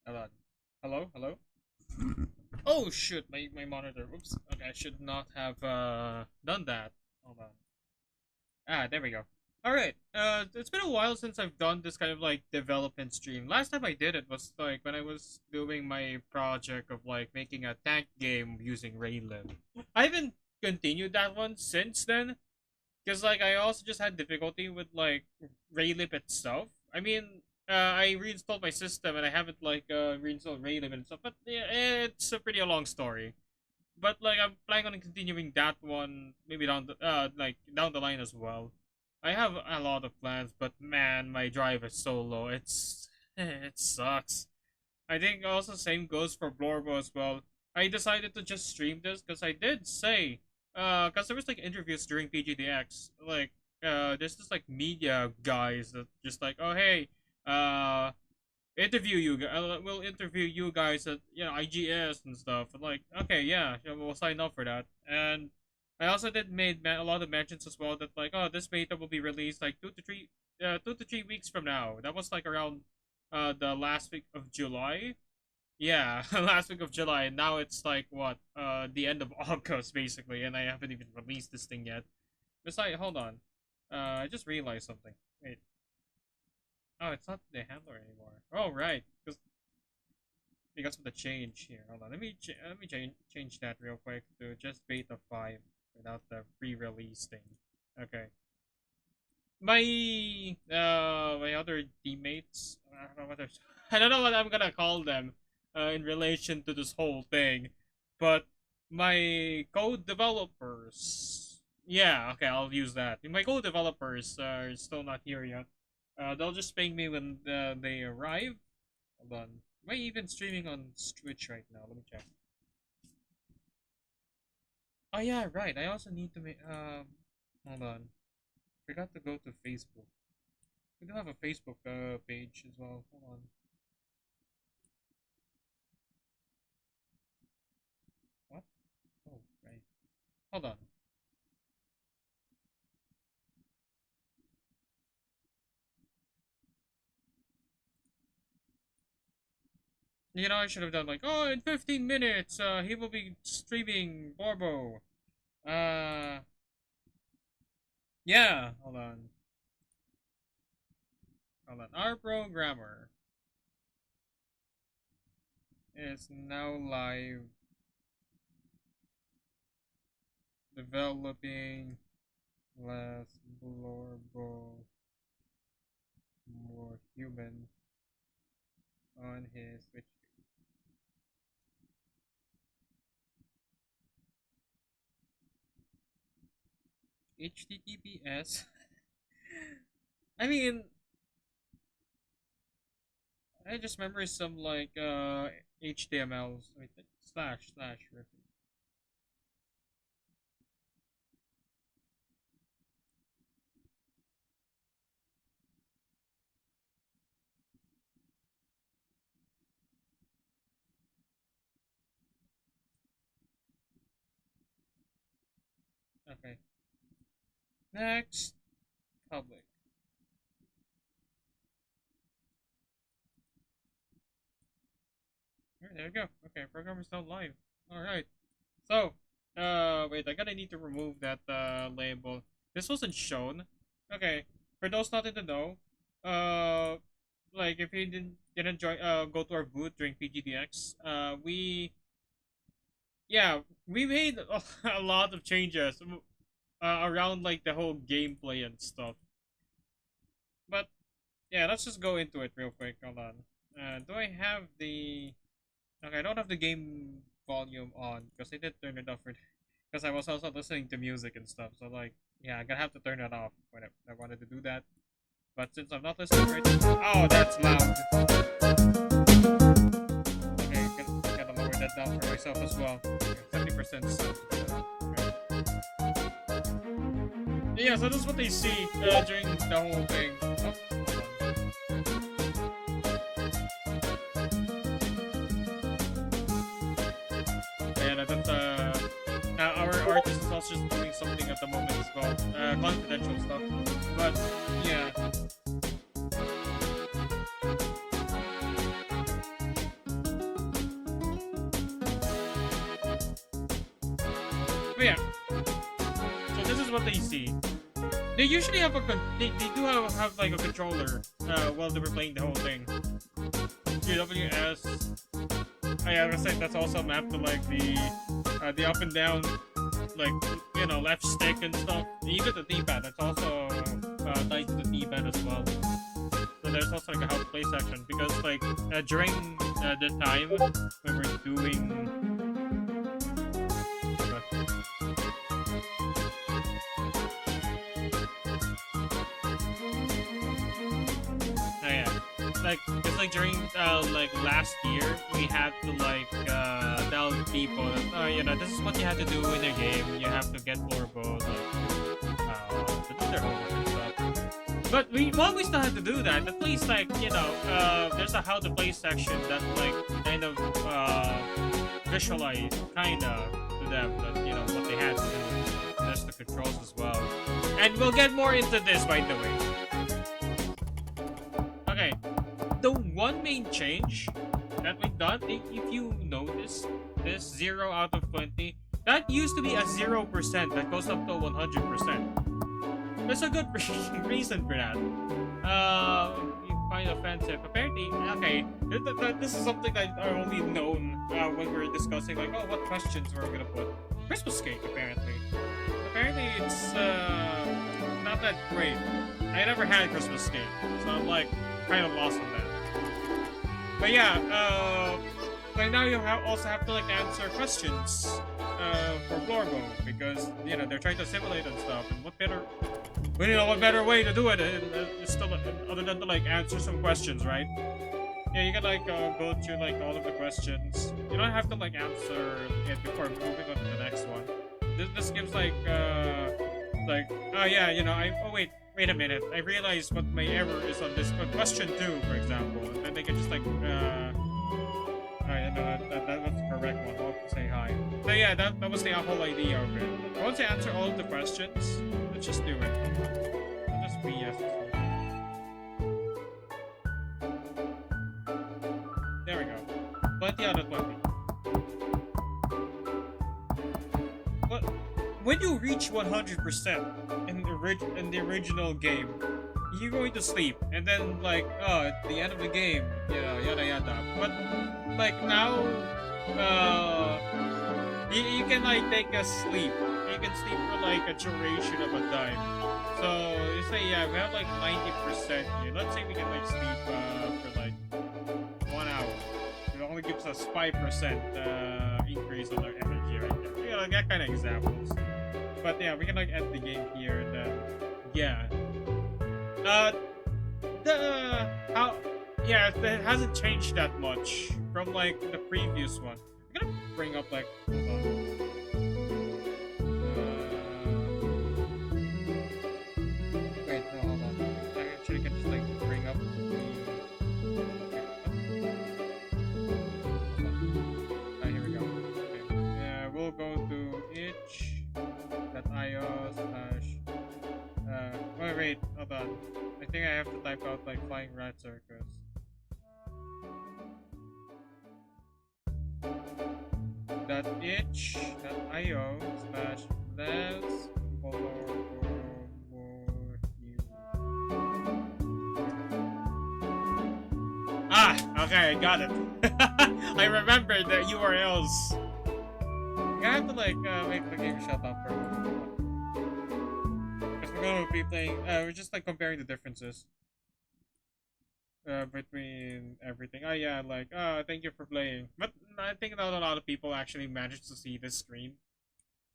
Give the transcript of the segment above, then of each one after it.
Hold on. Hello? Hello? Oh shoot, my monitor. Oops. Okay, I should not have done that. Hold on. Ah, there we go. Alright. It's been a while since I've done this kind of like development stream. Last time I did it was like when I was doing my project of like making a tank game using Raylib. I haven't continued that one since then. Because like I also just had difficulty with like Raylib itself. I mean, I reinstalled my system and I haven't like reinstalled Raylib and stuff. But yeah, it's a pretty long story. But like I'm planning on continuing that one maybe down the line as well. I have a lot of plans, but man, my drive is so low. It sucks. I think also same goes for Blorbo as well. I decided to just stream this because I did say, because there was like interviews during PGDX, like there's this like media guys that just like, oh hey, uh, we'll interview you guys at IGS and stuff. And like, okay, yeah, we'll sign up for that. And I also did made a lot of mentions as well that like, oh, this beta will be released like 2 to 3 weeks from now. That was like around the last week of July. Yeah, last week of July, and now it's like what the end of August basically, and I haven't even released this thing yet. Besides, hold on, I just realized something. Wait, oh, it's not the handler anymore. Oh right, because of the change here. Hold on, let me change that real quick to just beta 5 without the pre-release thing. Okay, my other teammates. I don't know what I don't know what I'm gonna call them in relation to this whole thing, but my code developers. Yeah, okay, I'll use that. My code developers are still not here yet. They'll just ping me when they arrive. Hold on. Am I even streaming on Twitch right now? Let me check. Oh yeah, right. I also need to make. Hold on. Forgot to go to Facebook. We do have a Facebook page as well. Hold on. What? Oh, right. Hold on. I should have done like, oh, in 15 minutes, he will be streaming Blorbo. Uh, yeah. Hold on. Hold on. Our programmer is now live developing less Blorbo more human on his Switch. HTTPS. I mean, I just remember some like HTMLs. Wait, slash reference. Okay. Next, public. Alright, there we go. Okay, program is now live. Alright. So, wait, I gotta need to remove that label. This wasn't shown. Okay, for those not in the know, like if you didn't join, go to our booth during PGDX, yeah, we made a lot of changes around like the whole gameplay and stuff. But yeah, let's just go into it real quick. Hold on. Do I have the? Okay, I don't have the game volume on because I did turn it off for because I was also listening to music and stuff. So like, yeah, I'm gonna have to turn it off when I wanted to do that. But since I'm not listening right now, oh, that's loud. Okay, gotta lower that down for myself as well. Okay, 70% sound. Okay. Yeah, so that's what they see during the whole thing. Oh, and that's our artist is also just doing something at the moment as well, confidential stuff. But yeah. But yeah, so this is what they see. They usually have they do have like a controller while they were playing the whole thing. GWS. Oh yeah, I was saying that's also mapped to like the up and down, like, you know, left stick and stuff. Even the D-pad, that's also tied to the D-pad as well. So there's also like a how to play section because like during the time when we're doing. Oh yeah, like it's like during like last year we had to like tell people that, oh, you know, this is what you have to do in your game. You have to get Blorbo, like to do their homework and stuff. But we still have to do that. At least like, you know, there's a how to play section that like kind of visualize kinda to them that, you know, what they had to do. There's the controls as well, and we'll get more into this by the way. Okay, the one main change that we've done, if you notice, this 0 out of 20, that used to be a 0% that goes up to 100%. There's a good reason for that. You find offensive. Apparently, okay, this is something that I only known when we were discussing, like, oh, what questions we're gonna put. Christmas cake, apparently. Apparently, it's not that great. I never had Christmas cake, so I'm like kind of lost on that. But yeah, right now you also have to like answer questions for Blorbo because, you know, they're trying to simulate and stuff. And what better way to do it? It's still other than to like answer some questions, right? Yeah, you can like go through like all of the questions. You don't have to like answer it before moving on to the next one. This gives like oh yeah, you know, wait a minute, I realized what my error is on this question 2, for example, and then they can just like alright, that was the correct one. I'll have to say hi. So yeah, that was the whole idea of it. Once you answer all of the questions, let's just do it. I'll just BS this one. There we go. 20 out of 20. But when you reach 100% in the original game, you're going to sleep, and then like, oh, at the end of the game, you know, yada yada. But like now, you can like take a sleep. You can sleep for like a duration of a time. So you say, yeah, we have like 90% here. Let's say we can like sleep for like 1 hour. It only gives us 5% increase on our energy right there. You know, like that kind of examples. But yeah, we can like end the game here, and then yeah. It hasn't changed that much from like the previous one. I'm gonna bring up like, hold on. Wait, no, hold on. I actually can just like bring up here we go. Okay. Yeah, we'll go to itch.io / wait, hold on. I think I have to type out like flying rat circus. .itch.io / let's okay, I got it. I remembered the URLs. I have to like make the game shut off for a moment. Because we're gonna be playing, we're just like comparing the differences between everything. Oh yeah, like, thank you for playing. But I think not a lot of people actually managed to see this screen.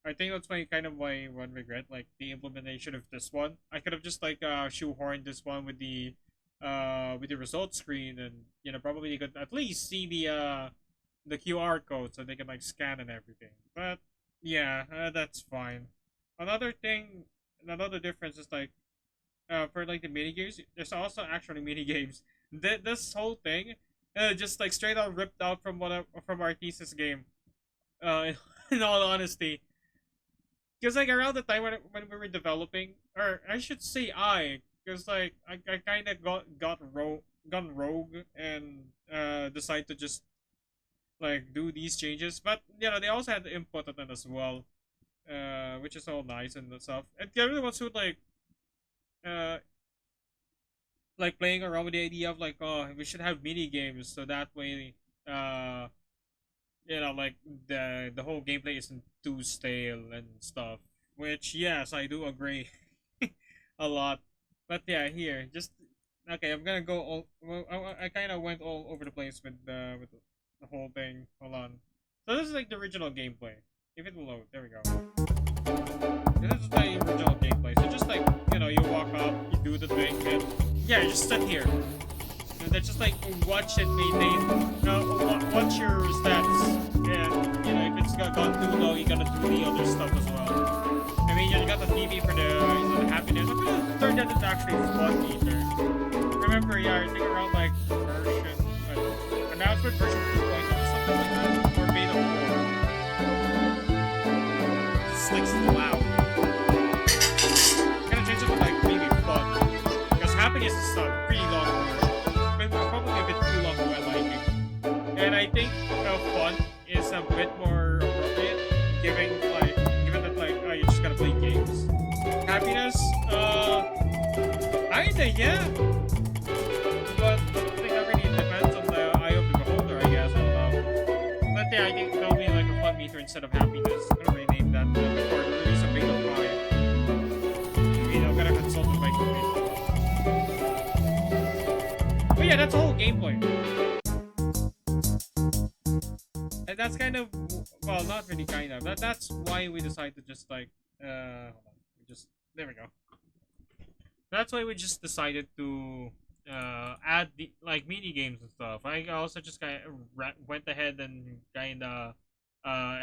I think that's my kind of my one regret, like the implementation of this one. I could have just like shoehorned this one with the results screen, and you know, probably you could at least see the QR code so they can like scan and everything. But yeah, that's fine. Another thing, another difference is like for like the mini games, there's also actually mini games. This whole thing, just like straight out ripped out from from our thesis game. In all honesty, because like around the time when we were developing, or I should say because like I kind of gone rogue and decide to just like do these changes. But you know, they also had the input on it as well. which is all nice and stuff. And the other ones who uh, like playing around with the idea of like, oh, we should have mini games so that way, uh, like the whole gameplay isn't too stale and stuff. Which yes, I do agree a lot. But yeah, here just okay. I'm gonna go all. Well, I kind of went all over the place with the whole thing. Hold on. So this is like the original gameplay. If it will load, there we go. This is the original gameplay. So just like you walk up, you do the thing, and yeah, you just sit here. And then just like watch it maintain, watch your stats. And if it's gone too low, you gotta do the other stuff as well. I mean, you got the TV for the happiness. I'm gonna turn that into actually fun meter. Remember, yeah, I think around like version, announcement version 2.0 or something like that, or beta 4. It's like so loud. Gonna change it to like maybe fun, because happiness is a pretty long word. Maybe probably a bit too long for my liking. And I think fun is a bit more appropriate, given that like you just gotta play games. Happiness, kinda yeah, but I think that really depends on the eye of the beholder, I guess. I don't know. But yeah, I think that'll be like a fun meter instead of happiness. I'm gonna rename that before the release of Beta 5. I'm gonna consult with my crewmate. But yeah, that's the whole gameplay. And that's kind of, well, not really kind of. That's why we decided to just like hold on. There we go. That's why we just decided to add the like mini games and stuff. I also just kind of went ahead and kind of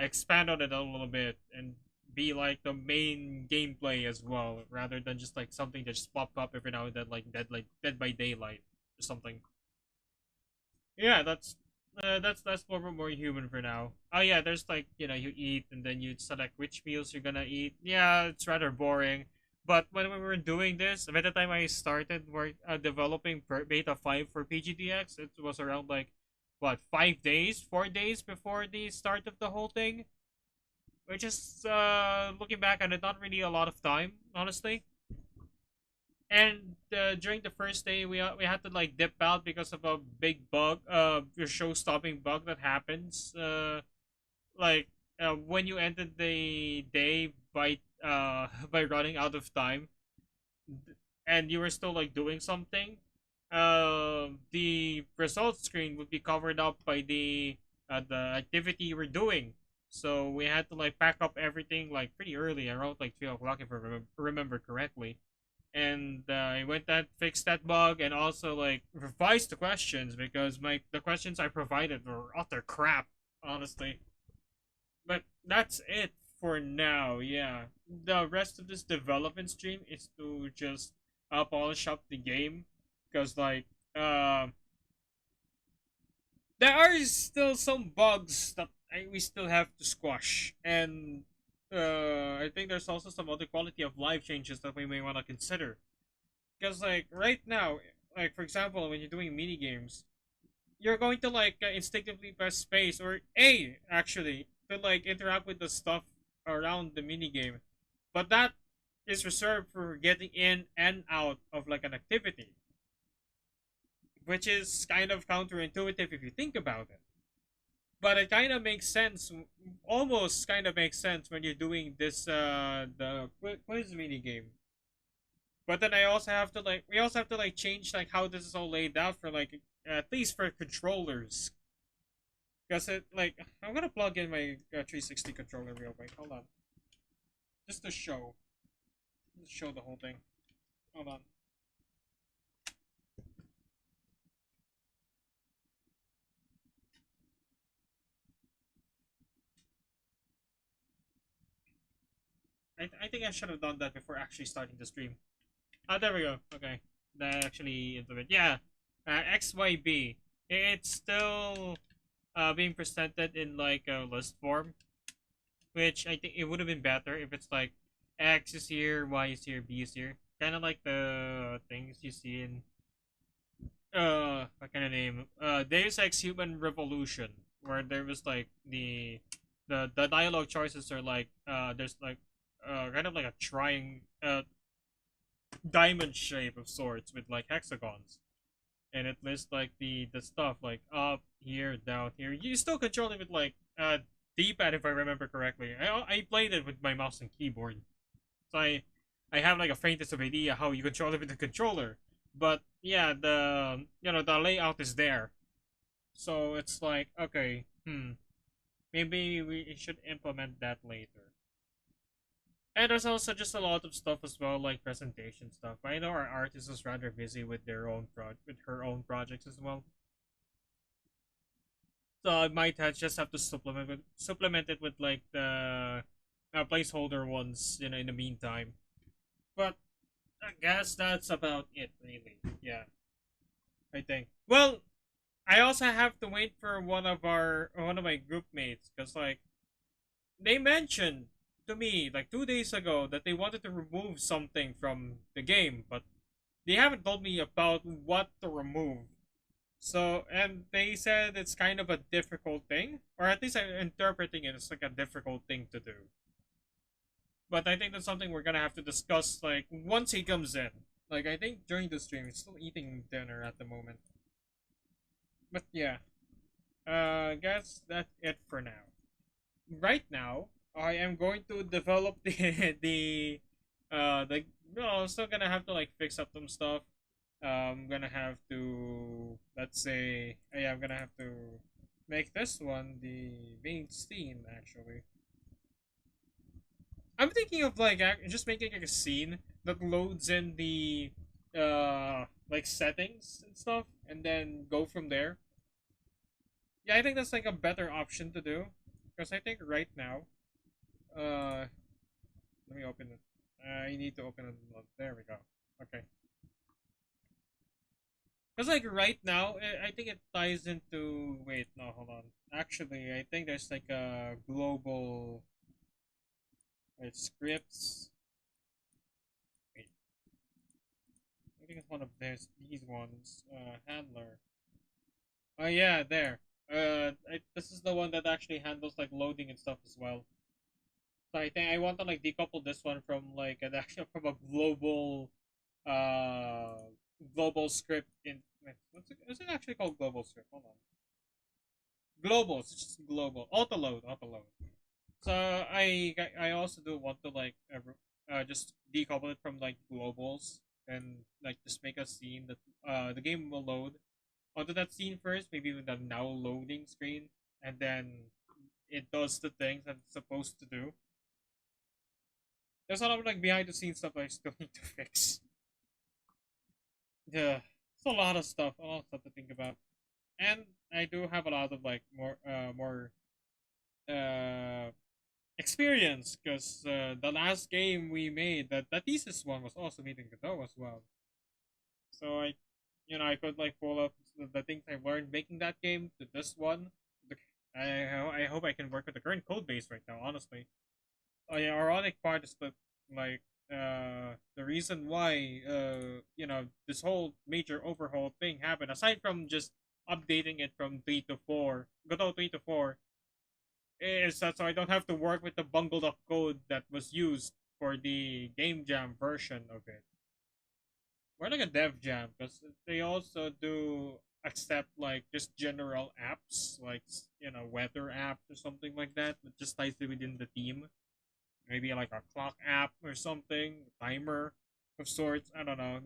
expand on it a little bit and be like the main gameplay as well, rather than just like something that just pop up every now and then, like Dead by Daylight or something. Yeah, that's more human for now. Oh yeah, there's like you eat and then you select which meals you're gonna eat. Yeah, it's rather boring. But when we were doing this, by the time I started work developing beta 5 for PGDX, it was around like what 5 days, 4 days before the start of the whole thing. Which is looking back at it, not really a lot of time, honestly. And during the first day, we had to like dip out because of a big bug, your show-stopping bug that happens. Like when you ended the day by by running out of time, and you were still like doing something, the results screen would be covered up by the activity you were doing. So we had to like pack up everything like pretty early, around like 3 o'clock if I remember correctly. And I went and fixed that bug, and also like revised the questions because the questions I provided were utter crap, honestly. But that's it for now. Yeah, the rest of this development stream is to just polish up the game, because like there are still some bugs that we still have to squash, and I think there's also some other quality of life changes that we may want to consider. Because like right now, like for example, when you're doing mini games, you're going to like instinctively press space or A actually to like interact with the stuff around the mini game, but that is reserved for getting in and out of like an activity, which is kind of counterintuitive if you think about it. But it kind of makes sense, almost kind of makes sense when you're doing this the quiz mini game. But then we also have to like change like how this is all laid out for like at least for controllers. Because it like I'm gonna plug in my 360 controller real quick. Hold on, just to show the whole thing. Hold on. I think I should have done that before actually starting the stream. Ah, there we go. Okay, that actually is a bit. Yeah, XYB. It's still being presented in like a list form, which I think it would have been better if it's like X is here, Y is here, B is here. Kind of like the things you see in what kind of name? Deus Ex Human Revolution, where there was like the the dialogue choices are like there's like kind of like a trying diamond shape of sorts with like hexagons, and it lists like the stuff like up here, down here. You still control it with like d-pad if I remember correctly. I played it with my mouse and keyboard, so I have like a faintest of idea how you control it with the controller. But yeah, the the layout is there, so it's like okay, maybe we should implement that later. And there's also just a lot of stuff as well, like presentation stuff. I know our artist is rather busy with with her own projects as well. So I might just have to supplement it with like the placeholder ones, in the meantime. But I guess that's about it, really. Yeah, I think. Well, I also have to wait for one of my group mates because like they mentioned to me like 2 days ago that they wanted to remove something from the game, but they haven't told me about what to remove. So, and they said it's kind of a difficult thing, or at least I'm interpreting it as like a difficult thing to do. But I think that's something we're gonna have to discuss like once he comes in. Like I think during the stream, he's still eating dinner at the moment. But yeah, guess that's it for now. Right now, I am going to develop the no, I'm still gonna have to like fix up some stuff. I'm gonna have to, let's say, yeah, I'm gonna have to make this one the main scene. Actually, I'm thinking of like just making like a scene that loads in the like settings and stuff, and then go from there. Yeah, I think that's like a better option to do because I think right now, uh, let me open it. I need to open it. There we go. Okay. Because like right now, I think it ties into. Wait, no, hold on. Actually, I think there's like a global scripts. Wait, I think it's one of these ones. Handler. Oh yeah, there. This is the one that actually handles like loading and stuff as well. So I think I want to like decouple this one from like an actual from a uh global script in what's it actually called global script? Hold on. Global, it's just global. Auto load. So I also do want to like just decouple it from like globals and like just make a scene that the game will load onto that scene first, maybe with the now loading screen, and then it does the things that it's supposed to do. There's a lot of like behind the scenes stuff I still need to fix. Yeah, it's a lot of stuff to think about, and I do have a lot of like more uh experience because the last game we made, that thesis one, was also meeting Godot as well. So I could like pull up the things I learned making that game to this one. I hope I can work with the current code base right now. Honestly, yeah, ironic part is that like the reason why this whole major overhaul thing happened, aside from just updating it from 3 to 4, Godot 3 to 4, is that so I don't have to work with the bungled up code that was used for the game jam version of it. We're like a dev jam because they also do accept like just general apps like weather apps or something like that that just ties within the theme. Maybe like a clock app or something, timer of sorts. I don't know.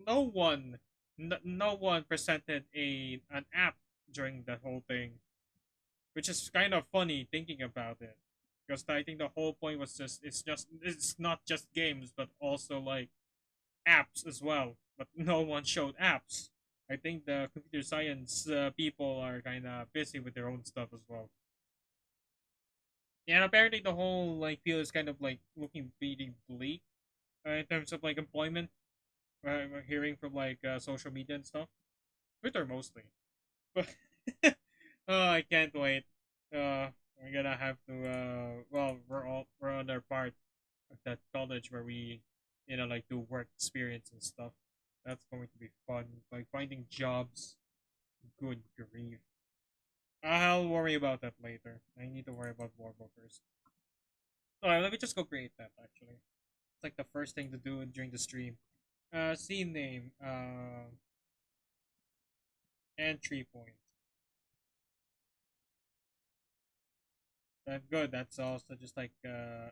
No one presented an app during the whole thing, which is kind of funny thinking about it. Because I think the whole point was it's not just games but also like apps as well. But no one showed apps. I think the computer science people are kind of busy with their own stuff as well. Yeah, and apparently the whole like field is kind of like looking pretty bleak in terms of like employment. I'm hearing from like social media and stuff, Twitter mostly. But oh, I can't wait. We're gonna have to. Well, we're on our part of that college where we, like do work experience and stuff. That's going to be fun. Like finding jobs. Good grief. I'll worry about that later. I need to worry about Blorbo first. Alright, let me just go create that actually. It's like the first thing to do during the stream. Scene name, entry point. Good. That's also just like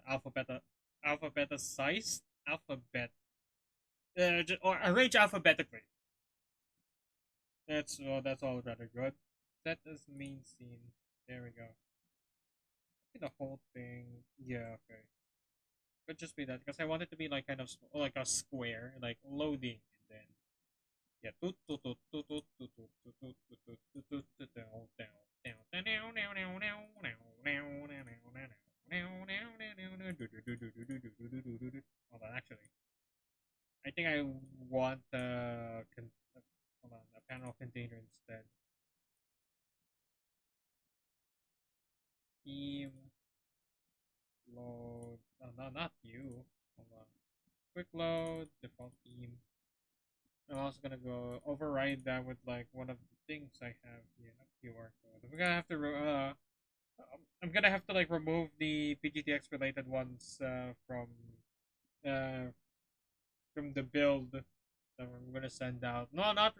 alphabet size, alphabet, or arrange alphabetically. That's all rather good. Set as main scene. There we go. The whole thing. Yeah. Okay. Could just be that because I want it to be like kind of like a square, like loading, and then yeah. Toot toot toot toot toot toot toot toot toot toot toot toot toot down down down down down down down down down down down. Hold on, actually, I think I want hold on, a panel container instead. Theme load. No, not you. Hold on. Quick load, default theme. I'm also gonna go override that with like one of the things I have here, QR code. I'm gonna have to like remove the PGTX related ones uh from the build that I'm gonna send out. No, not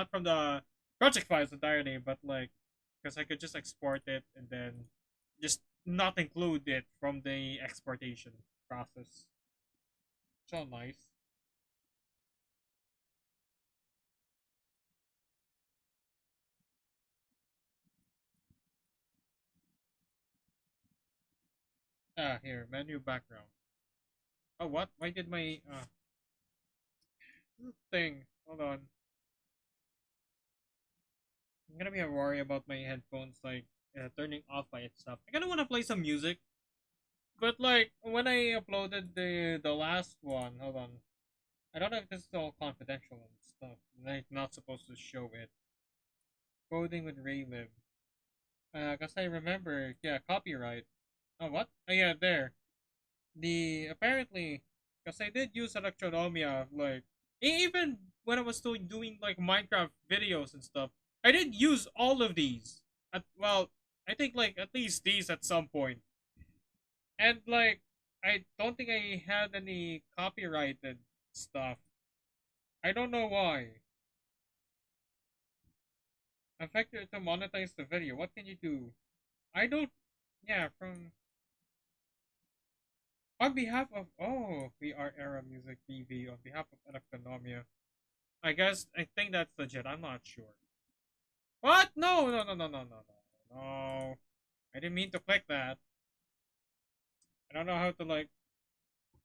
from the project files entirely, but like because I could just export it and then just not include it from the exportation process. So nice. Here, menu background. Oh, what? Why did my thing? Hold on. I'm gonna be a worry about my headphones like turning off by itself. I kind of want to play some music, but like when I uploaded the last one, hold on. I don't know if this is all confidential and stuff. And I'm not supposed to show it. Coding with Raylib. Cause I remember, yeah, copyright. Oh, what? Oh, yeah, there. The apparently, cause I did use Electronomia, like even when I was still doing like Minecraft videos and stuff, I did use all of these. I think like at least these at some point, and like I don't think I had any copyrighted stuff. I don't know why. Affected to monetize the video. What can you do? I don't. Yeah, from on behalf of we are Era Music TV on behalf of Electronomia. I think that's legit. I'm not sure. What? No, no, no, no, no, no, no, no. I didn't mean to click that. I don't know how to like.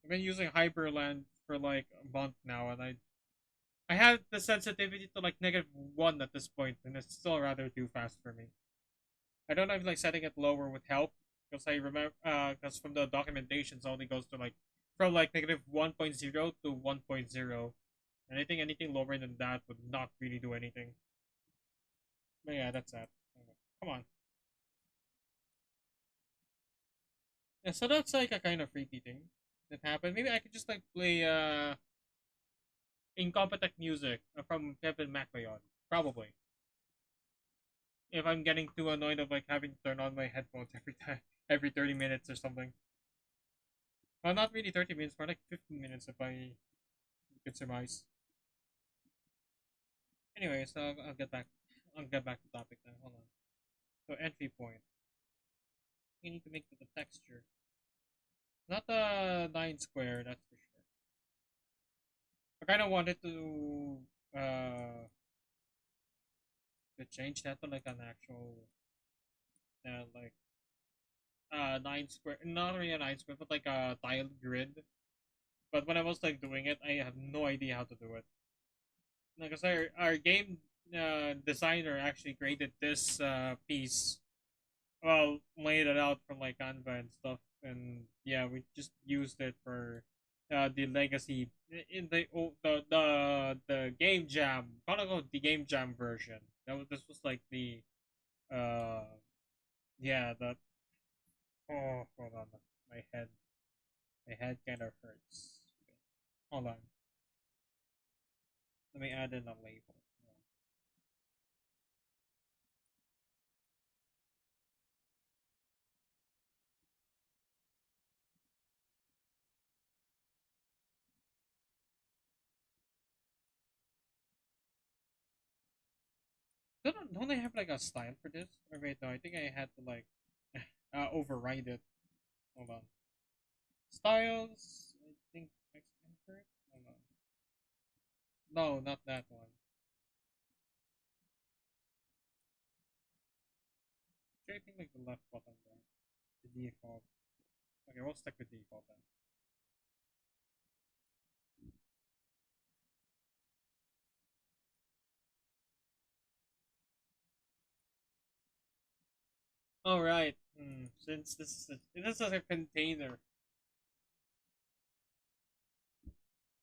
I've been using Hyperland for like a month now, and I had the sensitivity to like -1 at this point, and it's still rather too fast for me. I don't know if like setting it lower would help because I remember because from the documentations only goes to like from like -1.0 to 1.0, and I think anything lower than that would not really do anything. But yeah, that's that. Come on. Yeah, so that's like a kind of freaky thing that happened. Maybe I could just like play incompetent music from Kevin MacLeod. Probably. If I'm getting too annoyed of like having to turn on my headphones every time every 30 minutes or something. Well, not really 30 minutes, more like 15 minutes if I could surmise. Anyway, so I'll get back. I'll get back to topic now. Hold on. So entry point. You need to make the texture, not the 9 square. That's for sure. I kind of wanted to change that to like an actual like 9 square, not really a 9 square, but like a tile grid. But when I was like doing it, I have no idea how to do it. Because our game designer actually created this piece, well, laid it out from like Canva and stuff, and yeah, we just used it for the legacy in the game jam. Call it the game jam version. This was like the uh yeah the hold on, my head kind of hurts. Hold on, let me add in a label. Don't I have like a style for this? Oh, wait, no, I think I had to like override it. Hold on. Styles. I think expert. Hold on. No, not that one. I think like the left button there. The default. Okay, we'll stick with default then. All right. Since this is a container.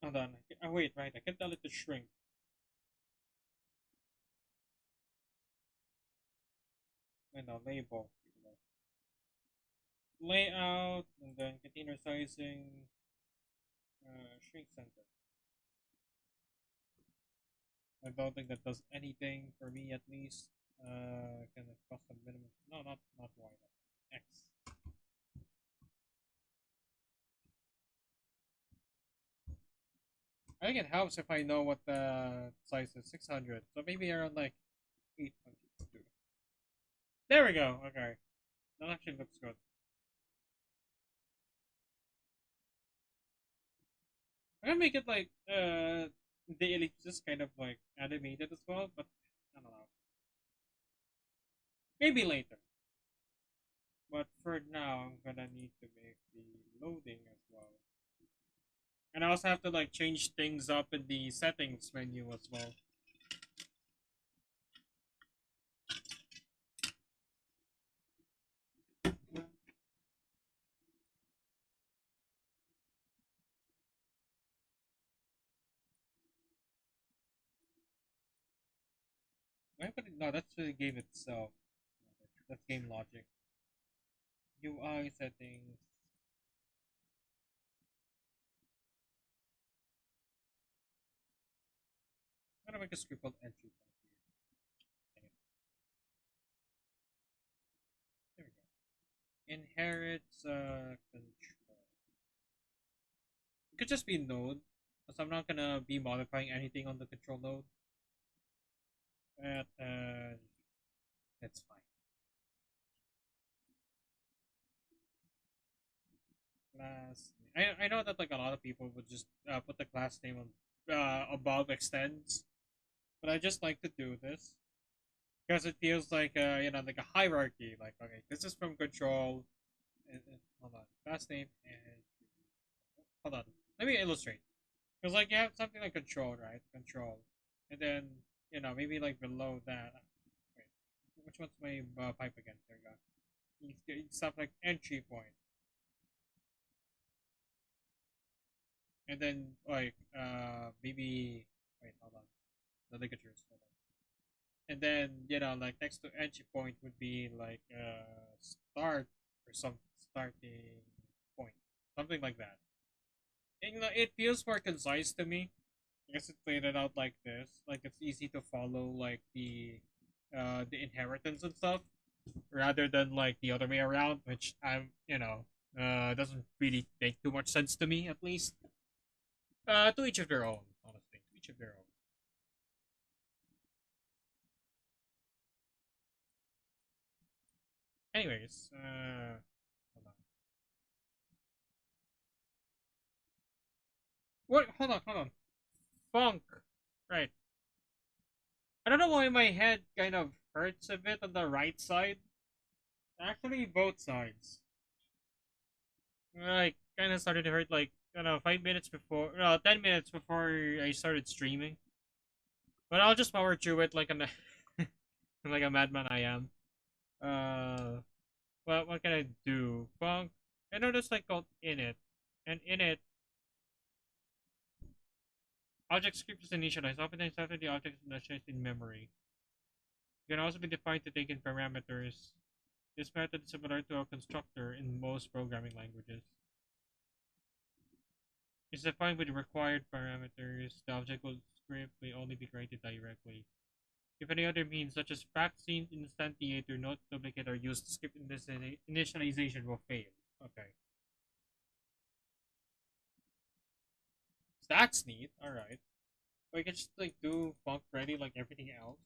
Hold on. Oh wait, right. I can tell it to shrink. And a label. Layout and then container sizing. Shrink center. I don't think that does anything for me at least. Can it cost a minimum? No, not Y. X. I think it helps if I know what the size is. 600. So maybe around like 800. There we go. Okay, that actually looks good. I'm gonna make it like the ellipses kind of like animated as well, but I don't know. Maybe later. But for now, I'm gonna need to make the loading as well. And I also have to like change things up in the settings menu as well. Why put it? No, that's the game itself. That's game logic. UI settings. I'm gonna make a script called entry point here. There we go. Inherits control. It could just be node, because I'm not gonna be modifying anything on the control node. But that's fine. Class. I know that like a lot of people would just put the class name on above extends, but I just like to do this because it feels like like a hierarchy. Like okay, this is from control. Hold on, class name and hold on. Let me illustrate. Because like you have something like control, right? Control, and then maybe like below that. Wait, which one's my pipe again? There you go. Stuff like entry point, and then like maybe wait, hold on. The ligatures. Hold on. And then like next to entry point would be like start or some starting point, something like that. And, it feels more concise to me. I guess it's laid it out like this. Like it's easy to follow like the inheritance and stuff rather than like the other way around, which I'm doesn't really make too much sense to me at least. To each of their own, honestly. To each of their own. Anyways, hold on. What? Hold on. Funk. Right. I don't know why my head kind of hurts a bit on the right side. Actually, both sides. Like, kind of started to hurt like, I don't know, 5 minutes before, 10 minutes before I started streaming. But I'll just power through it like a, like a madman I am. Uh, what can I do? Funk. I know there's like called init, and init object script is initialized. Oftentimes after the object is initialized in memory. It can also be defined to take in parameters. This method is similar to a constructor in most programming languages. It's defined with required parameters. The object will script may only be created directly. If any other means, such as vaccine, instantiator, note duplicate, are used, script initialization will fail. Okay. So that's neat. Alright. We can just like do func ready like everything else.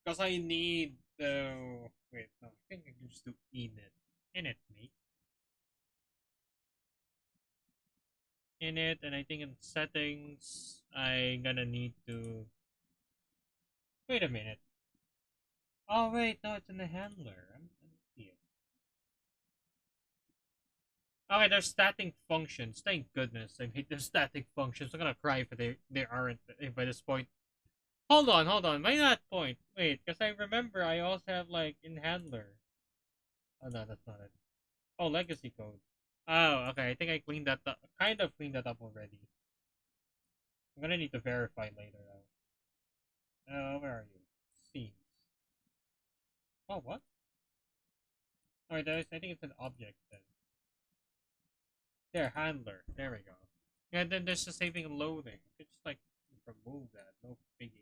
Because I need the wait. No, I think I can just do init mate init, and I think in settings I gonna need to wait a minute. Oh wait, no, it's in the handler. I'm here. Okay, there's static functions. Thank goodness I made the static functions. I'm gonna cry if they aren't by this point. Hold on. By that point, wait, because I remember I also have like in handler. Oh no, that's not it. Oh, legacy code. Oh, okay. I think I cleaned that up. Kind of cleaned that up already. I'm gonna need to verify later though. Where are you? Scenes. Oh, what? Oh, there's. I think it's an object then. There, handler. There we go. Yeah, then there's the saving and loading. You could just like remove that. No biggie.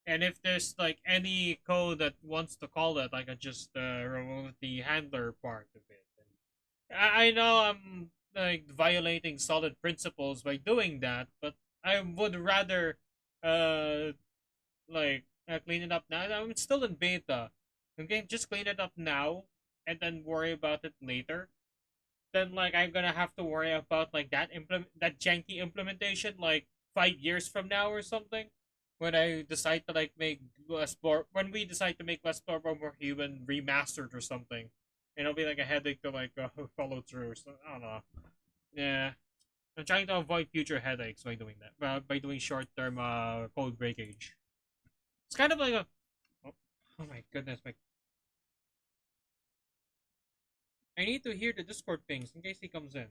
And if there's like any code that wants to call that, I can just remove the handler part of it. And I know I'm like violating solid principles by doing that, but I would rather uh clean it up now. I'm still in beta. Okay, just clean it up now and then worry about it later. Then like I'm gonna have to worry about like that janky implementation like 5 years from now or something. When I decide to like make when we decide to make less Blorbo more human remastered or something, and it'll be like a headache to like follow through. So I don't know. Yeah, I'm trying to avoid future headaches by doing that. By doing short term code breakage. It's kind of like a oh, oh my goodness, my I need to hear the Discord pings in case he comes in.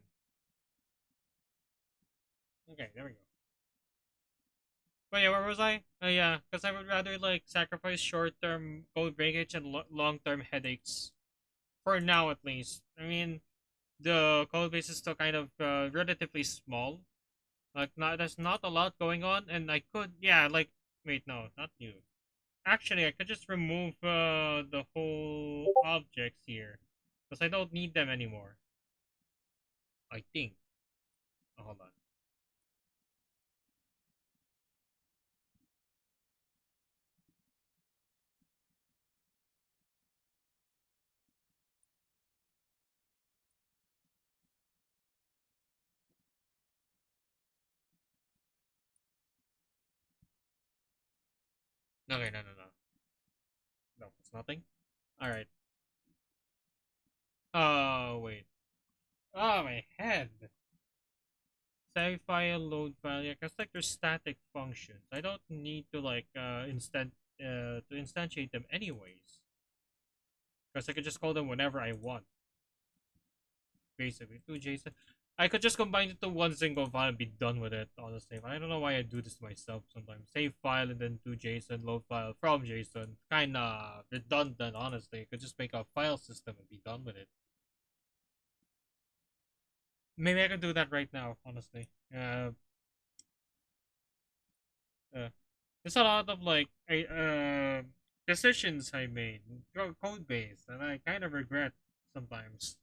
Okay, there we go. But yeah, where was I? Yeah, because I would rather like sacrifice short-term code breakage and long-term headaches for now, at least. I mean, the code base is still kind of relatively small. Like, not there's not a lot going on, and I could, yeah, like, wait, no, not you. Actually, I could just remove the whole objects here because I don't need them anymore. I think. Oh, hold on. Okay, no. No, it's nothing. All right. Oh, wait. Oh, my head. Save file, load file, yeah, cause like there's static functions. I don't need to like to instantiate them anyways. Cause I could just call them whenever I want. Basically, to JSON. I could just combine it to one single file and be done with it, honestly. I don't know why I do this myself sometimes. Save file and then do JSON, load file from JSON. Kinda redundant, honestly. I could just make a file system and be done with it. Maybe I can do that right now, honestly. Uh, there's a lot of like decisions I made, code based, and I kind of regret sometimes.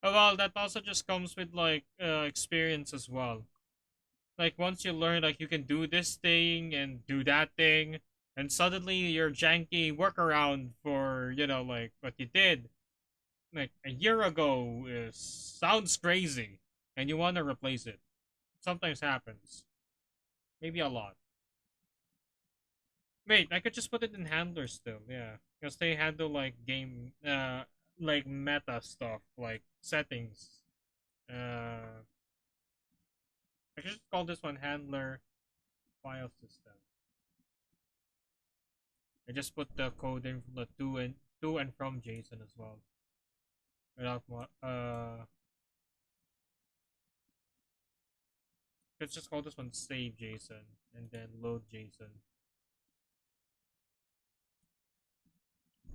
Oh, well, that also just comes with like experience as well. Like once you learn like you can do this thing and do that thing, and suddenly your janky workaround for like what you did like a year ago sounds crazy, and you want to replace it. Sometimes happens, maybe a lot. Wait, I could just put it in handler still, yeah. Because they handle like meta stuff, like settings. I should just call this one handler file system. I just put the code in the to and from JSON as well. Without let's just call this one save JSON and then load JSON.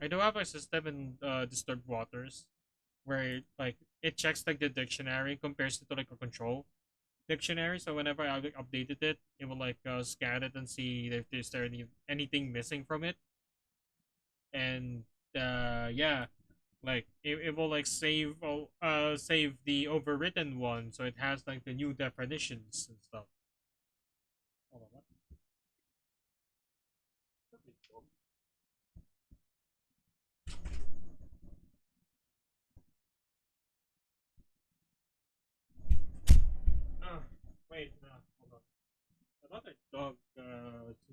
I do have a system in disturbed waters where like it checks like the dictionary, compares it to like a control dictionary. So whenever I like, updated it, it will like scan it and see if there's anything missing from it. And yeah, like it will like save the overwritten one, so it has like the new definitions and stuff. Hold on, what? Ah, wait, no, hold on. Another dog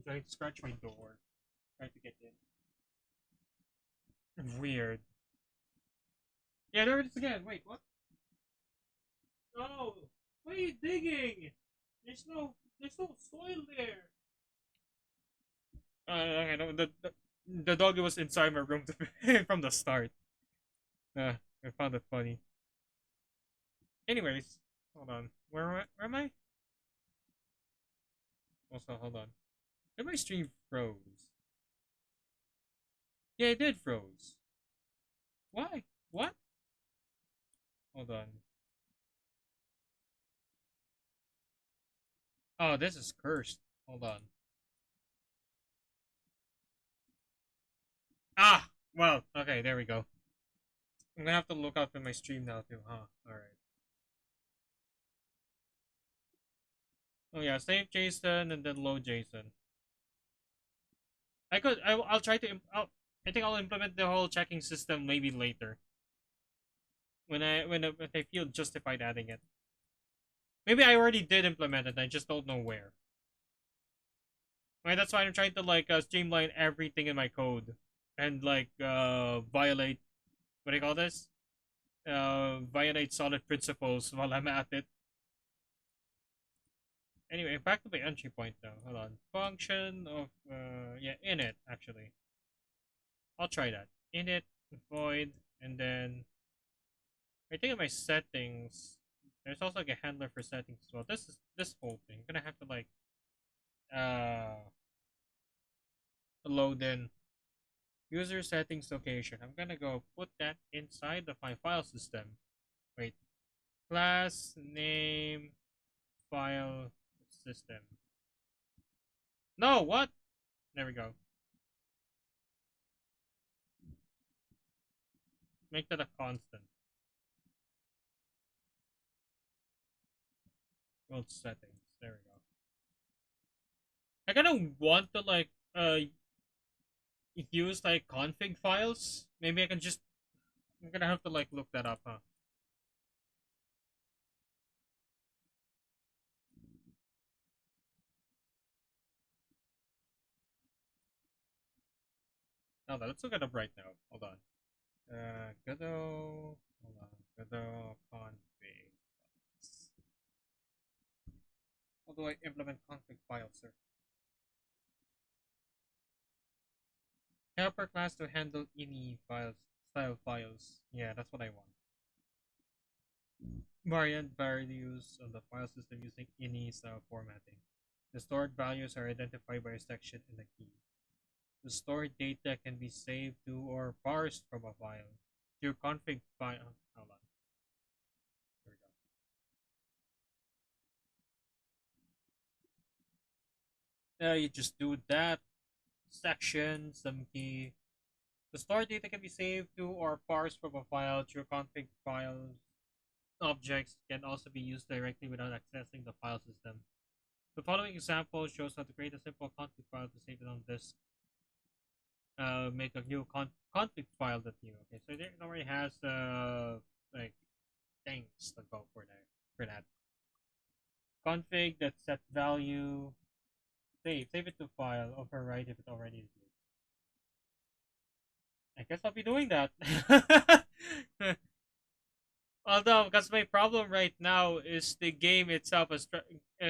trying to scratch my door, trying to get in. Weird. Yeah, there it is again. Wait, what? No! What are you digging? There's no soil there. Okay, no, the dog was inside my room from the start. I found it funny. Anyways, hold on. Where am I? Also, hold on. Did my stream froze? Yeah, it did froze. Why? What? Hold on. Oh, this is cursed. Hold on. Ah! Well, okay, there we go. I'm gonna have to look out for my stream now too, huh? Alright. Oh yeah, save Jason and then load Jason. I'll try to, I think I'll implement the whole checking system maybe later. When I feel justified adding it. Maybe I already did implement it, I just don't know where. Right, that's why I'm trying to like streamline everything in my code and like violate what do you call this? Violate solid principles while I'm at it. Anyway, back to the entry point though. Hold on. Function of yeah, init actually. I'll try that. Init void and then I think in my settings there's also like a handler for settings as well. This whole thing. I'm gonna have to like uh load in user settings location. I'm gonna go put that inside of my file system. Wait. Class name file system. No, what? There we go. Make that a constant. World settings. There we go. I kind of want to like use like config files. Maybe I can just. I'm gonna have to like look that up, huh? Now let's look it up right now. Hold on. Godot. Hold on. Godot config. How do I implement config files, sir? Helper class to handle ini files, style files. Yeah, that's what I want. Variant values on the file system using ini style formatting. The stored values are identified by a section in the key. The stored data can be saved to or parsed from a file. Your config file. Hold on. There we go. You just do that section, some key. The stored data can be saved to or parsed from a file. Your config files objects can also be used directly without accessing the file system. The following example shows how to create a simple config file to save it on disk. Make a new config file that new. Okay, so it already has like things to go for that. Config that set value. Save it to file. Overwrite if it already is used. I guess I'll be doing that. Although, because my problem right now is the game itself is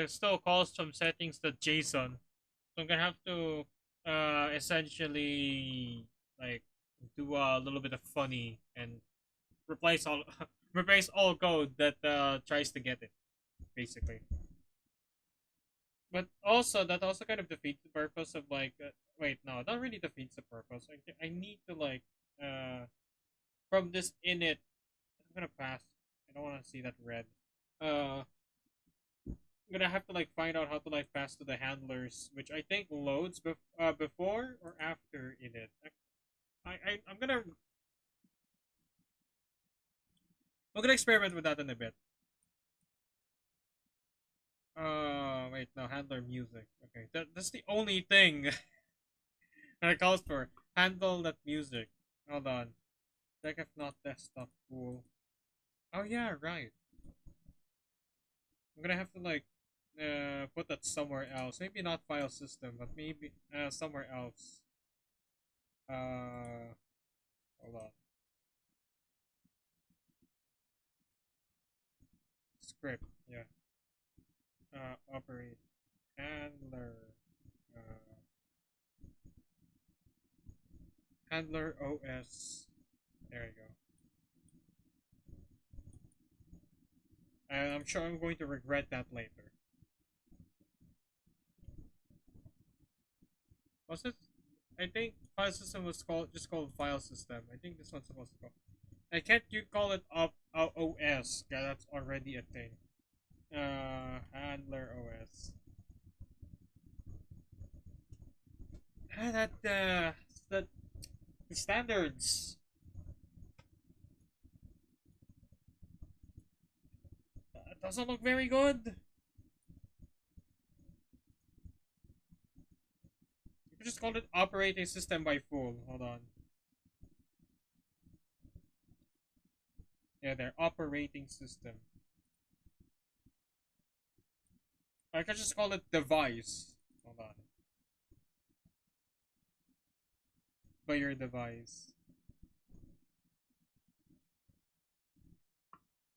still calls some settings to JSON, so I'm gonna have to essentially like do a little bit of funny and replace all replace all code that tries to get it, basically. But also that also kind of defeats the purpose of like wait no, not really defeats the purpose. I need to like uh from this init. I'm gonna pass. I don't want to see that red. I'm gonna have to like find out how to like pass to the handlers, which I think loads before or after init. I'm gonna experiment with that in a bit. Wait, no, handler music. Okay, that's the only thing And it calls for handle that music. Hold on. Check if not desktop cool. Oh yeah, right. I'm gonna have to like put that somewhere else. Maybe not file system, but maybe somewhere else. Uh hold on. Script, yeah. Operate handler. Uh handler OS. There you go. And I'm sure I'm going to regret that later. Was it? I think file system was called file system. I think this one's supposed to call. I can't you call it up OS? Yeah, that's already a thing. Handler OS. That the standards. That doesn't look very good. You could just call it operating system by full. Hold on. Yeah, their operating system. I could just call it device. Hold on. By your device.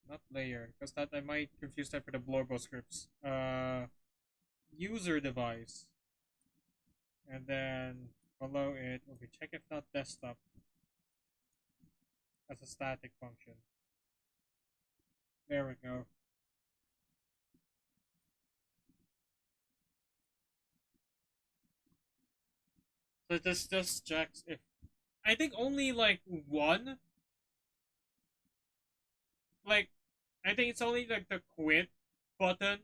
Not layer, because that I might confuse that for the Blorbo scripts. User device. And then below it will be check if not desktop as a static function. There we go. So this just checks if I think only like one like I think it's only like the quit button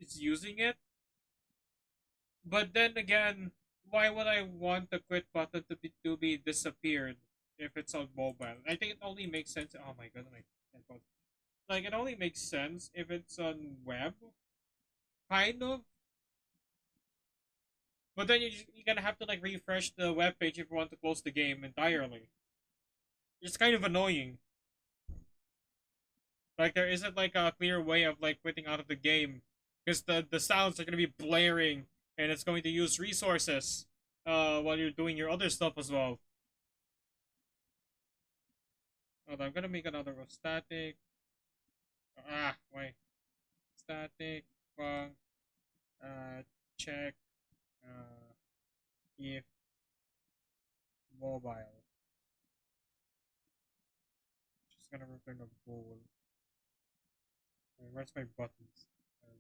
is using it. But then again, why would I want the quit button to be disappeared if it's on mobile? I think it only makes sense. Oh my god, my headphones. Like it only makes sense if it's on web, kind of. But then you're gonna have to like refresh the web page if you want to close the game entirely. It's kind of annoying. Like there isn't like a clear way of like quitting out of the game because the sounds are gonna be blaring and it's going to use resources while you're doing your other stuff as well. Hold on, I'm gonna make another one. Static. Wait. Static func check uh if mobile. Just gonna return a bool. Where's my buttons? There we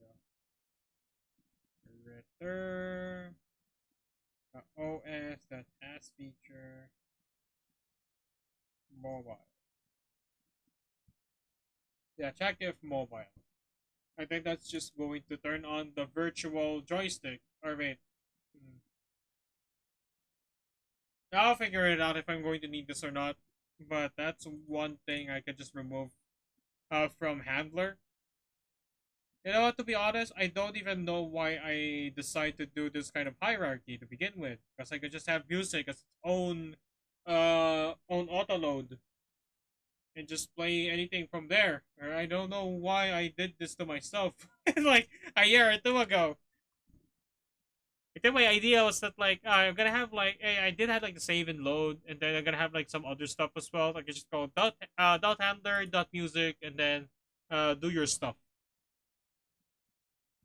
go. Return OS that has feature mobile. Yeah, check if mobile. I think that's just going to turn on the virtual joystick. Or wait. Hmm. I'll figure it out if I'm going to need this or not. But that's one thing I could just remove from handler. You know what, to be honest, I don't even know why I decide to do this kind of hierarchy to begin with. Because I could just have music as its own auto load and just play anything from there. Or I don't know why I did this to myself like a year or two ago. I think my idea was that like I'm gonna have like I did have like the save and load, and then I'm gonna have like some other stuff as well. Like I just go dot handler dot music, and then do your stuff.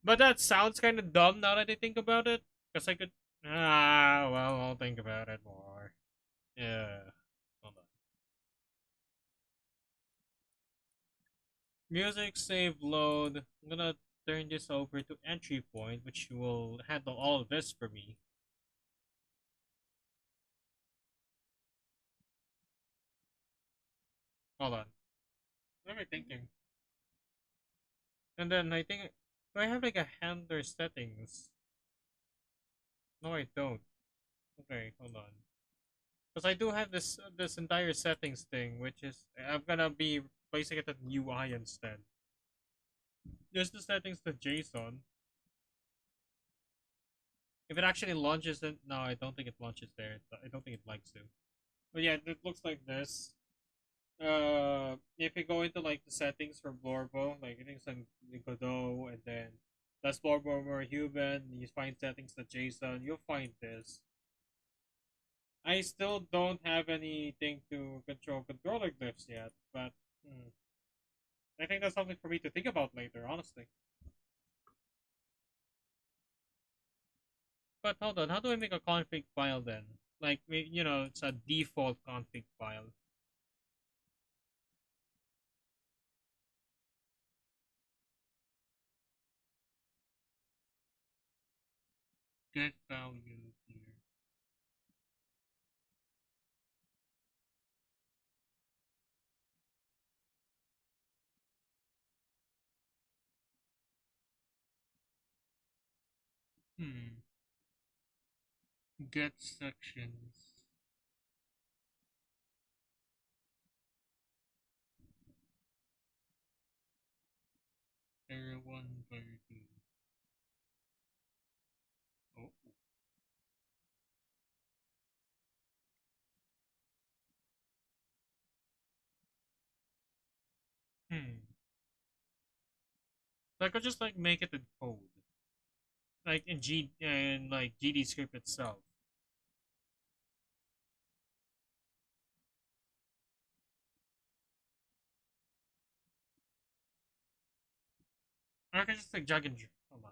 But that sounds kind of dumb now that I think about it, because I could well I'll think about it more. Yeah, hold on. Music save load. I'm gonna turn this over to entry point, which will handle all of this for me. Hold on. What am I thinking? And then I think do I have like a handler settings? No, I don't. Okay, hold on. Because I do have this entire settings thing, which is I'm gonna be placing it at UI instead. There's the settings to JSON, If it actually launches, then no, I don't think it launches there. I don't think it likes to. But yeah, it looks like this. If you go into like the settings for Blorbo, like I think some Godot, and then that's Blorbo more human. You find settings to JSON. You'll find this. I still don't have anything to control controller glyphs yet, but I think that's something for me to think about later. Honestly. But hold on, how do I make a config file then? Like, it's a default config file. Get value here. Hmm. Get sections. Area 1 by 2. Oh. Hmm. So I could just like make it in code. Like in like GD script itself. Or I could just like drag and drop. Hold on.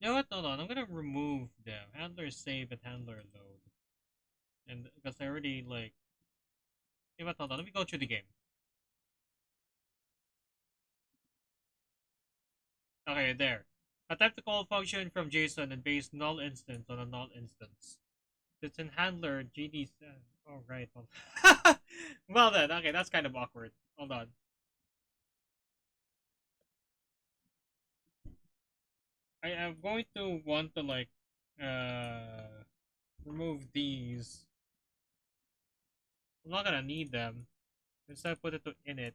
You know what? Hold on. I'm gonna remove them. Handler save and handler load. And because I already like. You know what? Hold on. Let me go through the game. Okay, there. A type to call function from JSON and base null instance on a null instance. It's in handler GD. Oh right. Well then, okay, that's kind of awkward. Hold on. I am going to want to like uh remove these. I'm not gonna need them. Instead put it to init.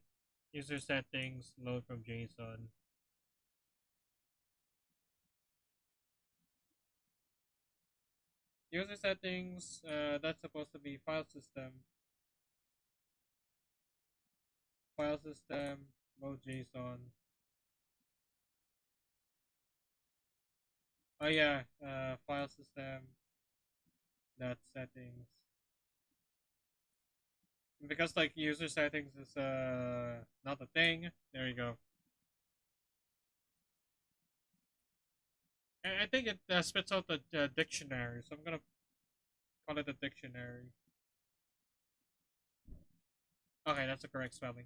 User settings, load from JSON. User settings, that's supposed to be file system, load JSON. Oh yeah, file system, that settings. Because like user settings is not a thing. There you go. I think it spits out the dictionary, so I'm gonna call it a dictionary. Okay, that's the correct spelling.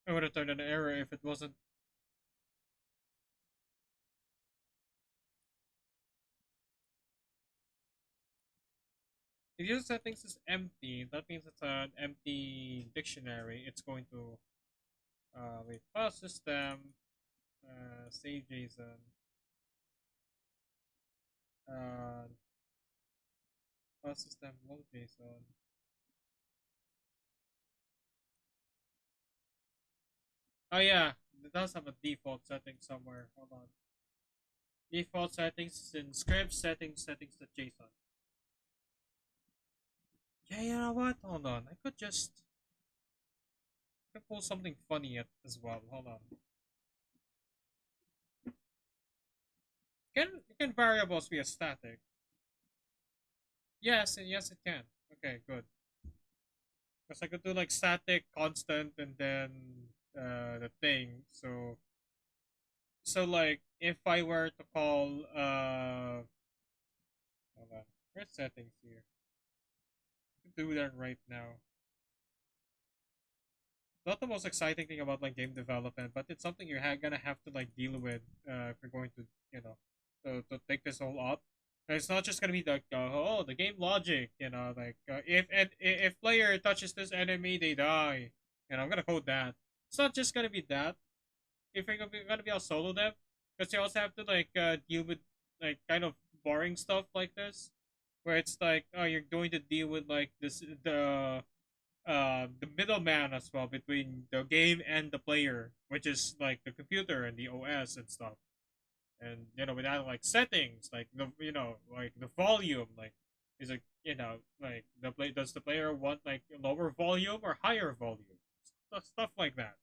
I would have turned an error if it wasn't. If user settings is empty, that means it's an empty dictionary. It's going to wait, file system, save JSON, uh, file system load JSON. Oh yeah, it does have a default setting somewhere. Hold on. Default settings is in script settings.json. Yeah, you know what? Hold on. I could just pull something funny as well. Hold on. Can variables be a static? Yes, yes it can. Okay, good. Because I could do like static, constant, and then the thing. So like if I were to call hold on, where's settings here? I could do that right now. Not the most exciting thing about like game development, but it's something you're gonna have to like deal with if you're going to to take this all up. And it's not just gonna be like oh the game logic, like if player touches this enemy they die. I'm gonna code that. It's not just gonna be that. If you're gonna be a solo dev, because you also have to like deal with like kind of boring stuff like this, where it's like oh you're going to deal with like this the the middleman as well between the game and the player, which is like the computer and the OS and stuff. And without like settings, like like the volume, like is it like does the player want like lower volume or higher volume, stuff like that.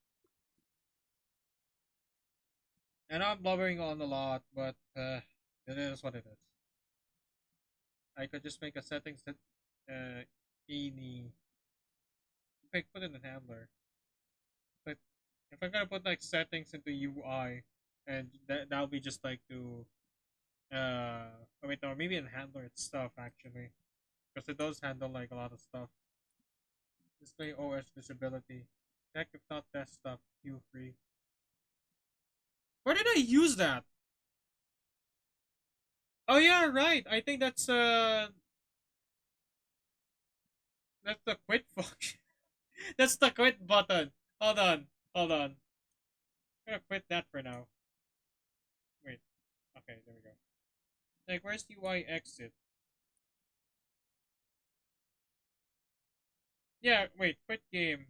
And I'm blubbering on a lot, but it is what it is. I could just make a settings that any if I put in a handler, but if I'm gonna put like settings into UI, and that'll be just like to oh wait, no, maybe in handler it's stuff actually, because it does handle like a lot of stuff. Display OS visibility. Check if not desktop view free. Where did I use that? Oh yeah, right. I think that's the quit function. That's the quit button. Hold on. Hold on. I'm gonna quit that for now. Wait. Okay, there we go. Like where's the UI exit? Yeah, wait, quit game.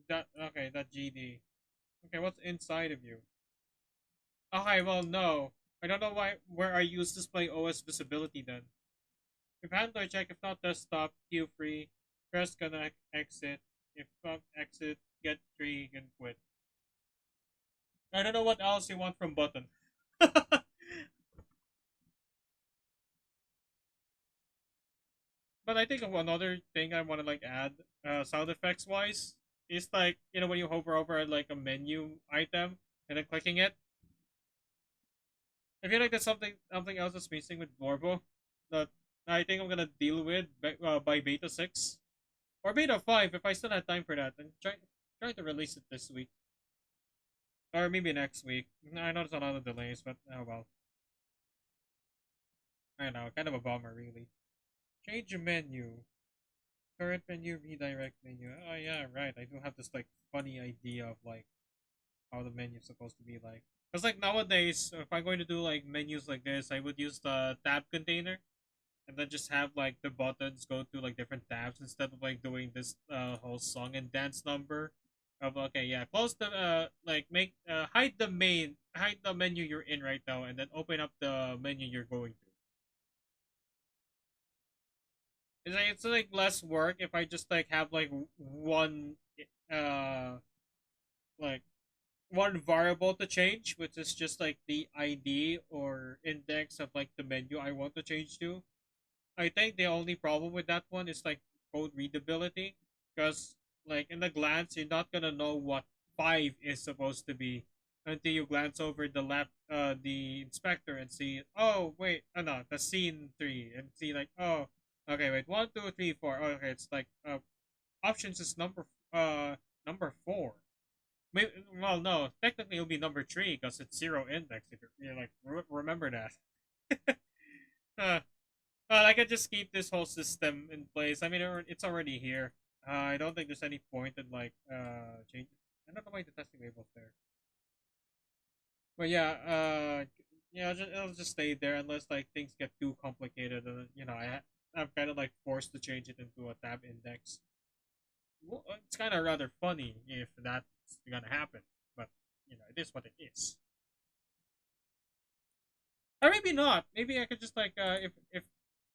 That okay, that GD. Okay, what's inside of you? Okay, well no. I don't know where I use display OS visibility then. If handler check, if not desktop, queue free, press connect, exit. If not exit, get tree and quit. I don't know what else you want from button. But I think of another thing I want to like add, sound effects wise, is like when you hover over like a menu item and then clicking it. I feel like that's something else that's missing with Blorbo that I think I'm gonna deal with by beta 6 or beta 5 if I still have time for that. And try to release it this week or maybe next week. I know there's a lot of delays, but oh well. I know, kind of a bummer, really. Change menu. Current menu, redirect menu. Oh yeah, right. I do have this like funny idea of like how the menu's supposed to be like. Cause like nowadays, if I'm going to do like menus like this, I would use the tab container and then just have like the buttons go to like different tabs instead of like doing this whole song and dance number of okay, yeah, close the like make hide the menu you're in right now and then open up the menu you're going to. It's like less work if I just like have like one uh like one variable to change, which is just like the ID or index of like the menu I want to change to. I think the only problem with that one is like code readability, because like in the glance you're not gonna know what 5 is supposed to be until you glance over the inspector and see, oh wait, oh no, the scene 3, and see like, oh okay, wait, 1 2 3 4, oh, okay, it's like options is number 4. Maybe, well, no, technically it'll be number 3 because it's 0 index, if you like remember that. uh, well, I could just keep this whole system in place. I mean, it's already here. I don't think there's any point in like change. I don't know why the testing label's there. But yeah, yeah, it'll just stay there unless like things get too complicated, and I'm kind of like forced to change it into a tab index. Well, it's kind of rather funny if that's gonna happen, but it is what it is. Or maybe not. Maybe I could just like if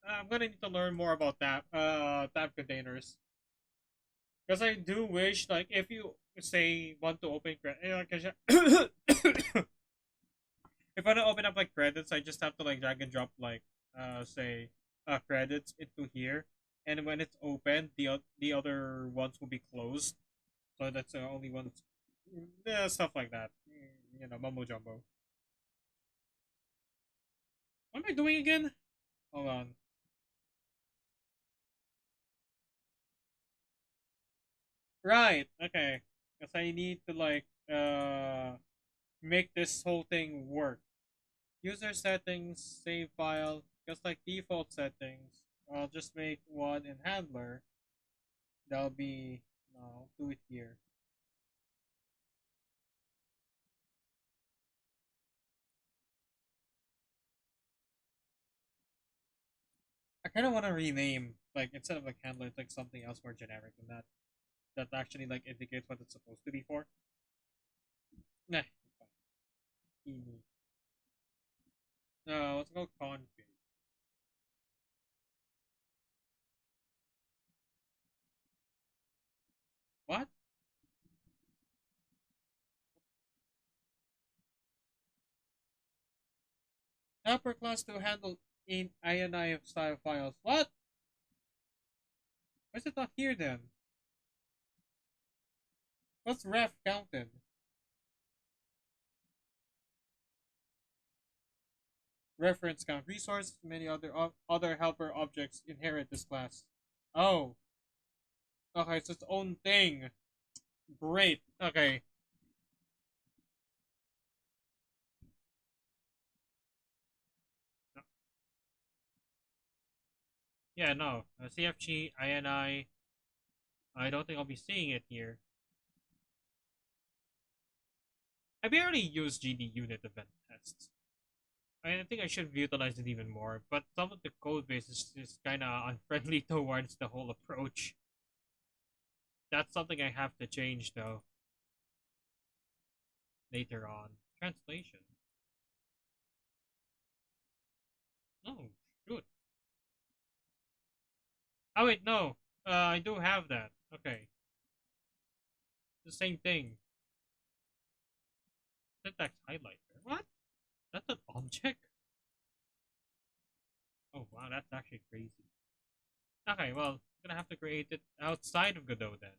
I'm gonna need to learn more about tab containers. Because I do wish, like, if you say want to open credit, if I want to open up like credits, I just have to like drag and drop like say credits into here, and when it's open, the other ones will be closed. So that's the only ones, yeah, stuff like that. Mumbo jumbo. What am I doing again? Hold on. Right. Okay. Because I need to like make this whole thing work. User settings, save file, just like default settings. I'll just make one in handler. That'll be, no, I'll do it here. kind of want to rename, like, instead of like handler, it's like something else more generic than that. That actually like indicates what it's supposed to be for. Nah, it's fine. No, let's go config. What? Helper class to handle in INI style files. What? Why is it not here then? What's ref counted? Reference count. Resources, many other helper objects inherit this class. Oh. Okay, it's its own thing. Great. Okay. Yeah, no. CFG, INI. I don't think I'll be seeing it here. I barely use GD unit event tests. I think I should utilize it even more, but some of the code base is just kind of unfriendly towards the whole approach. That's something I have to change though later on. Translation. Oh, shoot. Oh wait, no. I do have that. Okay, the same thing. Syntax highlighter. What? That's an object? Oh wow, that's actually crazy. Okay, well, I'm gonna have to create it outside of Godot then.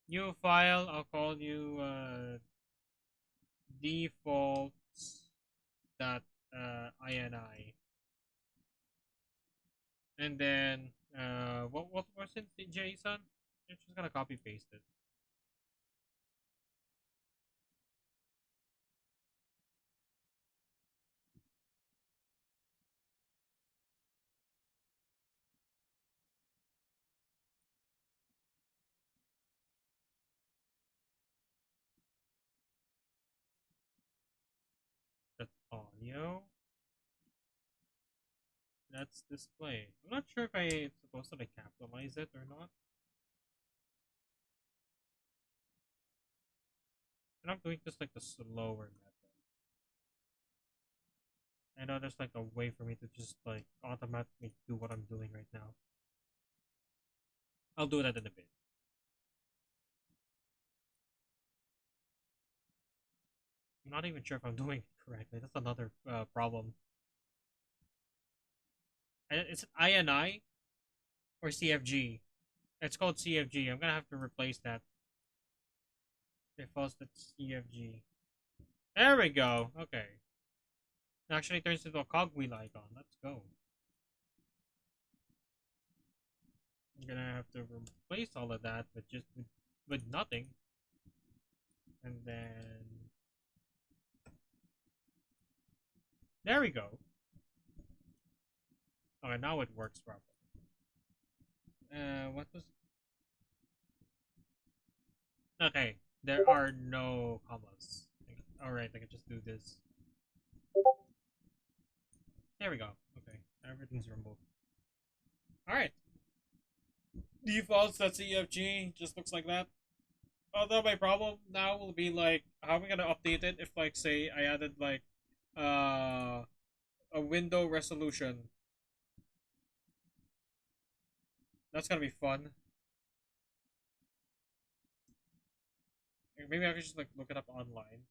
New file. I'll call you defaults dot ini, and then what was it in JSON? I'm just gonna copy paste it. That's audio. That's display. I'm not sure if I'm supposed to like capitalize it or not. And I'm doing just like the slower method. I know there's like a way for me to just like automatically do what I'm doing right now. I'll do that in a bit. I'm not even sure if I'm doing it correctly. That's another problem. It's INI or CFG. It's called CFG. I'm gonna have to replace that. Defaults that's CFG. There we go. Okay. It actually turns into a cogwheel icon. Let's go. I'm gonna have to replace all of that with just with nothing. And then there we go. Okay, now it works properly. What was? Okay, there are no commas. All right, I can just do this. There we go. Okay, everything's removed. All right. Defaults that's EFG just looks like that. Although my problem now will be like, how am I gonna update it if like say I added like uh a window resolution? That's gonna be fun. Maybe I could just like look it up online.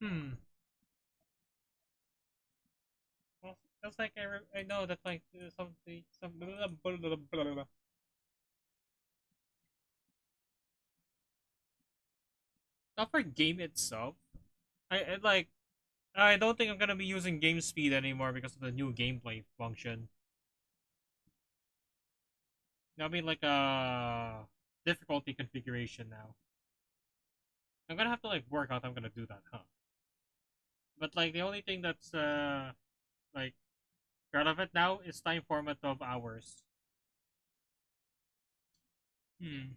Hmm. Well, that's like I know that like something some not for game itself. I like I don't think I'm gonna be using game speed anymore because of the new gameplay function. That'll be like a difficulty configuration now. I'm gonna have to like work out how I'm gonna do that, huh? But like the only thing that's like relevant now is time format of hours. Hmm.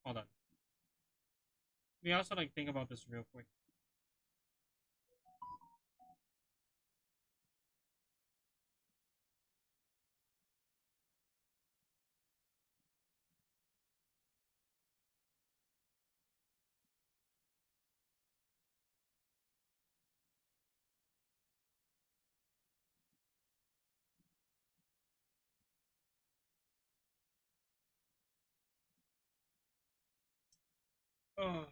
Hold on. We also like think about this real quick. Oh,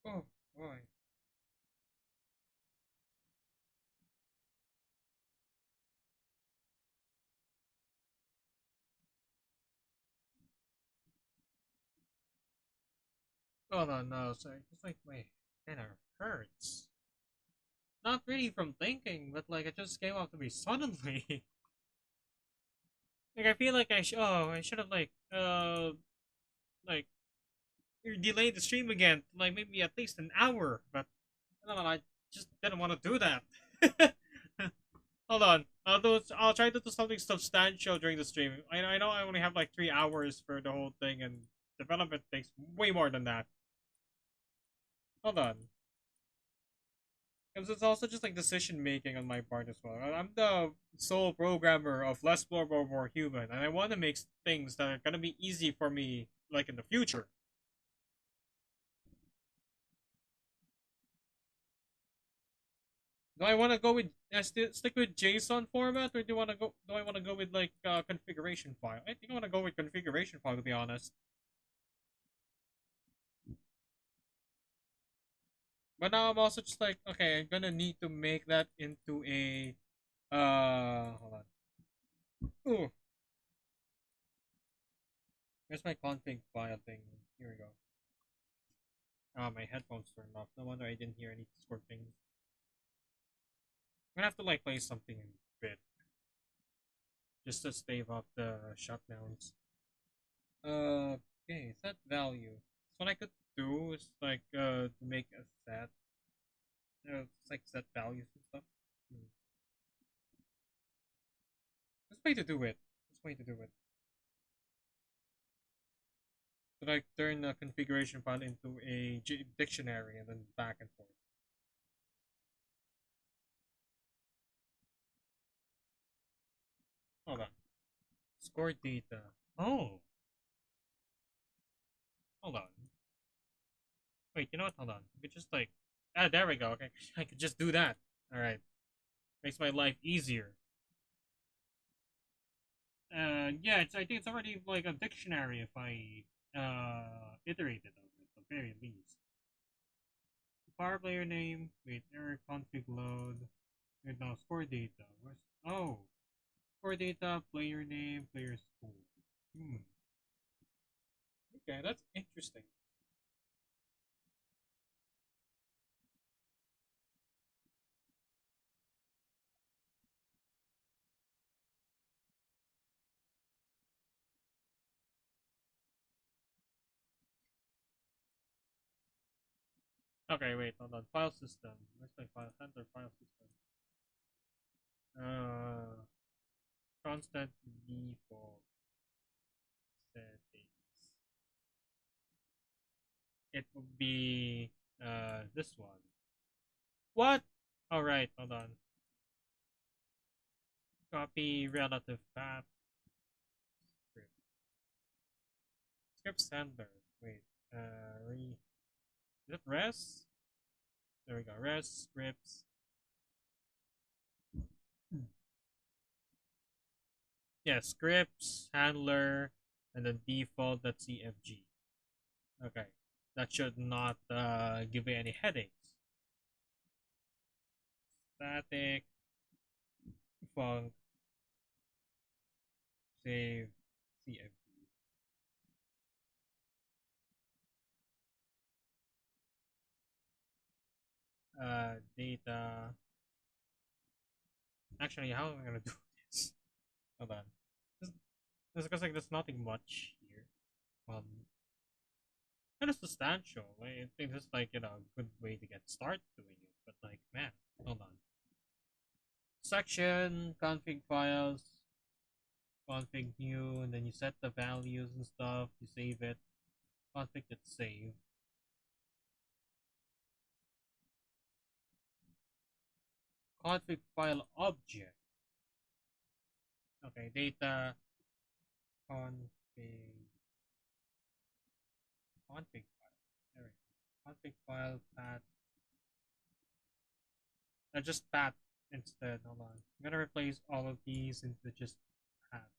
oh boy. Hold on, no, sorry. It's like my kind of hurts. Not really from thinking, but like it just came out to me suddenly. Like I feel like I should have like delayed the stream again, like maybe at least an hour. But I don't know, I just didn't want to do that. Hold on, I'll try to do something substantial during the stream. I know I only have like 3 hours for the whole thing, and development takes way more than that. Hold on. Because it's also just like decision making on my part as well. I'm the sole programmer of Less Blorbo More Human, and I want to make things that are gonna be easy for me, like in the future. Do I want to go with stick with JSON format, or Do I want to go with like configuration file? I think I want to go with configuration file to be honest. But now I'm also just like, okay, I'm gonna need to make that into a hold on. Ooh, where's my config file thing? Here we go. Ah, my headphones turned off. No wonder I didn't hear any Discord things. I'm gonna have to like play something in bit just to stave off the shutdowns. Okay, set value. So what I could do is like make a set. It's like set values and stuff. Hmm. This way to do it. This way to do it. So like turn a configuration file into a dictionary and then back and forth. Hold on. Score data. Oh, hold on. Wait, you know what? Hold on. We could just like there we go. Okay, I could just do that. All right, makes my life easier. Yeah, I think it's already like a dictionary if I iterate it over at the very least. Power player name. Wait, error config load. Wait, now score data. Where's score data? Player name, player score. Hmm. Okay, that's interesting. Okay, wait, hold on. File system. Where's my file? Handler file system. Uh, constant default settings. it would be this one. What? All right, hold on. Copy relative path script. Script sender. Wait. Is it res? There we go. Res scripts. Yeah, scripts handler and then default.cfg. Okay, that should not give you any headaches. Static func save cfg. Data. Actually, how am I gonna do this? Hold on. This because like there's nothing much here. Kind of substantial. I think this is like a good way to get started doing it. But like, man, hold on. Section config files, config new, and then you set the values and stuff. You save it. Config that save. Config file object. Okay, data config config file. There we go. Config file path. Just path instead. Hold on. I'm gonna replace all of these into just path.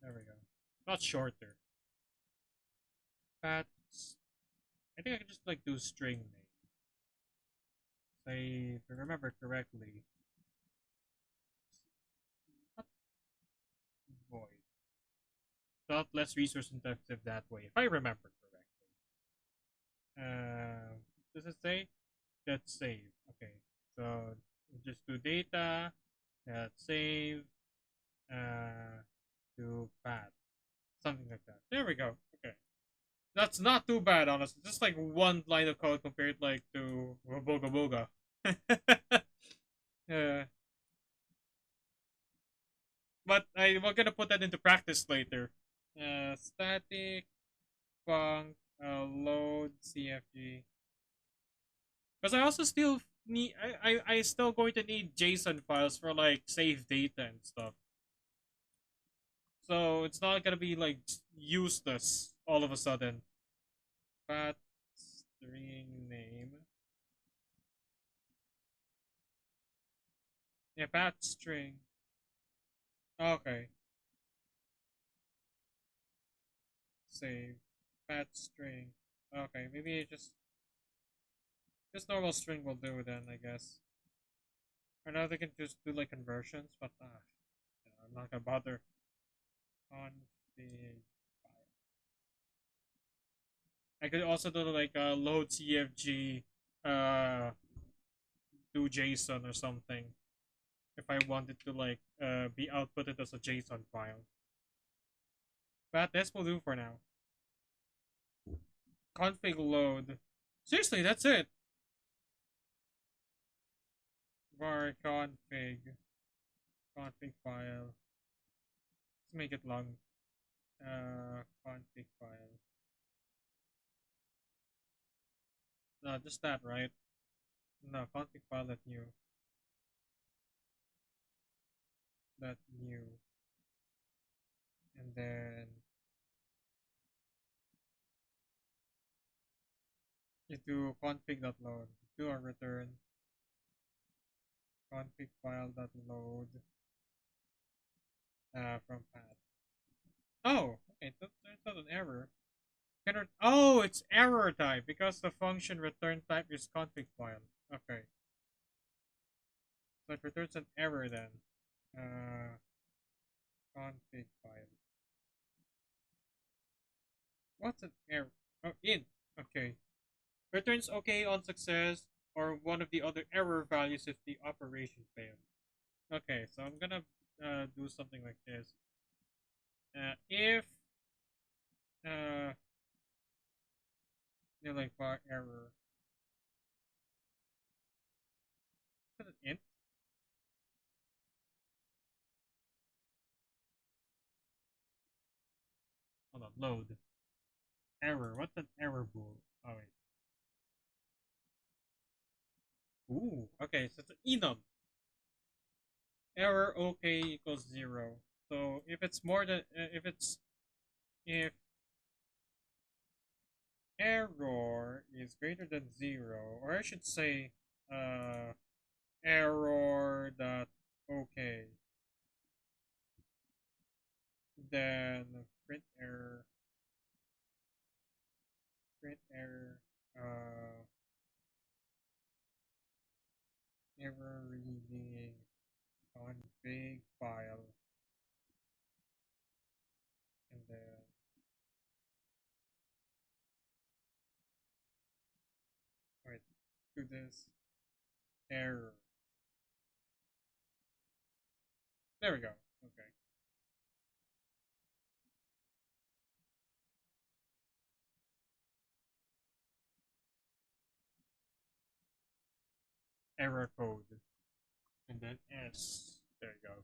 There we go. Not shorter. Paths. I think I can just like do string name. Say, if I remember correctly, not void. Not less resource intensive that way, if I remember correctly. Does it say? Let's save. Okay, so just do data, save, to path, something like that. There we go. Okay, that's not too bad, honestly. Just like one line of code compared like to Boga Boga. uh, but we're gonna put that into practice later. Static func load cfg, because I also still need I still going to need JSON files for like save data and stuff. So it's not gonna be like useless all of a sudden. Path string name. Yeah, path string. Okay. Save. Path string. Okay, maybe just normal string will do then, I guess. I know they can just do like conversions, but I'm not gonna bother. Config file. I could also do like load CFG, uh, do JSON or something if I wanted to like be outputted as a JSON file. But this will do for now. Config load. Seriously, that's it. Var config file. Let's make it long. Config file. No, just that, right? No, config file that new. That new. And then you do config.load. Do a return config file.load from path. Oh, okay, that's not an error. Oh, it's error type because the function return type is config file. Okay, so it returns an error then. Config file. What's an error? Oh, int. Okay. Returns okay on success or one of the other error values if the operation failed. Okay, so I'm gonna do something like this. If like bar error, is it int? Hold on, load. Error. What's an error bool? Oh wait. Ooh. Okay, so it's an enum. Error OK equals 0. So if it's more than if error is greater than 0, or I should say uh error dot OK, then print error uh error reading config file, and then wait, do this error. There we go. Okay. Error code, and then S. There you go.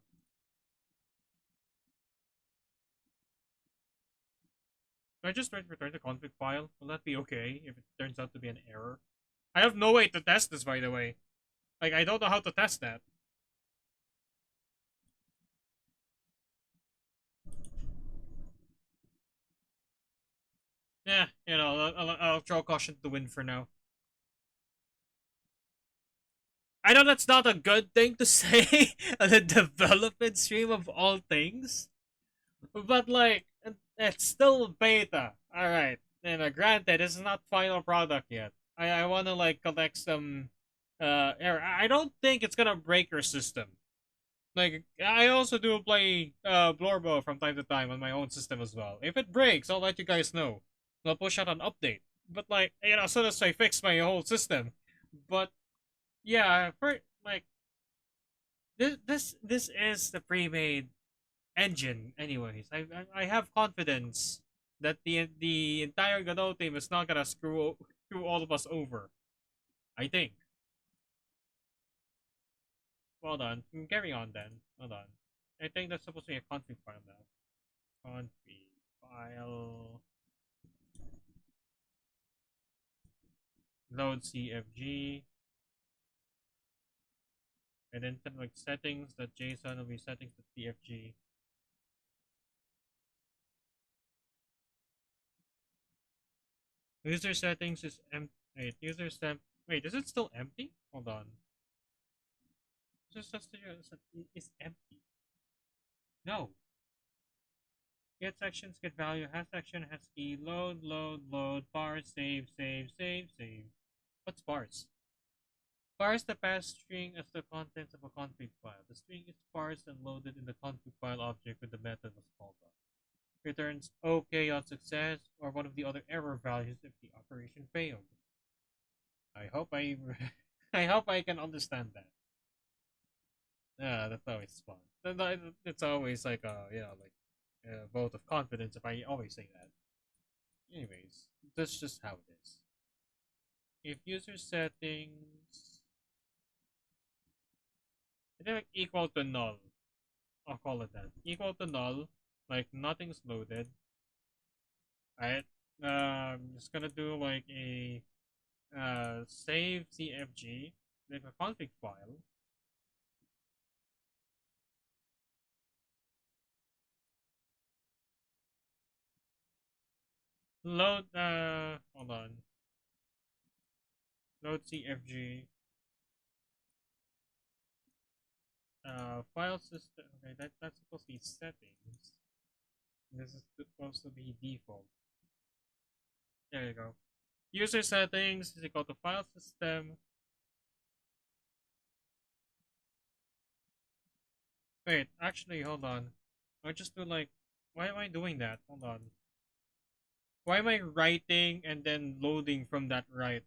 Do I just return the config file? Will that be okay if it turns out to be an error? I have no way to test this, by the way. Like, I don't know how to test that. Yeah, I'll throw caution to the wind for now. I know that's not a good thing to say on the development stream of all things, but like, it's still beta. All right, and granted, this is not final product yet. I want to like collect some error. I don't think it's gonna break your system. Like, I also do play Blorbo from time to time on my own system as well. If it breaks, I'll let you guys know. I'll push out an update. But like, as soon as I fix my whole system. But yeah, for like this is the pre-made engine. Anyways, I have confidence that the entire Godot team is not gonna screw all of us over. I think. Hold on, carry on then. Hold on. I think that's supposed to be a config file now. Config file load CFG, and then like settings.json will be settings.cfg. User settings is empty. Wait, user stem. Wait, is it still empty? Hold on. User is empty. No. Get sections, get value, has section, has key, load, parse, save. What's parse? Parse the pass string as the contents of a config file. The string is parsed and loaded in the config file object with the method was called on. Returns OK on success or one of the other error values if the operation failed. I hope I I hope I can understand that. Yeah, that's always fun. It's always like like a vote of confidence if I always say that. Anyways, that's just how it is. If user settings I think like equal to null. I'll call it that. Equal to null, like nothing's loaded. Alright. I'm just gonna do like a save CFG, like a config file. Load hold on. Load CFG. File system. Okay, that's supposed to be settings. This is supposed to be default. There you go. User settings is equal to file system. Wait, actually, hold on. I just do like, why am I doing that? Hold on. Why am I writing and then loading from that right?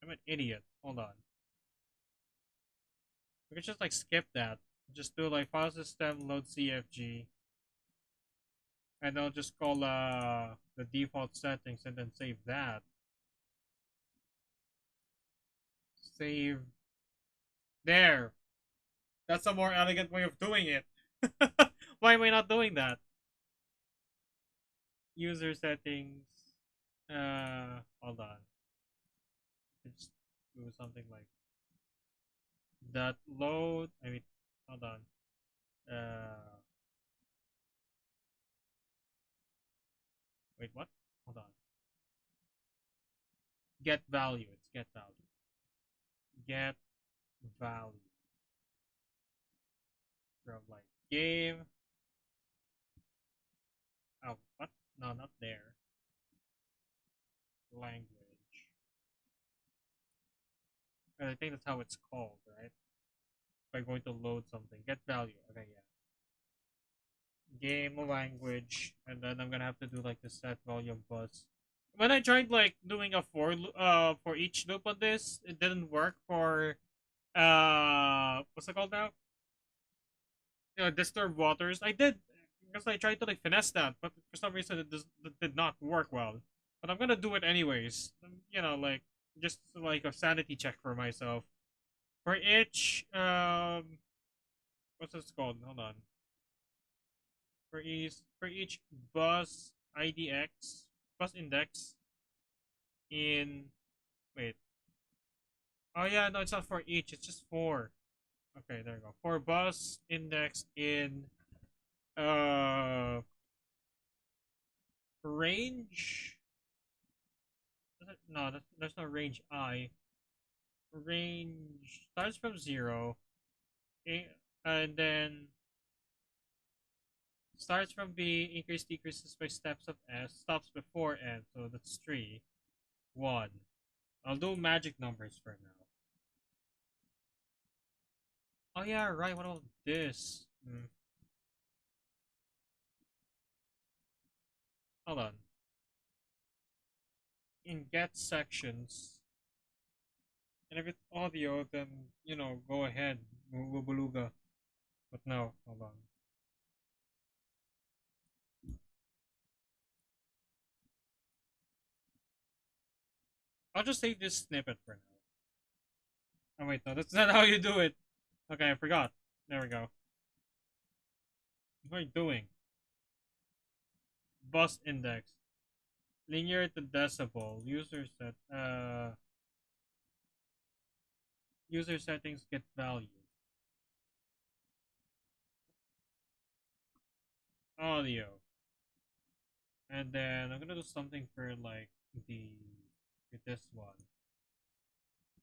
I'm an idiot. Hold on. We could just like skip that. Just do like file system load CFG, and I'll just call the default settings and then save that. Save there. That's a more elegant way of doing it. Why am I not doing that? User settings. Hold on. Just do something like that. Load. I mean, hold on. Wait, what? Hold on. Get value. It's get value. Get value from like game. Oh, what? No, not there. Language. I think that's how it's called, right? By going to load something, get value. Okay, yeah. Game language, and then I'm gonna have to do like the set volume bus. When I tried like doing a for each loop on this, it didn't work for what's it called now? Disturb waters. I did because I tried to like finesse that, but for some reason it did not work well. But I'm gonna do it anyways. Like just like a sanity check for myself. For each what's this called? Hold on. For each bus IDX bus index in wait. Oh yeah, no, it's not for each. It's just four. Okay, there you go. For bus index in uh range. No, there's no range I. Range starts from 0, and then starts from B, increase decreases by steps of S, stops before N, so that's 3, 1. I'll do magic numbers for now. Oh yeah, right, what about this? Hold on. In get sections, and if it's audio, then, go ahead, Beluga. But no, hold on. I'll just save this snippet for now. Oh wait, no, that's not how you do it. Okay, I forgot. There we go. What are you doing? Bus index. Linear to decibel. User settings get value. Audio. And then I'm gonna do something for like the for this one.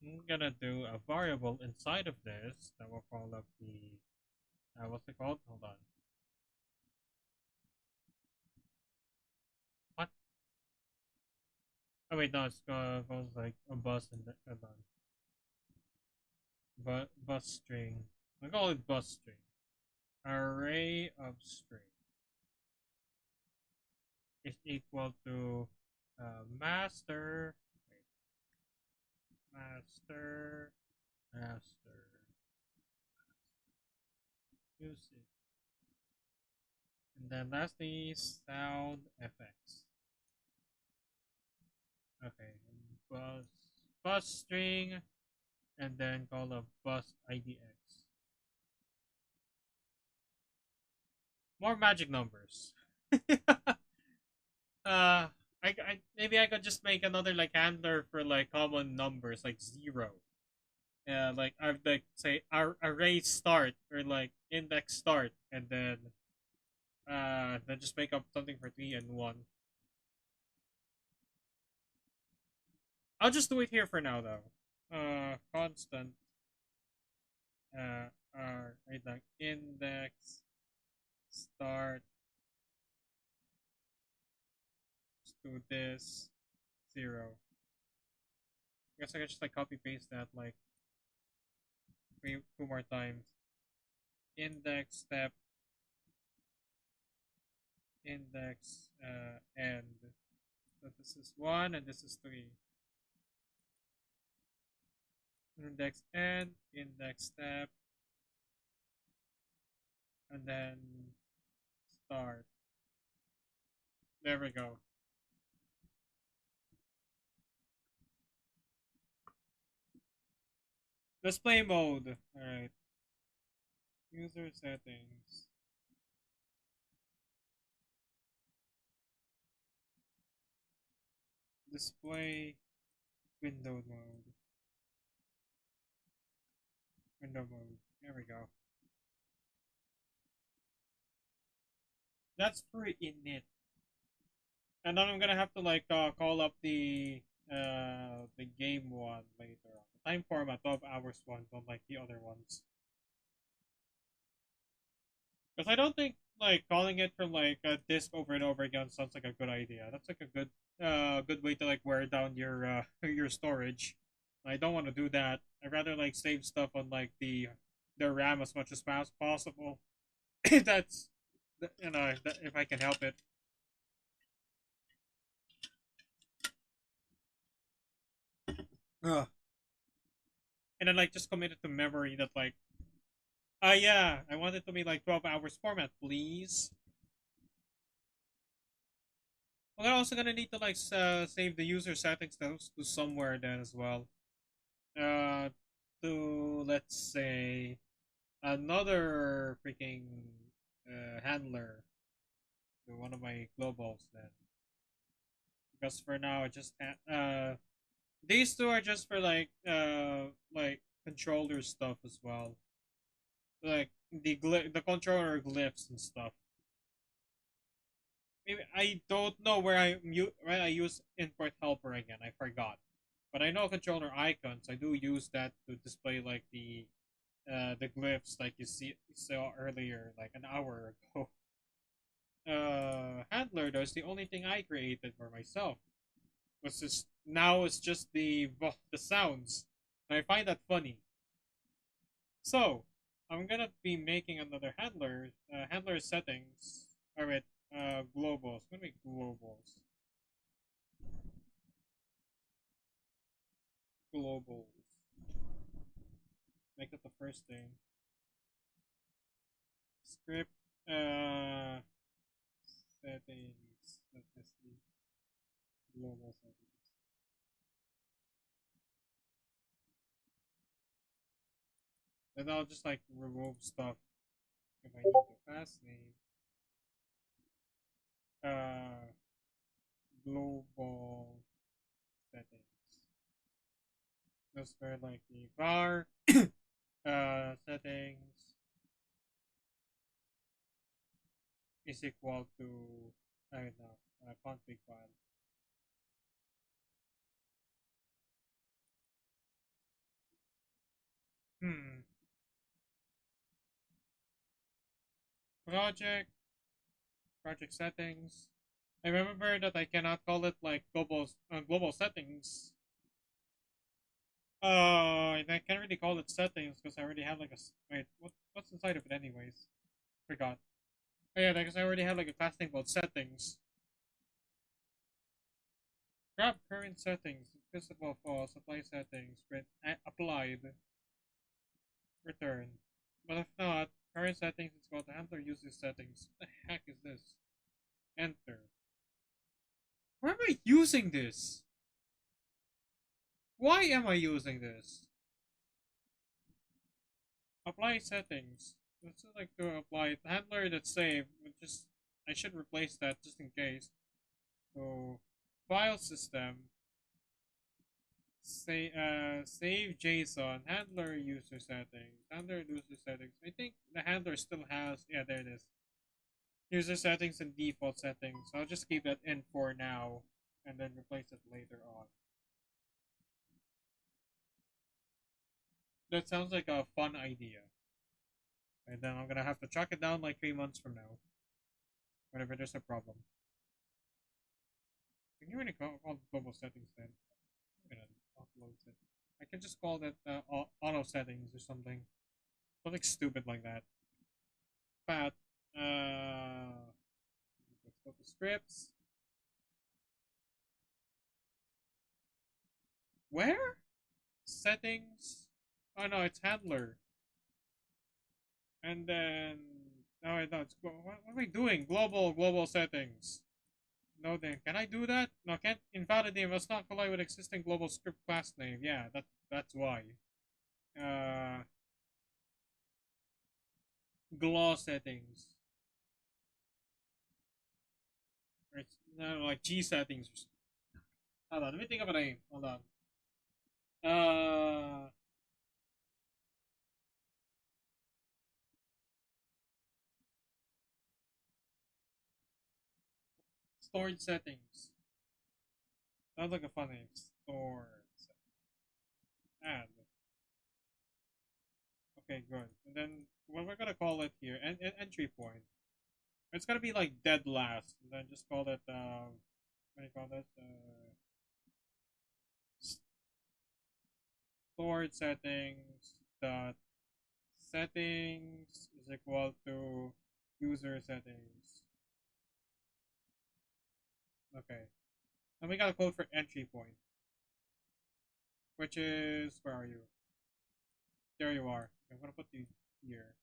I'm gonna do a variable inside of this that will call up the what's it called? Hold on. What? Oh wait, no, it's goes like a bus and hold on. Bus string. I call it bus string. Array of string is equal to master. Wait, master. Master. Music. And then lastly, sound effects. Okay, bus string, and then call a bus IDX. More magic numbers. Maybe I could just make another like handler for like common numbers like 0. Yeah, like I've like say array start or like index start, and then just make up something for 3 and 1. I'll just do it here for now though. Constant right, like index start. Let's do this 0. I guess I could just like copy paste that like two more times. Index step index end. So this is 1 and this is 3. Index end, index step, and then start. There we go. Display mode. Alright. User settings. Display window mode. Window mode. There we go. That's for init. And then I'm gonna have to like call up the game one later on. The time format 12 hours one, don't like the other ones. Because I don't think like calling it from like a disk over and over again sounds like a good idea. That's like a good way to like wear down your your storage. I don't want to do that. I'd rather like save stuff on like the RAM as much as possible. That's you know if I can help it. Ugh. And then like just commit it to memory that like yeah, I want it to be like 12 hours format, please. Well, I'm also gonna need to like save the user settings to somewhere then as well. Uh, to let's say another freaking handler to one of my globals then. Because for now, I just these two are just for like controller stuff as well, like the controller glyphs and stuff. Maybe I don't know where I use import helper again. I forgot, but I know controller icons. I do use that to display like the glyphs like you saw earlier, like an hour ago. Handler though is the only thing I created for myself. Was just now it's just the sounds, and I find that funny. So I'm gonna be making another handler. Handler settings. All right. Globals. It's gonna be globals. Globals. Make that the first thing. Script. Uh, Settings. Let us see. Global settings. Then I'll just like remove stuff if I need the fast name. Uh, Global settings. Just for like the var settings is equal to I don't know config file. Hmm. Project project settings. I remember that I cannot call it like global settings. And I can't really call it settings because I already have like wait. What's inside of it anyways? Forgot. Oh yeah, because I already have like a class name called settings. Grab current settings. Visible false. Apply settings. Print applied. Return. But if not, current settings is called handler uses settings. What the heck is this? Enter. Why am I using this? Why am I using this? Apply settings. Let's just like to apply it. Handler that's saved. Just I should replace that just in case. So file system. Say save JSON. Handler user settings. Handler user settings. I think the handler still has there it is. User settings and default settings. I'll just keep that in for now and then replace it later on. That sounds like a fun idea. And then I'm gonna have to track it down like 3 months from now. Whenever there's a problem. Can you really call it global settings then? I'm gonna upload it. I can just call that auto settings or something. Something stupid like that. But let's go to scripts. Where? Settings. Oh no, it's handler. And then no, no, it's what am I doing? Global settings. No, then can I do that? No, can't invalidate. Must not collide with existing global script class name. Yeah, that's why. Uh, GLAW settings. Or it's no, like G settings. Hold on, let me think of a name. Hold on. Uh, Storage settings. Sounds like a fun name. Storage. Add. Okay, good. And then what we're gonna call it here, entry point. It's gonna be like dead last, and then just call it what do you call that? Storage settings dot settings is equal to user settings. Okay. And we got a code for entry point, which is where are you? There you are. I'm gonna put you here.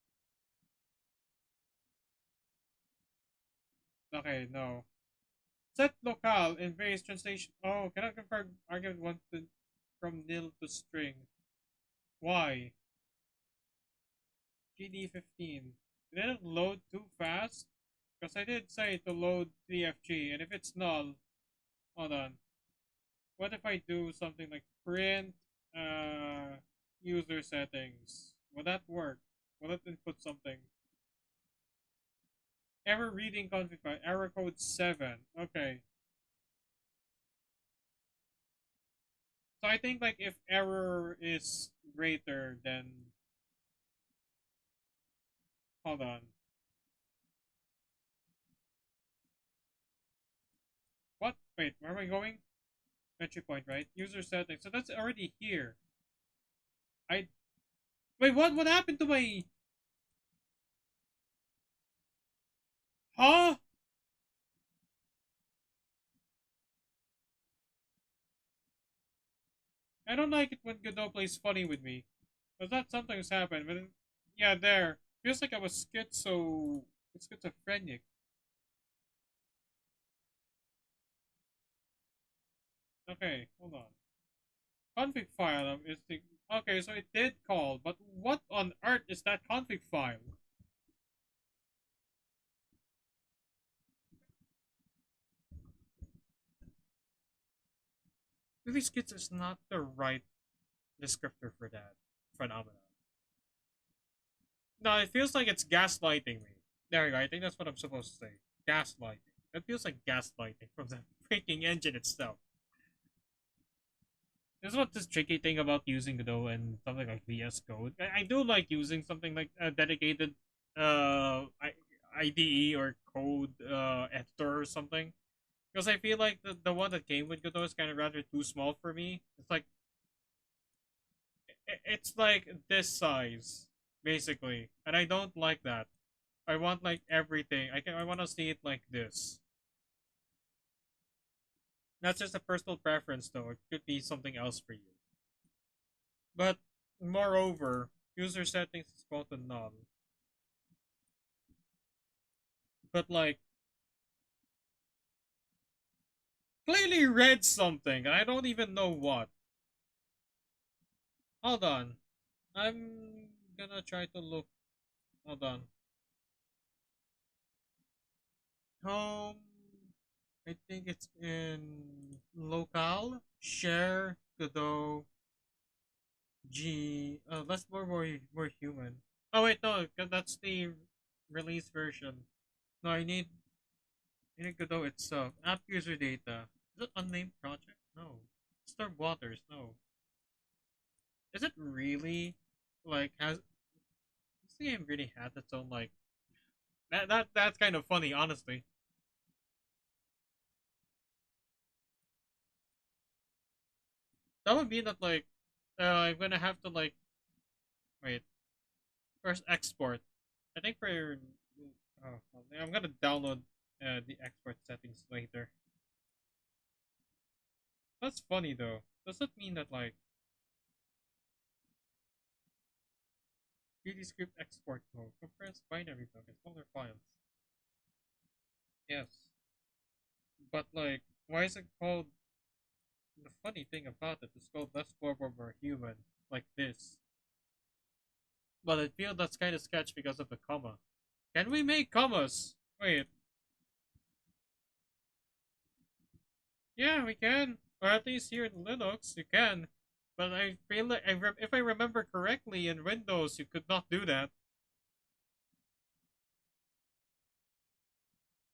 Okay, no. Set locale in various translation. Oh, cannot confirm argument one to, from nil to string. Why? GD15. Did it load too fast? Because I did say to load 3FG, and if it's null, hold on. What if I do something like print user settings? Will that work? Will it input something? Error reading config file, error code 7. Okay. So I think like if error is greater than, hold on. What? Wait, where am I going? Entry point, right? User settings. So that's already here. I wait. What happened to my? Huh? I don't like it when Godot plays funny with me. Cause that sometimes happen. But yeah, there feels like I was schizophrenic. Okay, hold on. Config file is the okay. So it did call, but what on earth is that config file? Really, schiz is not the right descriptor for that phenomenon. No, it feels like it's gaslighting me. There you go. I think that's what I'm supposed to say. Gaslighting. It feels like gaslighting from the freaking engine itself. This is what this tricky thing about using Godot and something like VS Code. I do like using something like a dedicated IDE or code editor or something. Because I feel like the one that came with Godot is kind of rather too small for me. It's like this size basically, and I don't like that. I want like everything. I want to see it like this. That's just a personal preference, though. It could be something else for you. But moreover, user settings is equal to null. But like clearly read something, and I don't even know what. Hold on, I'm gonna try to look. Hold on. Home. I think it's in locale. Share Godot G. That's more human. Oh wait, no, 'cause that's the release version. No, I need Godot itself. App user data. Is it unnamed project? No. Storm Waters. No. Is it really like has this game really has its own like that's kind of funny, honestly. That would mean that like I'm gonna have to like wait first export. I think for oh, I'm gonna download the export settings later. That's funny though. Does that mean that like 3D script export mode compress binary code and smaller files? Yes, but like why is it called? The funny thing about it is called less Blorbo more human like this. But I feel that's kind of sketch because of the comma. Can we make commas? Wait, yeah, we can. Or at least here in Linux, you can. But I feel like if I remember correctly, in Windows, you could not do that.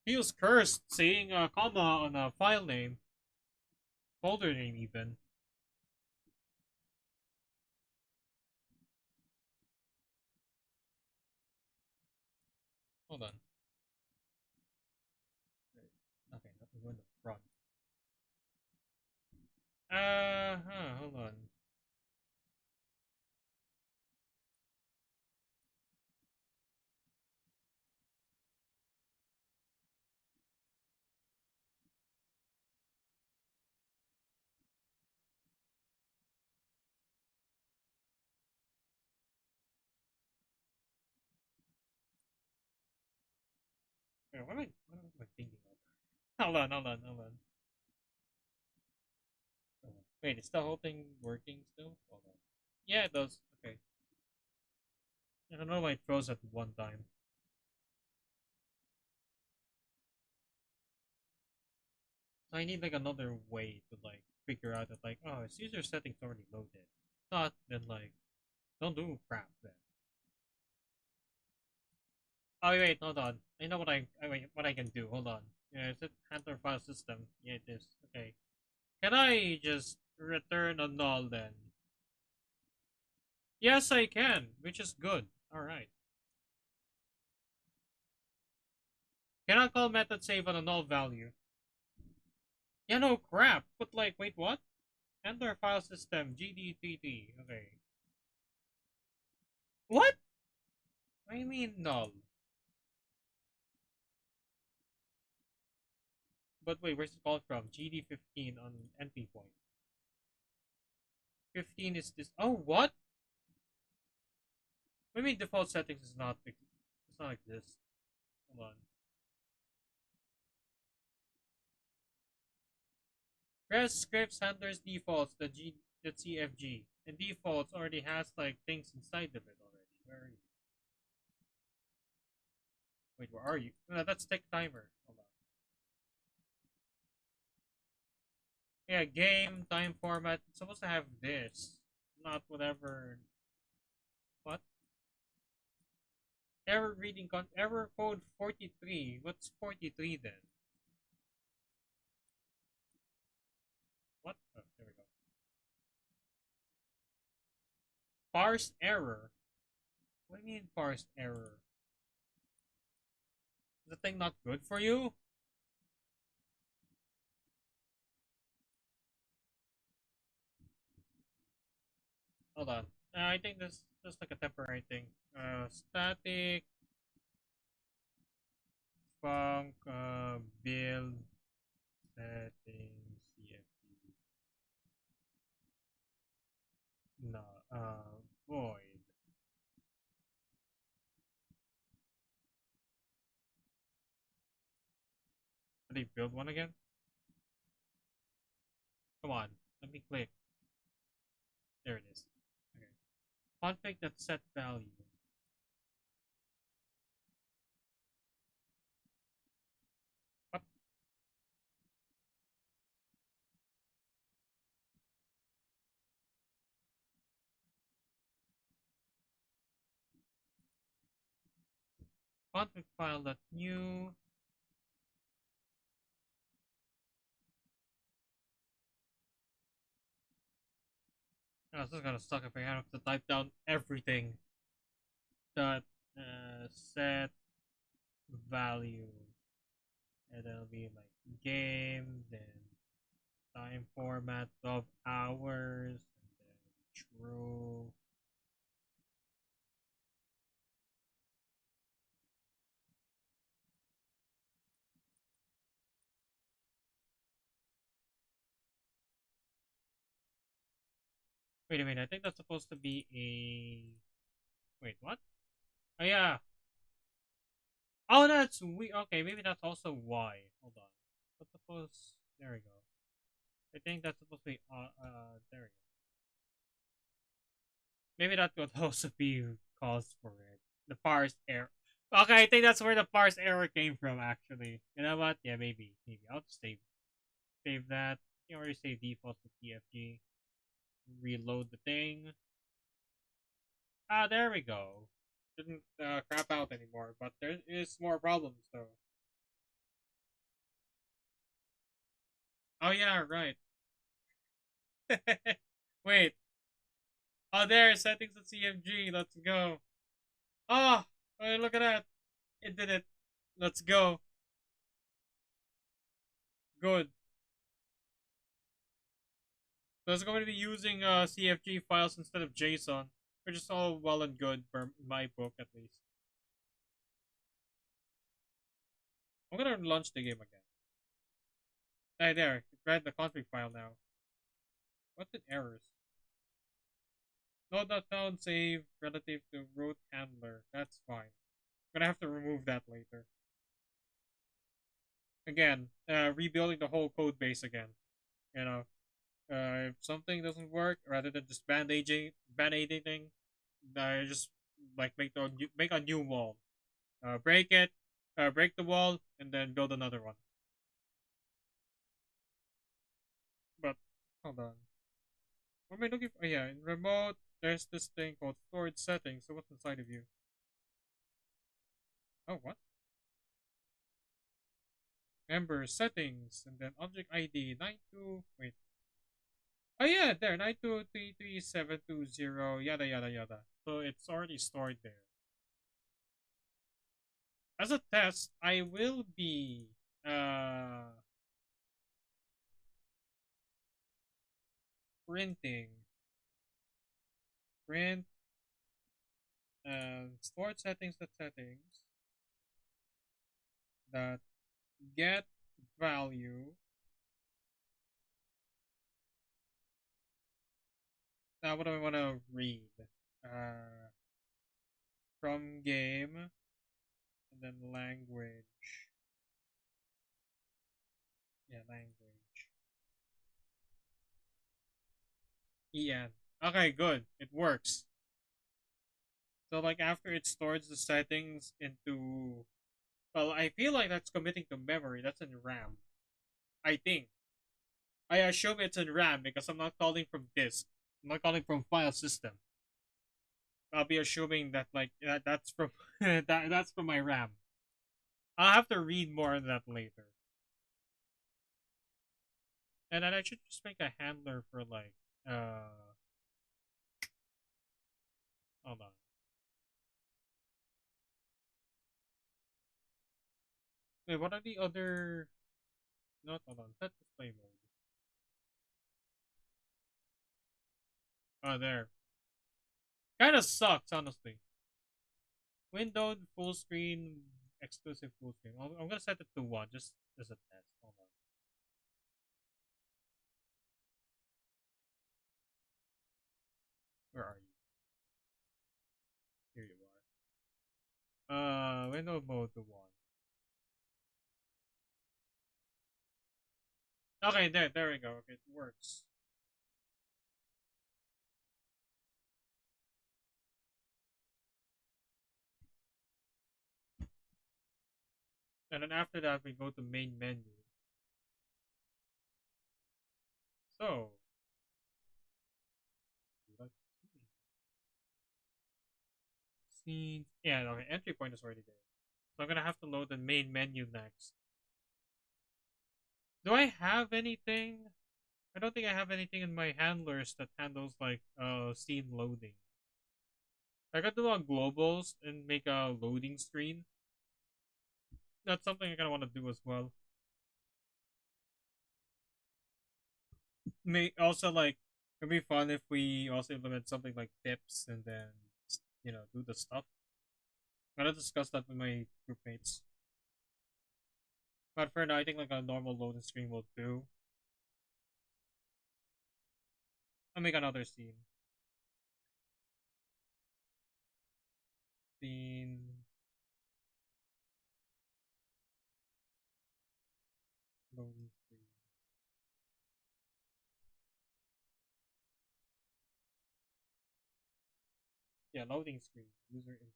Feels cursed seeing a comma on a file name, folder name even. Hold on. Okay, nothing Windows. Run. Hold on. Wait, what am I thinking of? Hold on. Wait, is the whole thing working still? Hold on. Yeah, it does. Okay. I don't know why it froze at one time. So I need like another way to like figure out that like, oh, its user settings already loaded. Not then like, don't do crap then. Oh wait, hold on. I know what I can do. Hold on. Yeah, is it handler file system? Yeah, it is. Okay. Can I just return a null then? Yes, I can, which is good. All right. Can I call method save on a null value? Yeah, no crap. But like, wait, what? Handler file system GDTT. Okay. What? What do you mean null? But wait, where's it called from? GD15 on entry point. 15 is this. Oh, what? What do you mean default settings is not does not exist? Hold on. Rest scripts handlers defaults the CFG, and defaults already has like things inside of it already. Where are you? Wait, where are you? No, that's tick timer. Hold on. Yeah, game time format. It's supposed to have this, not whatever. What? Error code 43. What's 43 then? What? Oh, there we go. Parse error. What do you mean parse error? Is the thing not good for you? Hold on. I think this is just like a temporary thing. Static func build settings CFG. No. Void. Did they build one again? Come on. Let me click. There it is. Okay. Config that set value. What? Config file that new. Oh, this is gonna suck if I have to type down everything. Dot set value, and it'll be like game, then time format of hours, and then true. Wait a minute, I think that's supposed to be a. Wait, what? Oh yeah. Oh, that's we. Okay, maybe that's also why. Hold on. That's supposed. There we go. I think that's supposed to be. There we go. Maybe that could also be cause for it. The parse error. Okay, I think that's where the parse error came from. Actually, you know what? Yeah, maybe. I'll just save that. You already say default to TFG. Reload the thing. Ah, there we go. Didn't crap out anymore, but there is more problems though. Oh yeah, right. Wait. Oh, there, settings at CFG. Let's go. Oh, hey, look at that. It did it. Let's go. Good. So it's going to be using CFG files instead of JSON, which is all well and good for my book at least. I'm gonna launch the game again. Hey there, it read the config file now. What's the errors? Node.found save relative to root handler. That's fine. I'm gonna have to remove that later. Again, rebuilding the whole code base again. You know, if something doesn't work, rather than just band-aiding, just like make a new wall. Break it, break the wall, and then build another one. But hold on, what am I looking for? Oh, yeah, in remote, there's this thing called storage settings. So what's inside of you? Oh, what? Member settings, and then object ID 92. Wait. Oh yeah, there 92333720 yada yada yada. So it's already stored there. As a test, I will be printing print stored settings that get value. Now what do I want to read? Uh, from game and then language. Yeah, language. En. Okay, good. It works. So like after it stores the settings into, well, I feel like that's committing to memory. That's in RAM. I think. I assume it's in RAM because I'm not calling from disk. I'm not calling from file system. I'll be assuming that that's from that's from my RAM. I'll have to read more on that later. And then I should just make a handler for like hold on. Wait, what are the other, not hold on, set display mode. Oh there. Kinda sucks, honestly. Windowed full screen exclusive full screen. I'm gonna set it to one just as a test. Hold on. Where are you? Here you are. Window mode to one. Okay, there we go. Okay, it works. And then after that, we go to main menu. So, scenes. Yeah, okay, entry point is already there. So I'm gonna have to load the main menu next. Do I have anything? I don't think I have anything in my handlers that handles like scene loading. I could do on globals and make a loading screen. That's something I kind of want to do as well. May also like it'd be fun if we also implement something like tips and then do the stuff. I'm gonna discuss that with my group mates. But for now, I think like a normal loading screen will do. I'll make another scene. Scene loading screen. Yeah, loading screen. User input.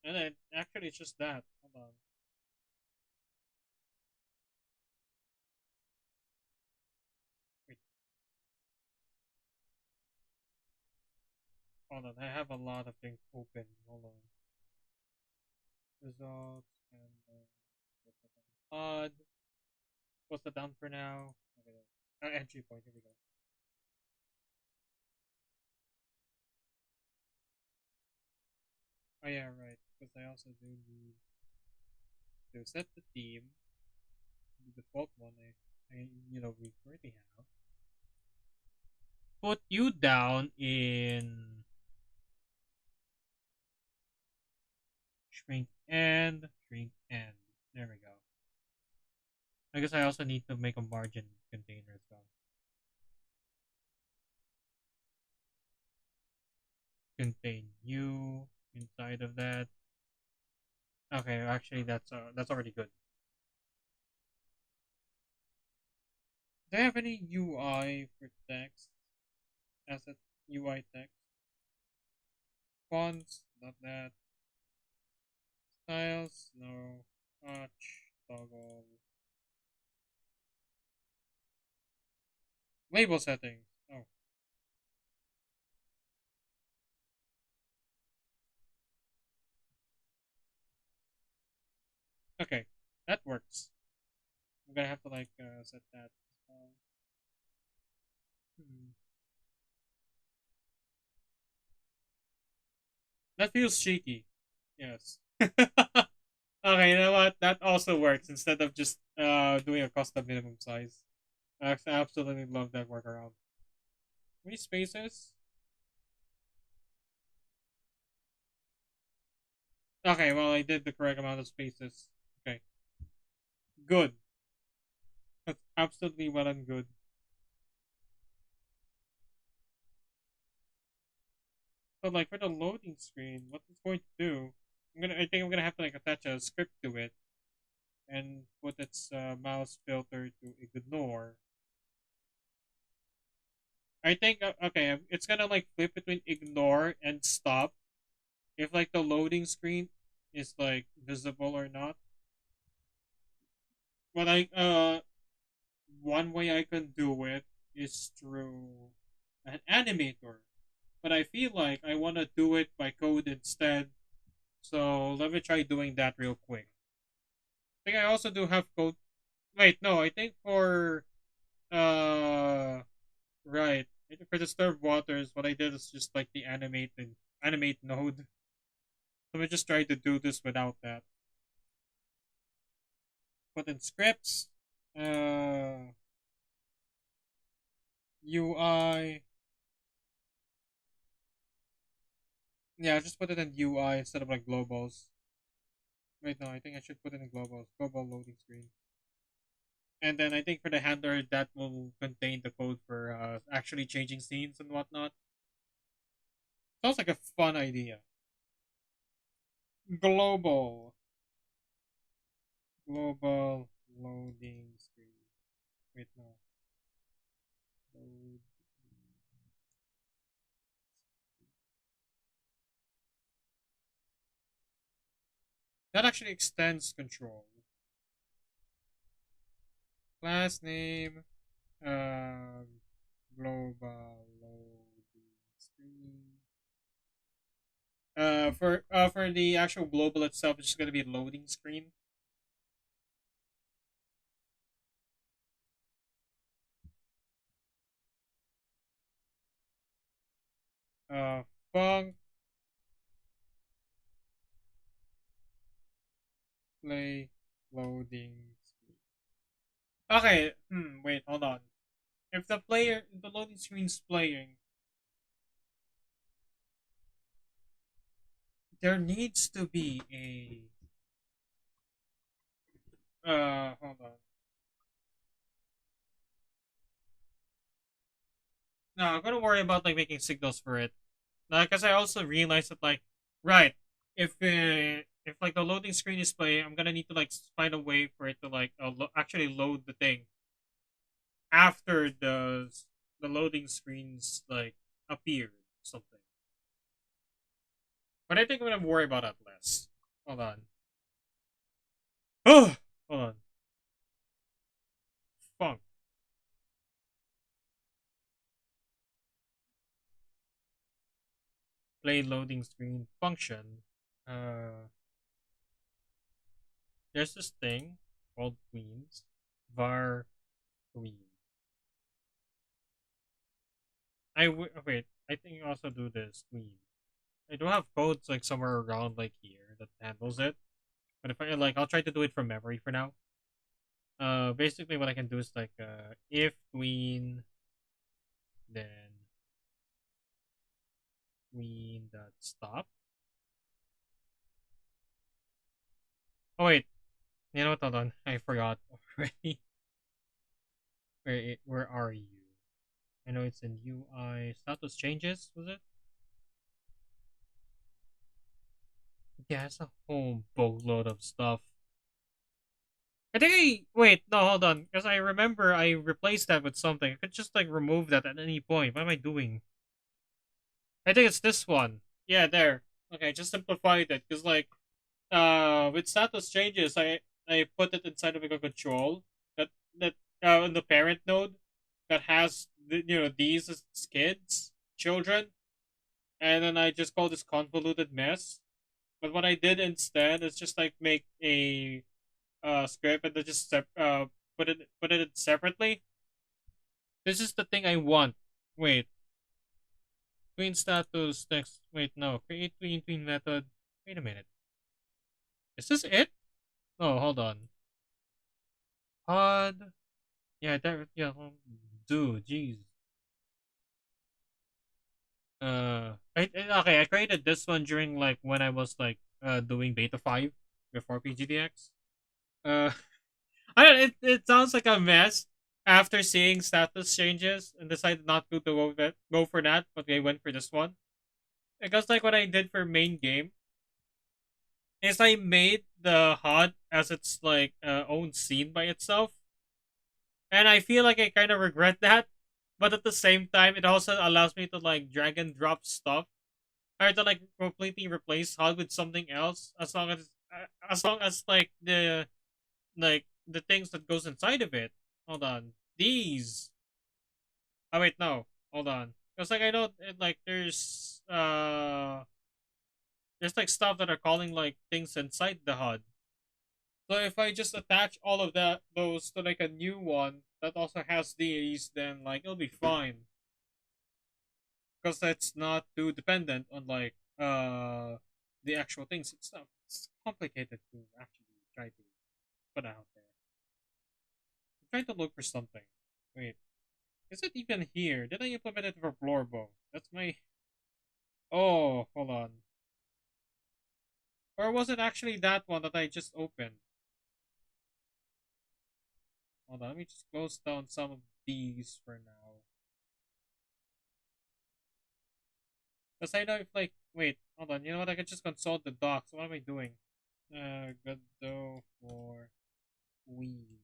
And then actually it's just that. Hold on. Hold on, I have a lot of things open. Hold on. Results and pod. What's the down for now? Okay. Entry point. Here we go. Oh yeah, right. Because I also do need to set the theme. The default one we already have. Put you down in shrink end. There we go. I guess I also need to make a margin container as well. Contain you inside of that. Okay, actually that's already good. Do I have any UI for text? Asset UI text. Fonts, not that. Styles, no. Touch, toggle. Label settings. Oh, okay. That works. I'm gonna have to set that as well. Hmm. That feels cheeky. Yes. Okay, you know what? That also works instead of just doing a custom minimum size. I absolutely love that workaround. Three spaces. Okay, well I did the correct amount of spaces. Okay, good. That's absolutely well and good. So like for the loading screen, what it's going to do? I think I'm gonna have to attach a script to it and put its mouse filter to ignore. I think okay, it's gonna flip between ignore and stop if the loading screen is visible or not. But one way I can do it is through an animator. But I feel like I want to do it by code instead. So let me try doing that real quick. I think I also do have code. Wait, no, I think for right. I think for disturbed waters, what I did is just the animate node. Let me just try to do this without that. Put in scripts, UI. Yeah, just put it in UI instead of globals. Wait, no, I think I should put it in globals. Global loading screen. And then I think for the handler, that will contain the code for actually changing scenes and whatnot. Sounds like a fun idea. Global. Global loading screen. Wait, no. Load. That actually extends control. Class name. Um, global loading screen. For the actual global itself, it's just gonna be a loading screen. Uh, Func play loading screen. Okay. Wait. Hold on. If the loading screen's playing, there needs to be a. Hold on. No, I'm gonna worry about making signals for it. Because I also realized that right, if the loading screen is playing, I'm gonna need to find a way for it to actually load the thing after the loading screens appear something. But I think I'm gonna worry about that less. Hold on. Oh, hold on. Funk. play loading screen function, uh, there's this thing called queens, var queen. Wait. I think you also do this queen. I do have codes like somewhere around like here that handles it. But if I like, I'll try to do it from memory for now. Basically, what I can do is like, if queen, then queen dot stop. Oh wait, you know what? Hold on, I forgot already. Where are you? I know it's in UI status changes. Was it? Yeah, it's a whole boatload of stuff. I think wait, no, hold on, because I remember I replaced that with something. I could just like remove that at any point. What am I doing? I think it's this one. Yeah, there. Okay, just simplified it because like with status changes, I put it inside of a control that that in the parent node that has these as kids, children, and then I just call this convoluted mess. But what I did instead is just like make a script and then just put it in separately. This is the thing I want. Wait, tween status next. Wait, no, create tween method. Wait a minute. Is this it? Oh, hold on. Pod. Yeah, that. Yeah, dude, jeez. Okay. I created this one during like when I was like doing beta 5 before PGDX. Uh, I don't. It sounds like a mess after seeing status changes and decided not to go for that, but I went for this one. Because like what I did for main game is I made the HUD as its like own scene by itself, and I feel like I kind of regret that. But at the same time, it also allows me to like drag and drop stuff, or to like completely replace HUD with something else, as long as like the things that goes inside of it. Hold on, these. Oh wait, no, hold on. Because like I know like there's like stuff that are calling like things inside the HUD. So if I just attach all of those to like a new one that also has these, then like it'll be fine because it's not too dependent on like the actual things. It's complicated to actually try to put out there. I'm trying to look for something. Wait, is it even here? Did I implement it for Blorbo? That's my. Oh, hold on. Or was it actually that one that I just opened? Hold on, let me just close down some of these for now. Because I know if like, wait, hold on. You know what? I can just consult the docs. What am I doing? Godot for Queen.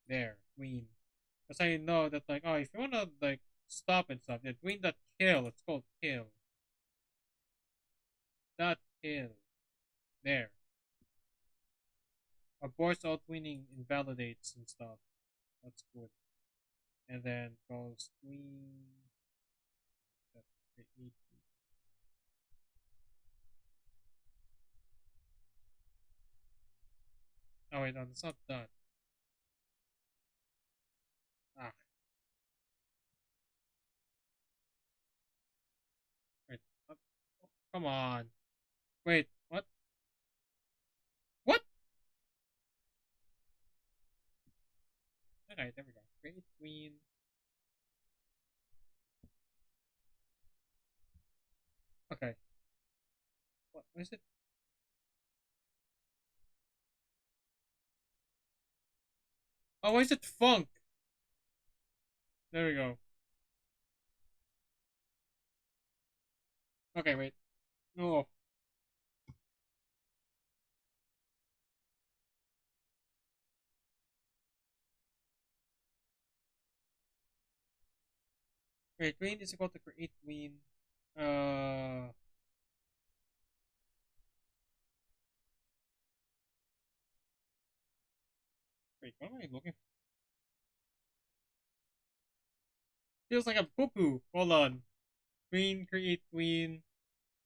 There, Queen. Because I know that like, oh, if you wanna like stop and stuff, yeah, Queen that kill. It's called kill. That kill. There. Aborts all twinning invalidates and stuff. That's good. And then calls Queen. Oh wait, no, it's not done. Ah, wait. uh, Come on. Wait, what? What? Okay, there we go. Create Queen. Okay. What is it? Oh, why is it funk? There we go. Okay, wait. No. Wait, Queen is equal to create Queen. Uh, wait, what am I looking for? Feels like I'm cuckoo. Hold on. Queen, create queen.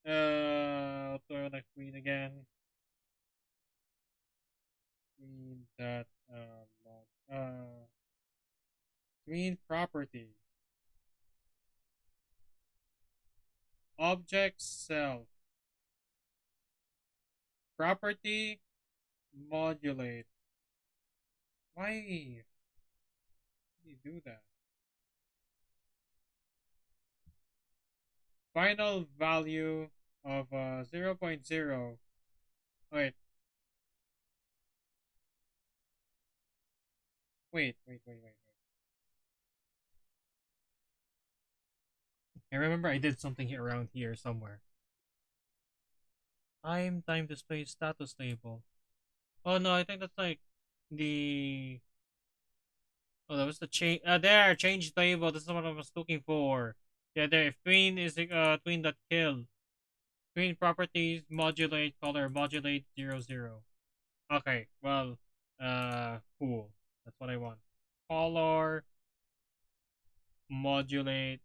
Throw the queen again. Queen that queen property. Object self. Property modulate. Why do you do that? Final value of 0. Wait, wait. I remember I did something here around here somewhere. Time display status label. Oh no, I think that's like the oh that was the change there, change label. This is what I was looking for. Yeah, there if twin is twin dot kill. Twin properties modulate color modulate 00. Okay, well cool. That's what I want. Color modulate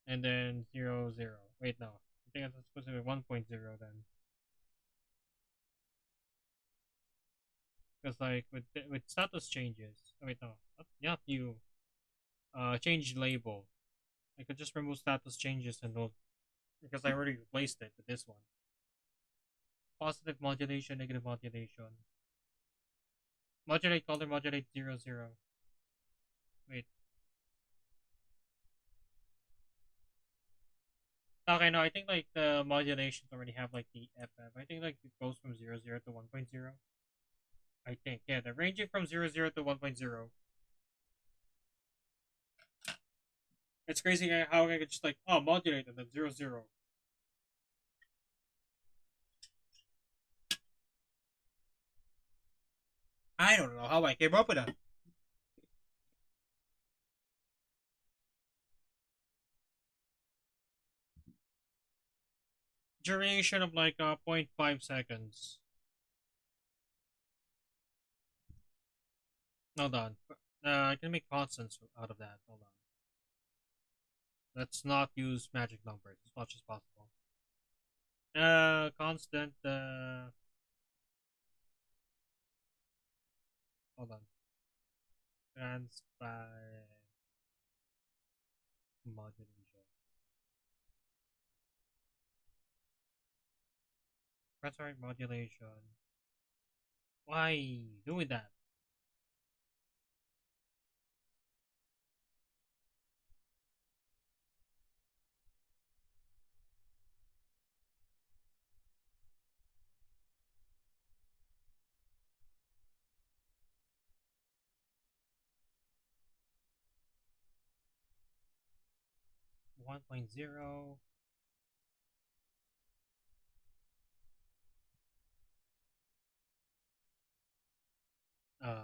and then 00. Wait no. I think it's supposed to be 1.0 then. Because like with status changes. Oh, wait no, not you. Change label. I could just remove status changes and all because I already replaced it with this one. Positive modulation, negative modulation. Modulate color, modulate 00. Wait. Okay, no, I think like the modulations already have like the FF. I think like it goes from 00 to 1.0. I think. Yeah, they're ranging from 00 to 1.0. It's crazy how I could just like, oh, modulate and then 00. I don't know how I came up with that. Duration of like zero point 0.5 seconds. Hold on. I can make constants out of that. Hold on. Let's not use magic numbers as much as possible. Constant. Hold on. Transparent modulation. Transparent modulation. Why doing that? 1.0. Uh,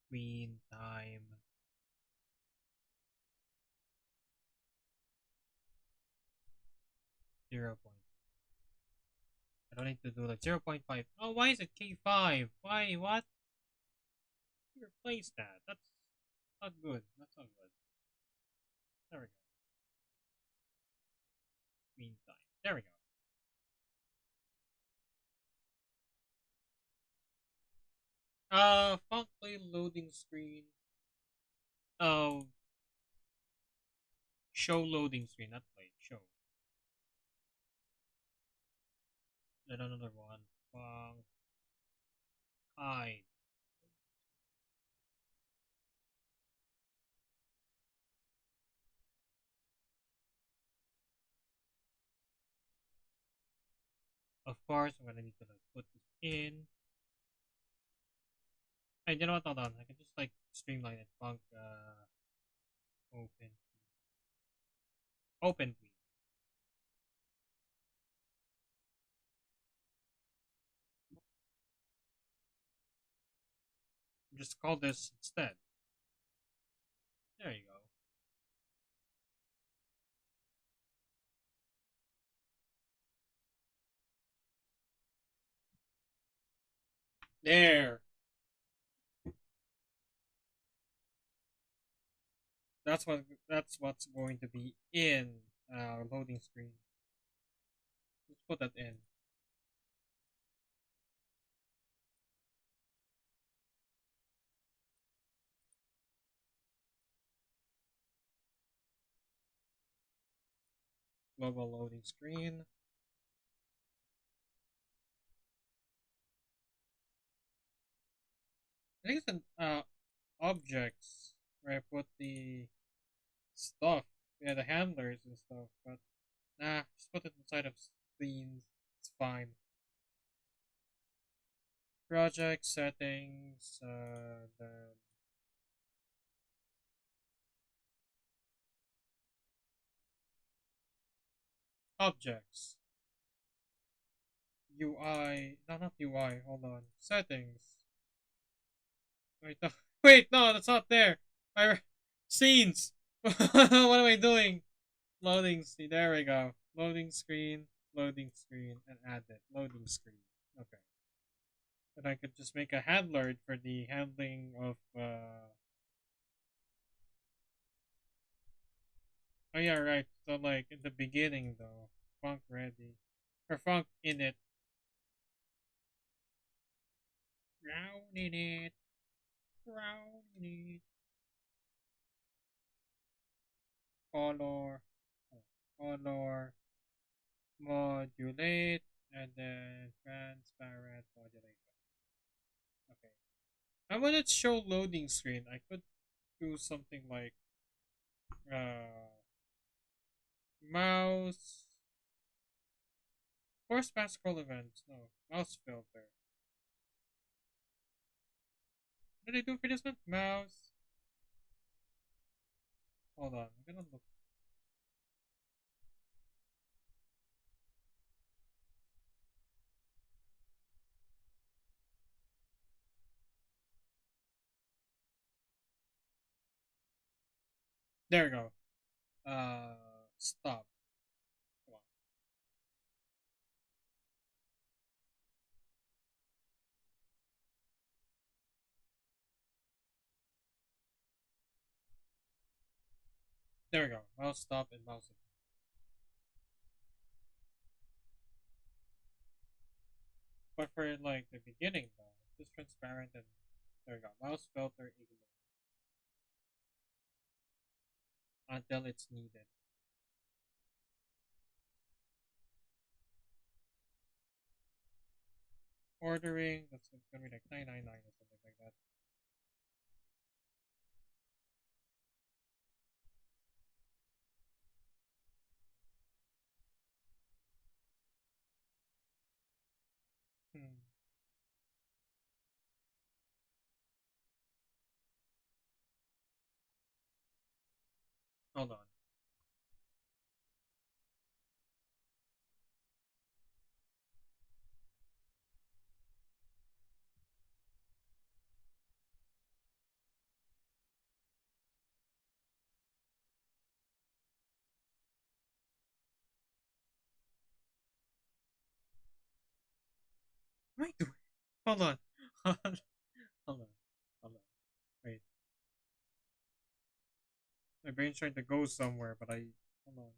Screen time. 0. I don't need to do like 0.5. Oh, why is it K5? Why? What? Replace that. That's not good. That's not good. There we go. Screen time. There we go. Funky loading screen. Oh, show loading screen, not play. Show. Then another one. Funk. Hide. Of course, I'm gonna need to like put this in. Hey, you know what? Hold on. I can just like streamline it. Funk. Open. Open, please. Just call this instead. There you go. There. That's what's going to be in loading screen. Let's put that in global loading screen. I think it's an objects where I put the stuff, yeah, the handlers and stuff. But nah, just put it inside of scenes. It's fine. Project settings. The objects. UI. No, not UI. Hold on. Settings. Wait, no, wait, no, that's not there. My scenes. What am I doing? Loading screen. There we go. Loading screen, and add it. Loading screen. Okay. And I could just make a handler for the handling of. Oh yeah, right. So like in the beginning though, funk ready, or funk in it. Round in it. Round in it. Color. Color. Modulate, and then transparent modulation. Okay. And when it show loading screen, I could do something like mouse force pass scroll events. No, mouse filter. What did I do for this one? Mouse. Hold on, I'm gonna look. There we go. Stop. Come on. There we go. Mouse stop and mouse. But for like the beginning though, just transparent and there we go. Mouse filter ignore until it's needed. Ordering, that's gonna be like 999 or something like that. Hmm. Hold on. What am I doing? Hold on. Hold on. Hold on. Hold on. Wait. My brain's trying to go somewhere, but I hold on.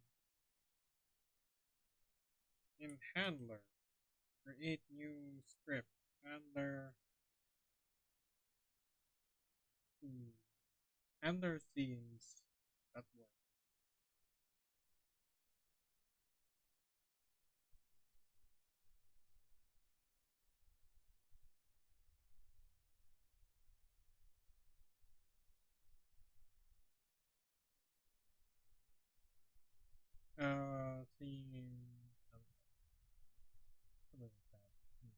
In handler. Create new script. Handler. Hmm. Handler scenes. That work. Scene. Something like that. Hmm.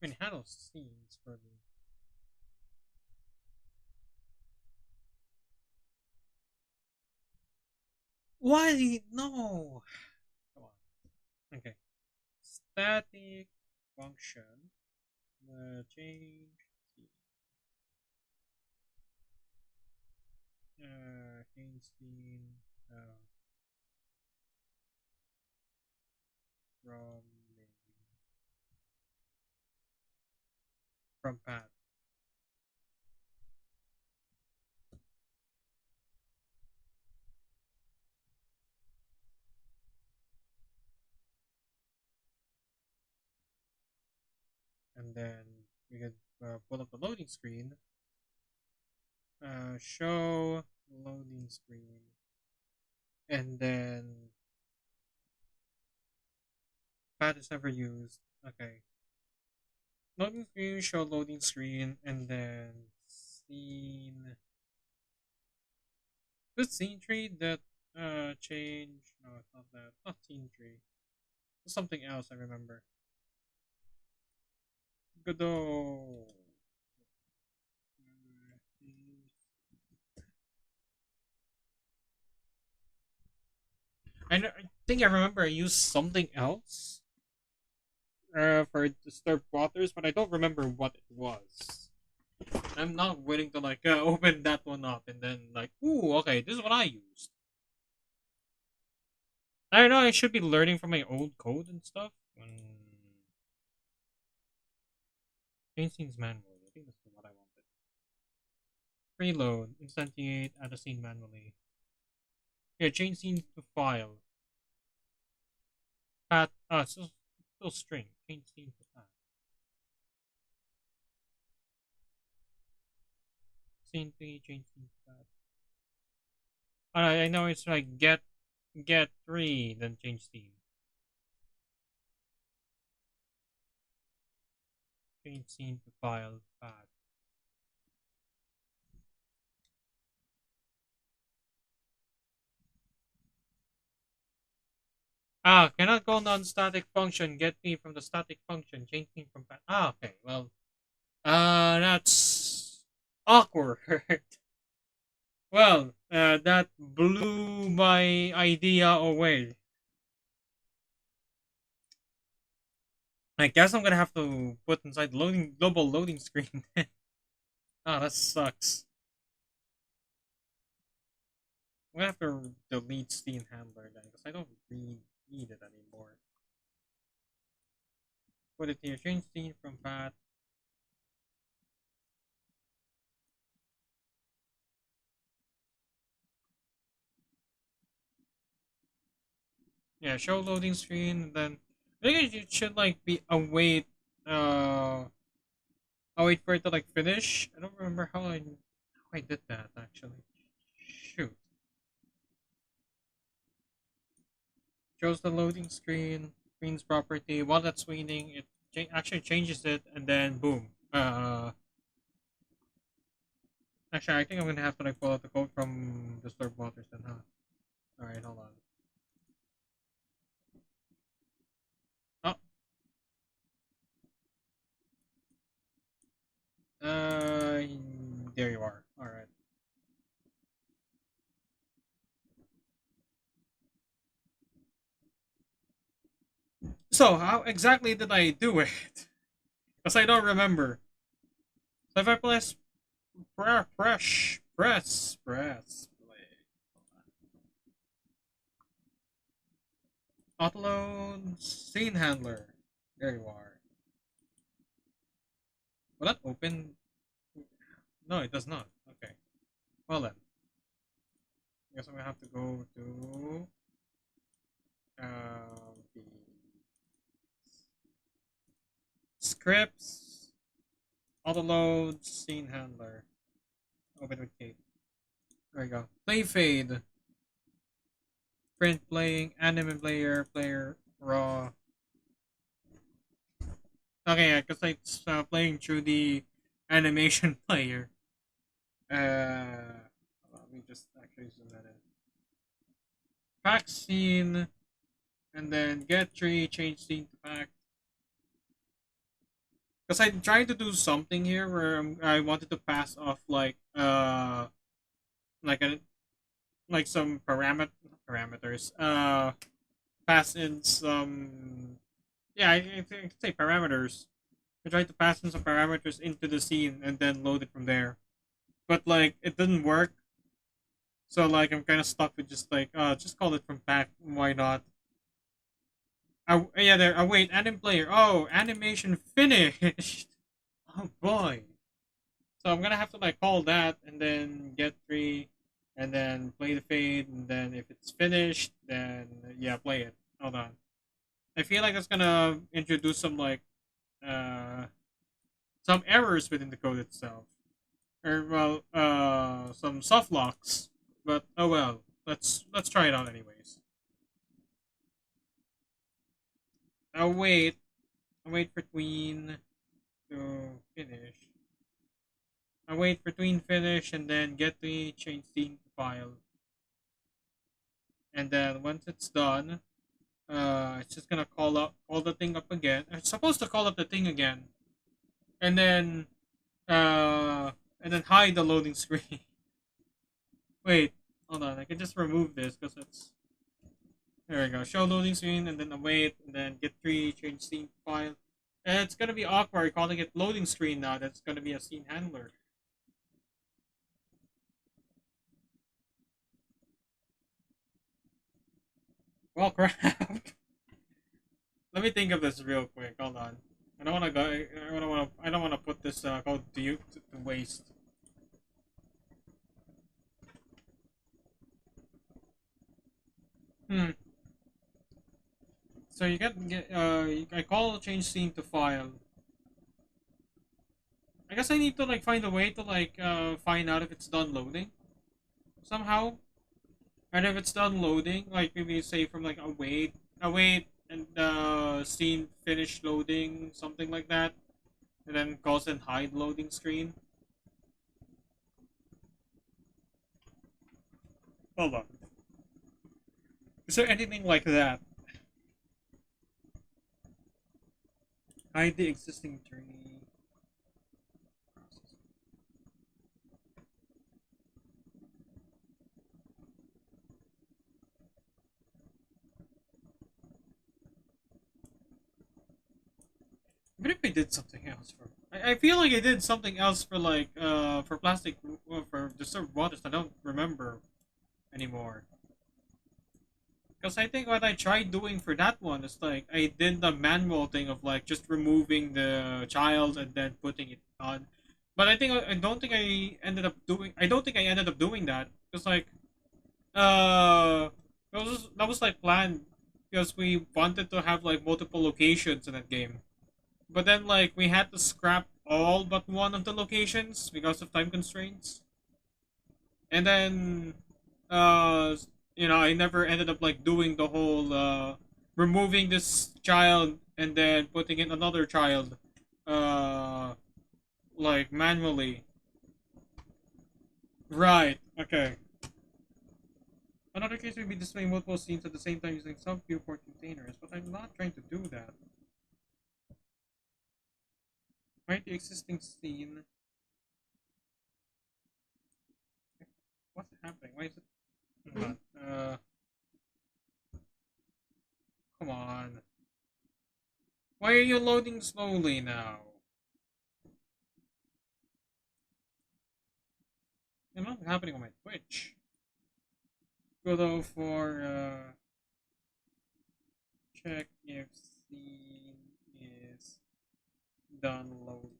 I mean, handle scenes for me. Why? No. Come on. Okay. Static function. Change. Change scene. From from path. and then we could pull up the loading screen. Show loading screen, and then path is never used. Okay. Loading screen, show loading screen, and then scene. The scene tree that change. No, it's not that. Not scene tree. It's something else. I remember. Godot. I think I remember I used something else for Disturbed Waters, but I don't remember what it was. I'm not willing to like open that one up and then like, ooh, okay, this is what I used. I don't know. I should be learning from my old code and stuff. Change scenes manually. I think that's what I wanted. Preload, instantiate, add a scene manually. Yeah, change scenes to file. Path. Still string. Change scene to path. Scene 3, change scene to path. I know it's like get 3, then change scene. Change scene to file path. Cannot call non-static function. Get me from the static function. Change me from path. Okay. Well, that's awkward. Well, that blew my idea away. I guess I'm gonna have to put inside global loading screen. That sucks. I'm gonna have to delete Steam Handler then, because I don't really need it anymore. Put it here. Change Steam from path. Yeah, show loading screen, and then I think it should like be await. I'll wait for it to like finish. I don't remember how I did that actually. Shoot. Shows the loading screen, screen's property. While that's waiting, it actually changes it, and then boom. Actually, I think I'm gonna have to like pull out the code from Disturbed Waters then, huh? All right, hold on. Oh, there you are. All right. So how exactly did I do it? Because I don't remember. So if I press play. Autoload scene handler. There you are. Will that open? No, it does not. Okay. Well then, I guess I'm gonna have to go to the scripts, autoload, scene handler. Open with Kate. There we go. Play fade. Print playing, anime player raw. Okay, yeah, because it's playing through the animation player. Let me just actually zoom that in. Pack scene, and then get tree, change scene to pack. Because I'm trying to do something here where I wanted to pass off like a like some parameters. Pass in some, yeah, I could say parameters. I tried to pass in some parameters into the scene and then load it from there, but like it didn't work. So like I'm kind of stuck with just like just call it from pack. Why not? Yeah, there. Oh wait, anim player. Oh, animation finished. Oh boy. So I'm gonna have to like call that and then get three, and then play the fade, and then if it's finished, then yeah, play it. Hold on. I feel like it's gonna introduce some like uh some errors within the code itself, or well, some soft locks. But oh well, let's try it out anyways. I'll wait. I'll wait for Tween to finish. I'll wait for Tween finish and then get the change scene file. And then once it's done, it's just gonna call the thing up again. It's supposed to call up the thing again, and then uh, hide the loading screen. Wait, hold on. I can just remove this because it's there. We go. Show loading screen, and then await, and then get three change scene file. And it's gonna be awkward calling it loading screen now. That's gonna be a scene handler. Well, crap. Let me think of this real quick. Hold on. I don't want to go. I don't want to put this code to waste. Hmm. So you get I call change scene to file. I guess I need to like find a way to like find out if it's done loading somehow. And if it's done loading, like maybe say from like await and scene finish loading, something like that. And then calls and hide loading screen. Hold on. Is there anything like that? Hide the existing tree. What if I did something else for? I feel like I did something else for like for plastic for disturbed waters. I don't remember anymore. Because I think what I tried doing for that one is like I did the manual thing of like just removing the child and then putting it on. But I don't think I ended up doing. I don't think I ended up doing that because like that was like planned because we wanted to have like multiple locations in that game. But then like we had to scrap all but one of the locations because of time constraints. And then uh I never ended up like doing the whole removing this child and then putting in another child uh like manually. Right. Okay. Another case would be displaying multiple scenes at the same time using some viewport containers, but I'm not trying to do that. Right, the existing scene. What's happening? Why is it? Hold on. Come on. Why are you loading slowly now? It's not happening on my Twitch. Go though for check if scene is done loading.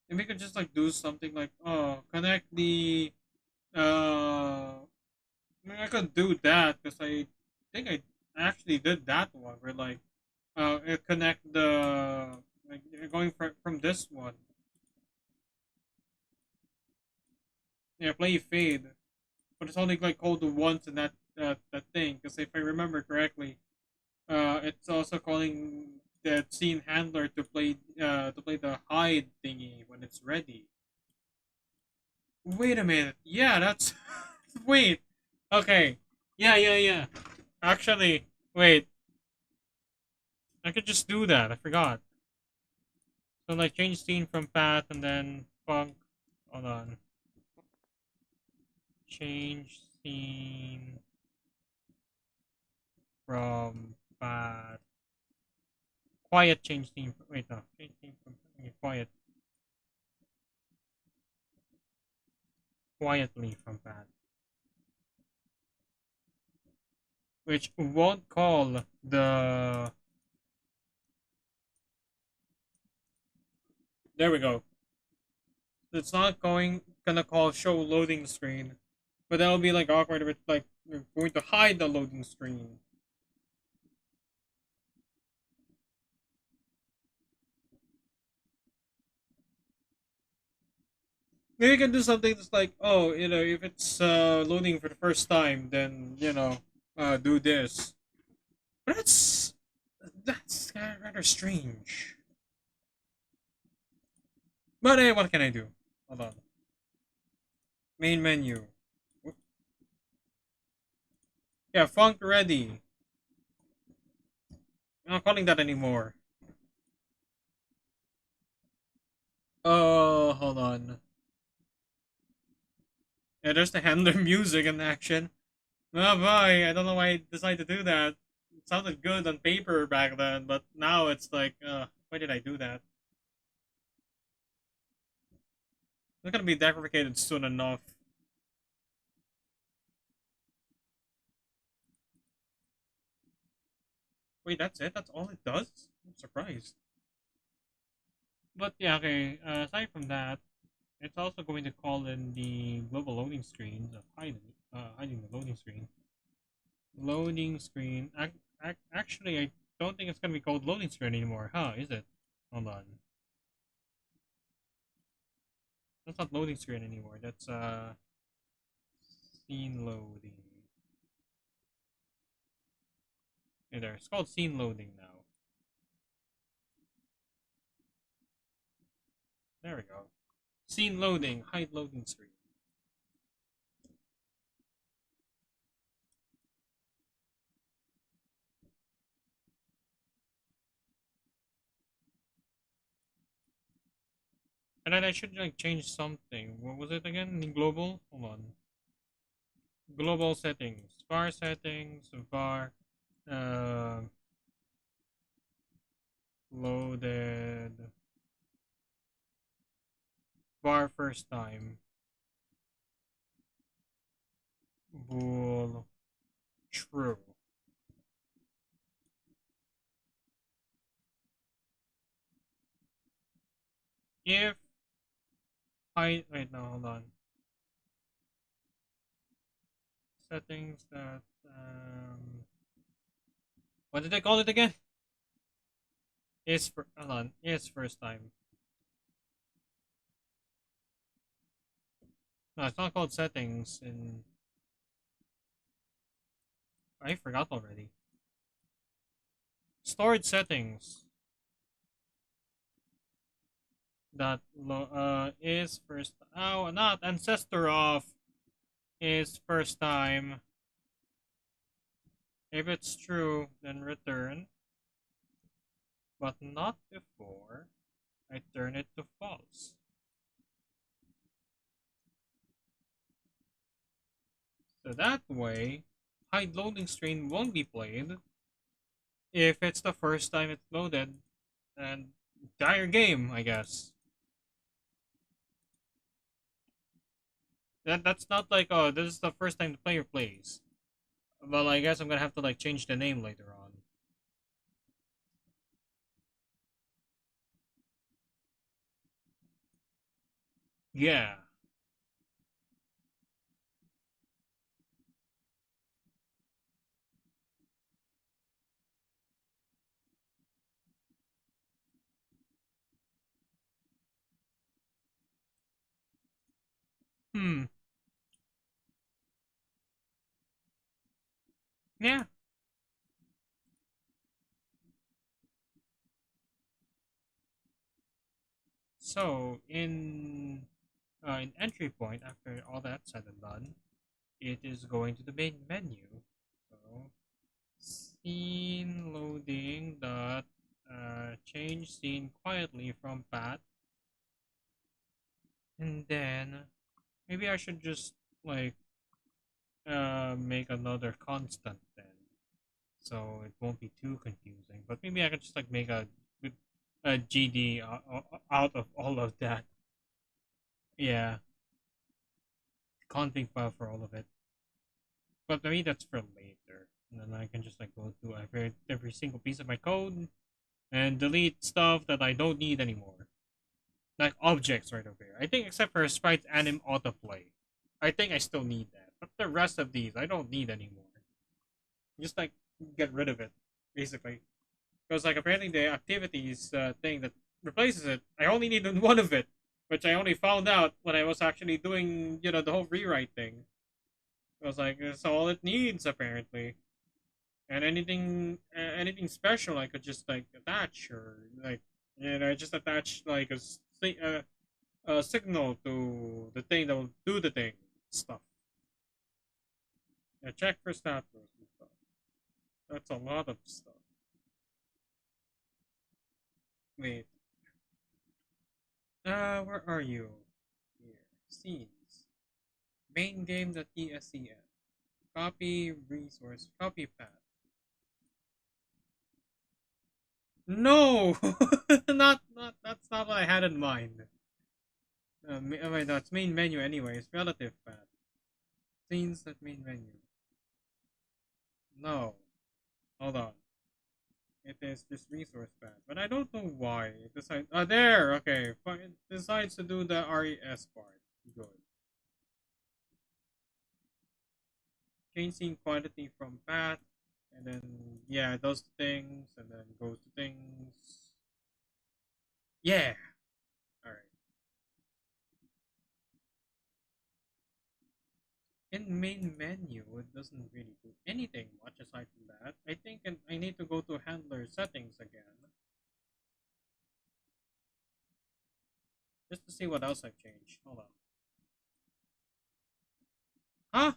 And we could just like do something like connect the I mean I could do that because I think I actually did that one where like connect the like going from this one. Yeah, play fade. But it's only like called once in that thing because if I remember correctly, it's also calling the scene handler to play the hide thingy when it's ready. Wait a minute. Yeah, that's wait. Okay. Yeah. Actually, wait. I could just do that. I forgot. So like change scene from path and then funk. Hold on. Change scene from path. Quiet change scene. Wait, no. Change scene from quiet. Quietly from path. Which won't call the. There we go. It's not gonna call show loading screen, but that'll be like awkward if it's like you're going to hide the loading screen. Maybe you can do something that's like, oh, if it's loading for the first time, then do this. But that's rather strange. But hey, what can I do? Hold on. Main menu. Yeah, funk ready. I'm not calling that anymore. Oh, hold on. Yeah, there's the handler music in action. Oh boy, I don't know why I decided to do that. It sounded good on paper back then, but now it's like, why did I do that? It's gonna be deprecated soon enough. Wait, that's it? That's all it does? I'm surprised. But yeah, okay. Aside from that, it's also going to call in the global loading screens of hiding the loading screen. Loading screen. Actually, I don't think it's gonna be called loading screen anymore, huh? Is it? Hold on. That's not loading screen anymore. That's scene loading. Hey there. It's called scene loading now. There we go. Scene loading. Hide loading screen. And then I should like change something. What was it again? In global? Hold on. Global settings. Var settings. Var. Uh, Loaded. Var first time. Bool. True. If I wait no hold on. Settings that what did I call it again? Is for hold on. Is first time. No, it's not called settings in I forgot already. Storage settings that is first oh not ancestor of is first time. If it's true, then return, but not before I turn it to false. So that way, hide loading screen won't be played if it's the first time it's loaded, and entire game, I guess. That's not like oh this is the first time the player plays. Well, I guess I'm gonna have to like change the name later on. Yeah. Hmm. Yeah. So in entry point after all that said and done, it is going to the main menu. So scene loading dot change scene quietly from path, and then maybe I should just like make another constant then, so it won't be too confusing. But maybe I could just like make a GD out of all of that. Yeah, config file for all of it. But maybe that's for later. And then I can just like go through every single piece of my code and delete stuff that I don't need anymore. Like objects right over here. I think except for sprite anim autoplay. I think I still need that. But the rest of these I don't need anymore. Just like get rid of it, basically. Because like apparently the activities thing that replaces it, I only need one of it. which I only found out when I was actually doing, the whole rewrite thing. I was like, that's all it needs apparently, and anything special I could just like attach or like, just attach like a signal to the thing that will do the thing stuff. Yeah, check for status and stuff. That's a lot of stuff. Wait, where are you? Here, scenes, main game.tscn, copy resource, copy path. No, not that's not what I had in mind. Wait, no, it's main menu anyways. Relative path. Scenes at main menu. No, hold on. It is this resource path, but I don't know why it decides. Ah, there. Okay, fine. It decides to do the RES part. Good. Change scene quantity from path, and then yeah, it does things, and then goes to things. Yeah. All right. In main menu, it doesn't really do anything much aside from that. I think I need to go to handler settings again just to see what else I've changed. Hold on. Huh?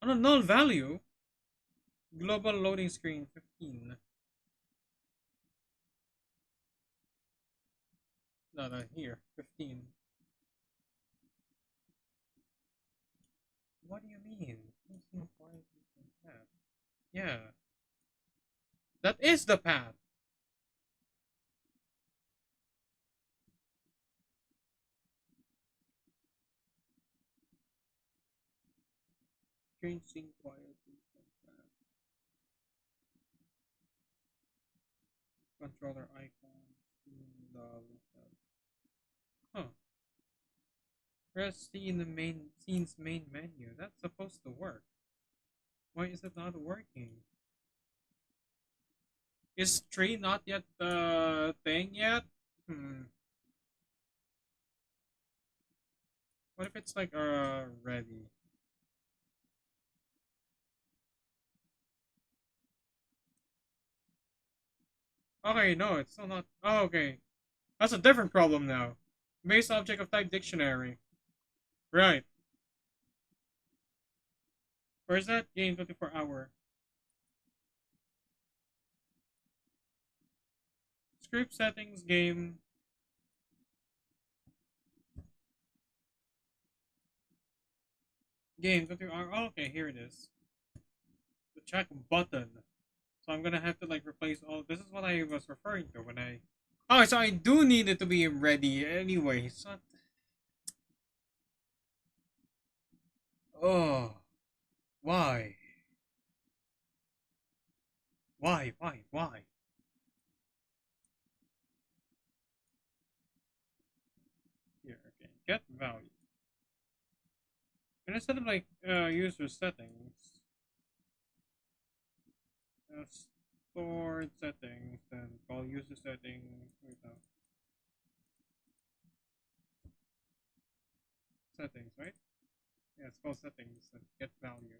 On a null value? Global loading screen 15. No, no, here. 15. What do you mean? Yeah. That is the path. Change scene quality from path. Controller icon. Huh. Press C in the main scene's main menu. That's supposed to work. Why is it not working? Is 3 not yet the thing yet? Hmm. What if it's like ready? Okay, no, it's still not. Oh, okay. That's a different problem now. Base object of type dictionary. Right. Where's that game 24-hour? Script settings game. Game 24-hour. Oh, okay, here it is. The check button. So I'm gonna have to like replace all. This is what I was referring to when I. Oh, so I do need it to be ready anyway. So. Oh, why? Why? Why? Why? Here, okay. Get value. And instead of like user settings, uh, stored settings, then call user settings. Wait, no. Settings, right? Yeah, it's called settings and get value.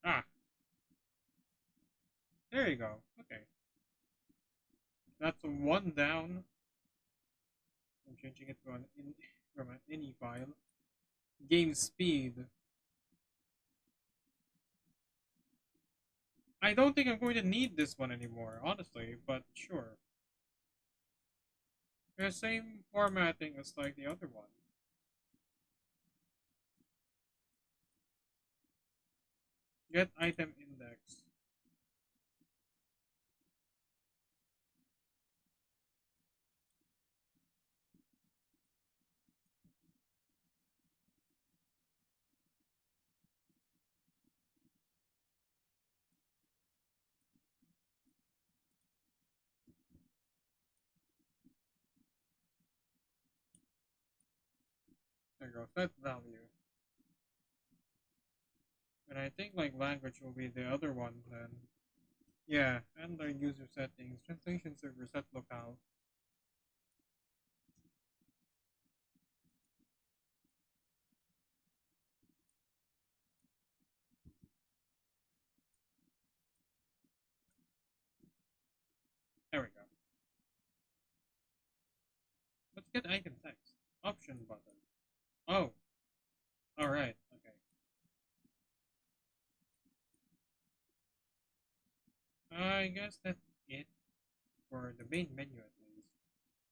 Ah, there you go. Okay, that's one down. I'm changing it to from an ini file. Game speed. I don't think I'm going to need this one anymore, honestly, but sure. The same formatting as like the other one. Get item index. go. Set value. And I think like language will be the other one then. Yeah, and the user settings, translation server, set locale. There we go. Let's get icon text. Option button. Oh. Alright, okay. I guess that's it for the main menu at least.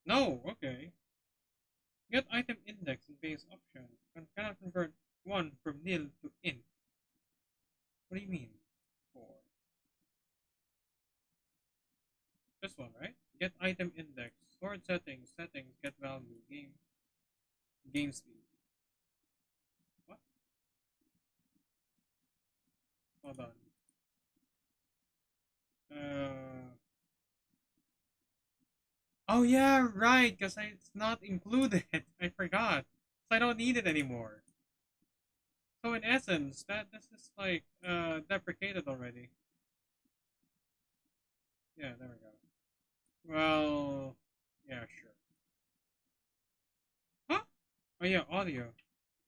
No, okay. Get item index and base option. Cannot convert one from nil to int. What do you mean? For this one, right? Get item index, stored settings, get value, game speed. What? Hold on. Oh yeah, right, because it's not included. I forgot. So I don't need it anymore. So in essence, this is like deprecated already. Yeah, there we go. Well, yeah, sure. Huh? Oh yeah, audio.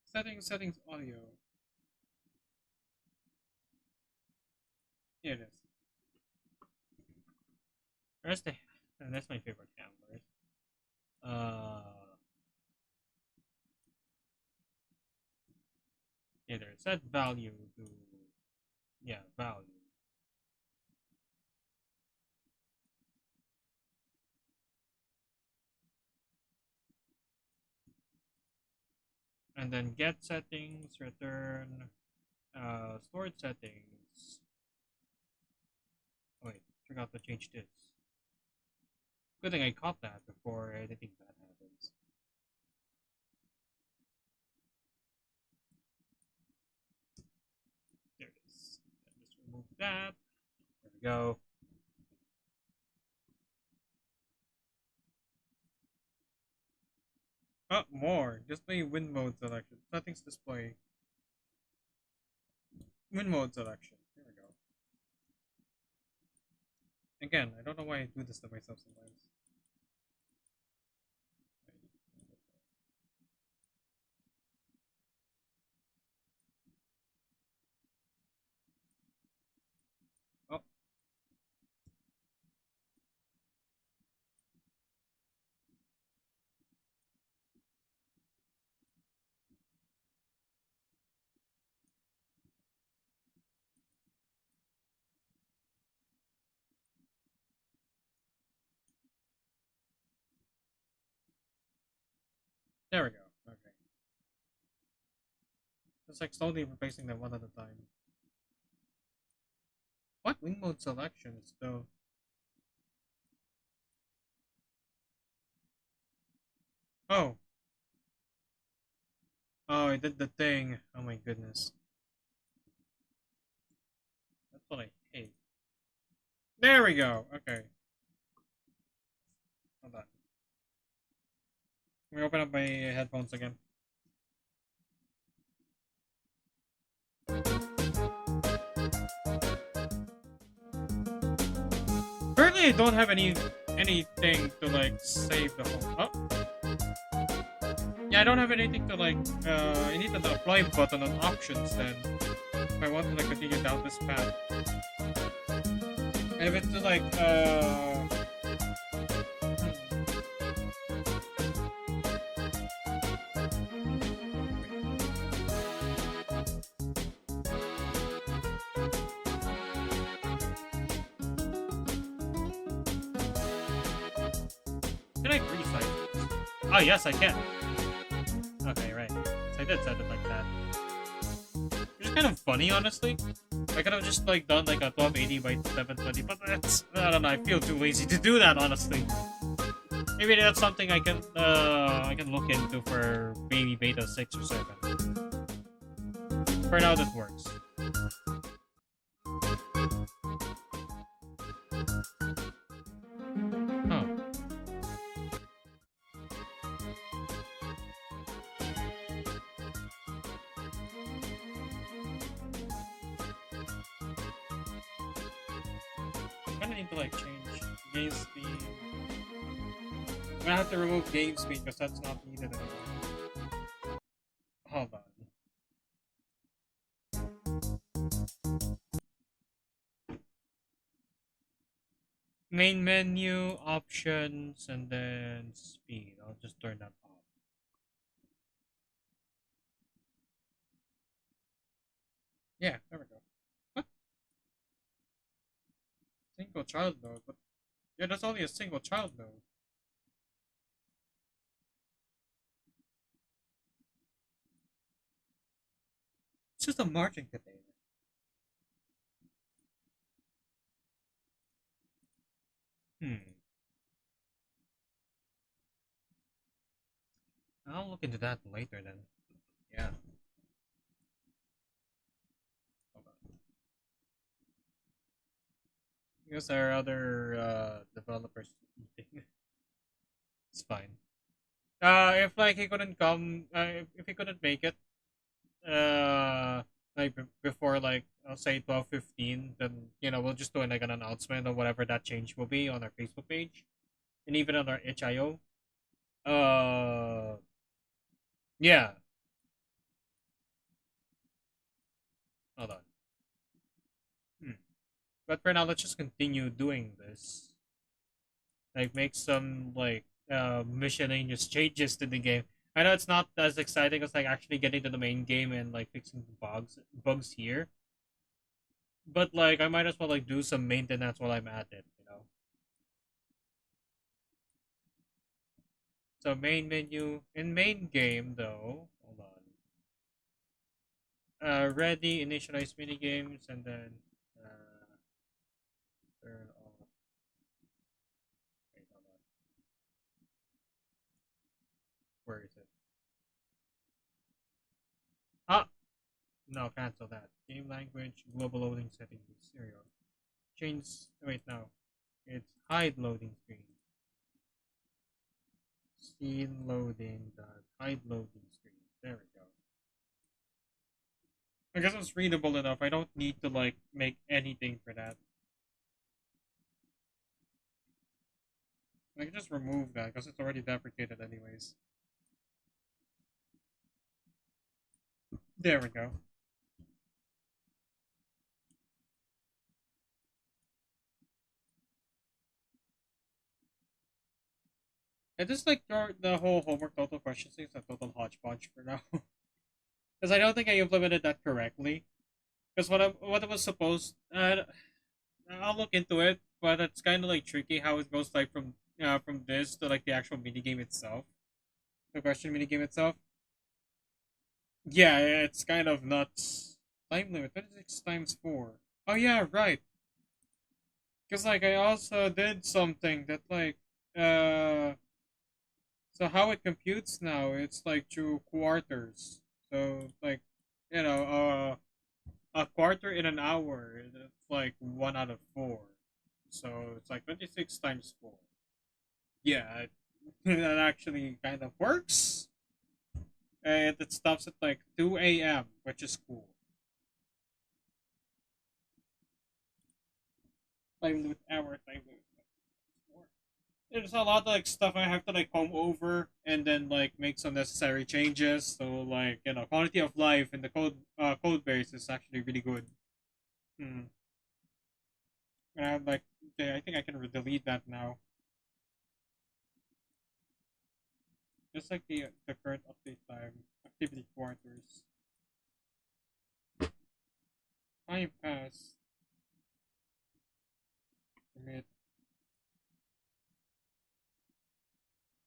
Settings, audio. Here it is. Where's the? That's my favorite handlers. Either set value to, yeah, value. And then get settings, return, stored settings. Oh, wait, forgot to change this. Good thing I caught that before anything bad happens. There it is. Just remove that. There we go. Oh, more. Display wind mode selection. Settings display. Wind mode selection. There we go. Again, I don't know why I do this to myself sometimes. Oh. There we go. Okay. It's like slowly replacing them one at a time. What? Wing mode selection is still. Oh. Oh, I did the thing. Oh my goodness. That's what I hate. There we go. Okay. Hold on. Let me open up my headphones again. Currently, I don't have anything to like save the whole. Oh. Yeah, I don't have anything to like. I need the apply button on options then. If I want to like continue down this path. And if it's like can I resize this? Oh yes, I can. Okay, right. So I did set it like that. Which is kind of funny, honestly. I could have just like done like a 1280 by 720, but that's, I don't know. I feel too lazy to do that, honestly. Maybe that's something I can look into for maybe beta 6 or 7. For now, this works. Huh. gonna need to like change game speed. I'm gonna have to remove game speed because that's not needed anymore. Hold on. Main menu, options, and then speed. I'll just turn that off. Yeah, there we go. What? Single child mode? But yeah, that's only a single child mode. It's just a marching container. Hmm. I'll look into that later then. Yeah. Hold on. Because there are other developers eating. It's fine. If like he couldn't come, if he couldn't make it, like before like I'll say 12:15, then we'll just do like an announcement of whatever that change will be on our Facebook page and even on our HIO. Uh, yeah. Hold on. Hmm. But for now, let's just continue doing this. Like make some like miscellaneous changes to the game. I know it's not as exciting as like actually getting to the main game and like fixing bugs here. But like I might as well like do some maintenance while I'm at it. So main menu in main game though. Hold on. Ready, initialize mini games, and then turn off. Wait, hold on. Where is it? Ah, no, cancel that. Game language, global loading settings, stereo. Change. Wait, no. It's hide loading screen. Scene loading. Hide loading screen. There we go. I guess it's readable enough. I don't need to like make anything for that. I can just remove that because it's already deprecated anyways. There we go. I just like the whole homework total question thing is a total hodgepodge for now. Because I don't think I implemented that correctly. Because what I was supposed, I'll look into it, but it's kind of like tricky how it goes like from this to like the actual minigame itself, the question minigame itself. Yeah, it's kind of nuts. Time limit 26 times 4. Oh yeah, right. Because like I also did something that like uh so how it computes now, it's like through quarters. So like you know, a quarter in an hour, it's like 1 out of 4. So it's like 26 times 4. Yeah, that actually kind of works. And it stops at like 2 a.m., which is cool. Time limit hour, time limit. There's a lot of like stuff I have to like comb over and then like make some necessary changes. So like quality of life in the code base is actually really good. Hmm. And I'm like, okay, I think I can delete that now. Just like the current update time, activity quarters, time pass, commit.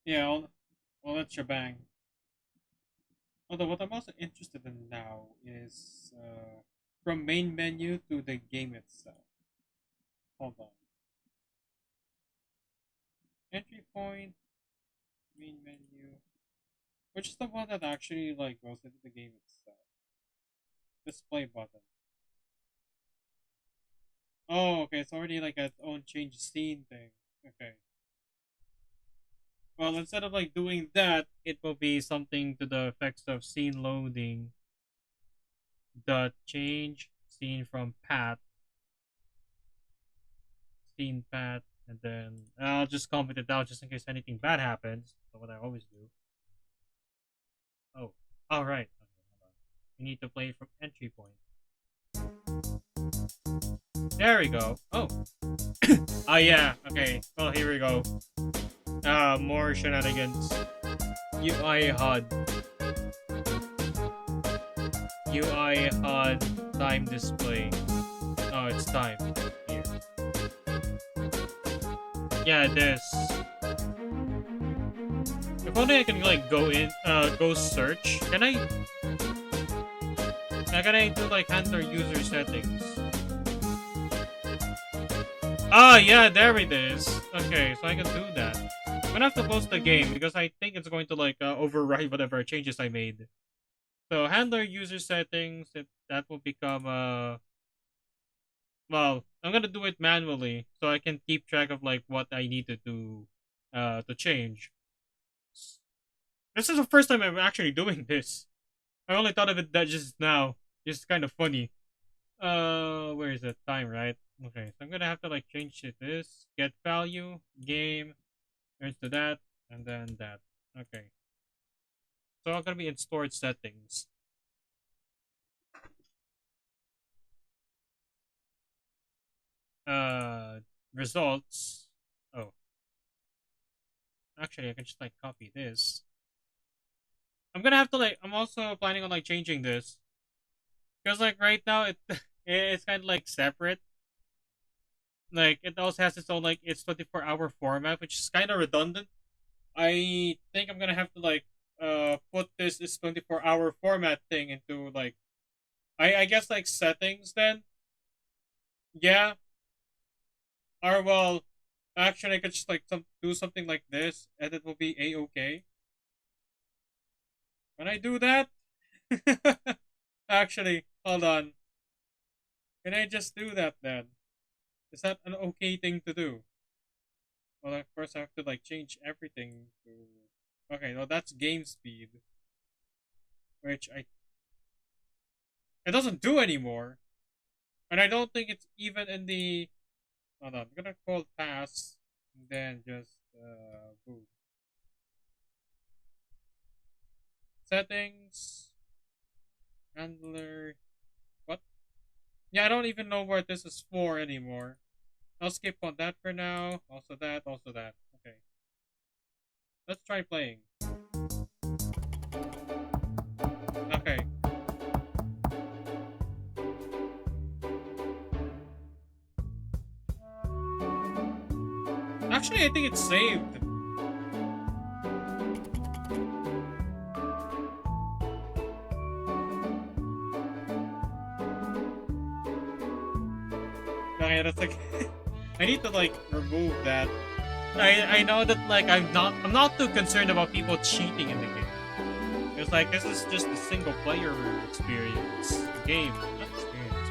Yeah, all that shebang. Although what I'm also interested in now is from main menu to the game itself. Hold on. Entry point, main menu. Which is the one that actually like goes into the game itself? Display button. Oh, okay. It's already like its own change scene thing. Okay. Well, instead of like doing that, it will be something to the effects of scene loading. The change scene from path 15 pat, and then I'll just comment it down just in case anything bad happens. That's what I always do. Oh, all right. Okay, hold on. We need to play from entry point. There we go. Oh. Oh yeah. Okay. Well, here we go. More shenanigans. UI HUD. UI HUD time display. Oh, it's time. Here. Yeah, this. If only I can like go search. Can I? Can I do like handler user settings? Ah, yeah, there it is. Okay, so I can do that. I'm gonna have to close the game because I think it's going to like override whatever changes I made. So handler user settings, that will become well, I'm gonna do it manually so I can keep track of like what I need to change. This is the first time I'm actually doing this. I only thought of it that just now. It's kind of funny. Where is it? Time, right? Okay, so I'm gonna have to like change it this get value game turns to that and then that. Okay, so I'm gonna be in stored settings. Uh, results. Oh, actually, I can just like copy this. I'm gonna have to like. I'm also planning on like changing this because like right now it's kind of like separate. Like it also has its own like its 24-hour format, which is kind of redundant. I think I'm gonna have to like put this 24-hour format thing into like I guess like settings then. Yeah. Or well, actually I could just like do something like this and it will be a okay. When I do that, actually, hold on. Can I just do that then? Is that an okay thing to do? Well, of course I have to like change everything to. Okay, well that's game speed, which it doesn't do anymore, and I don't think it's even in the. Hold on, I'm gonna call pass, and then just boot settings, handler. What? Yeah, I don't even know what this is for anymore. I'll skip on that for now. Also that, also that. Okay. Let's try playing. Okay. Actually, I think it's saved. Okay, that's like I need to like remove that. I know that like I'm not too concerned about people cheating in the game. It's like this is just a single player experience. Game, not experience.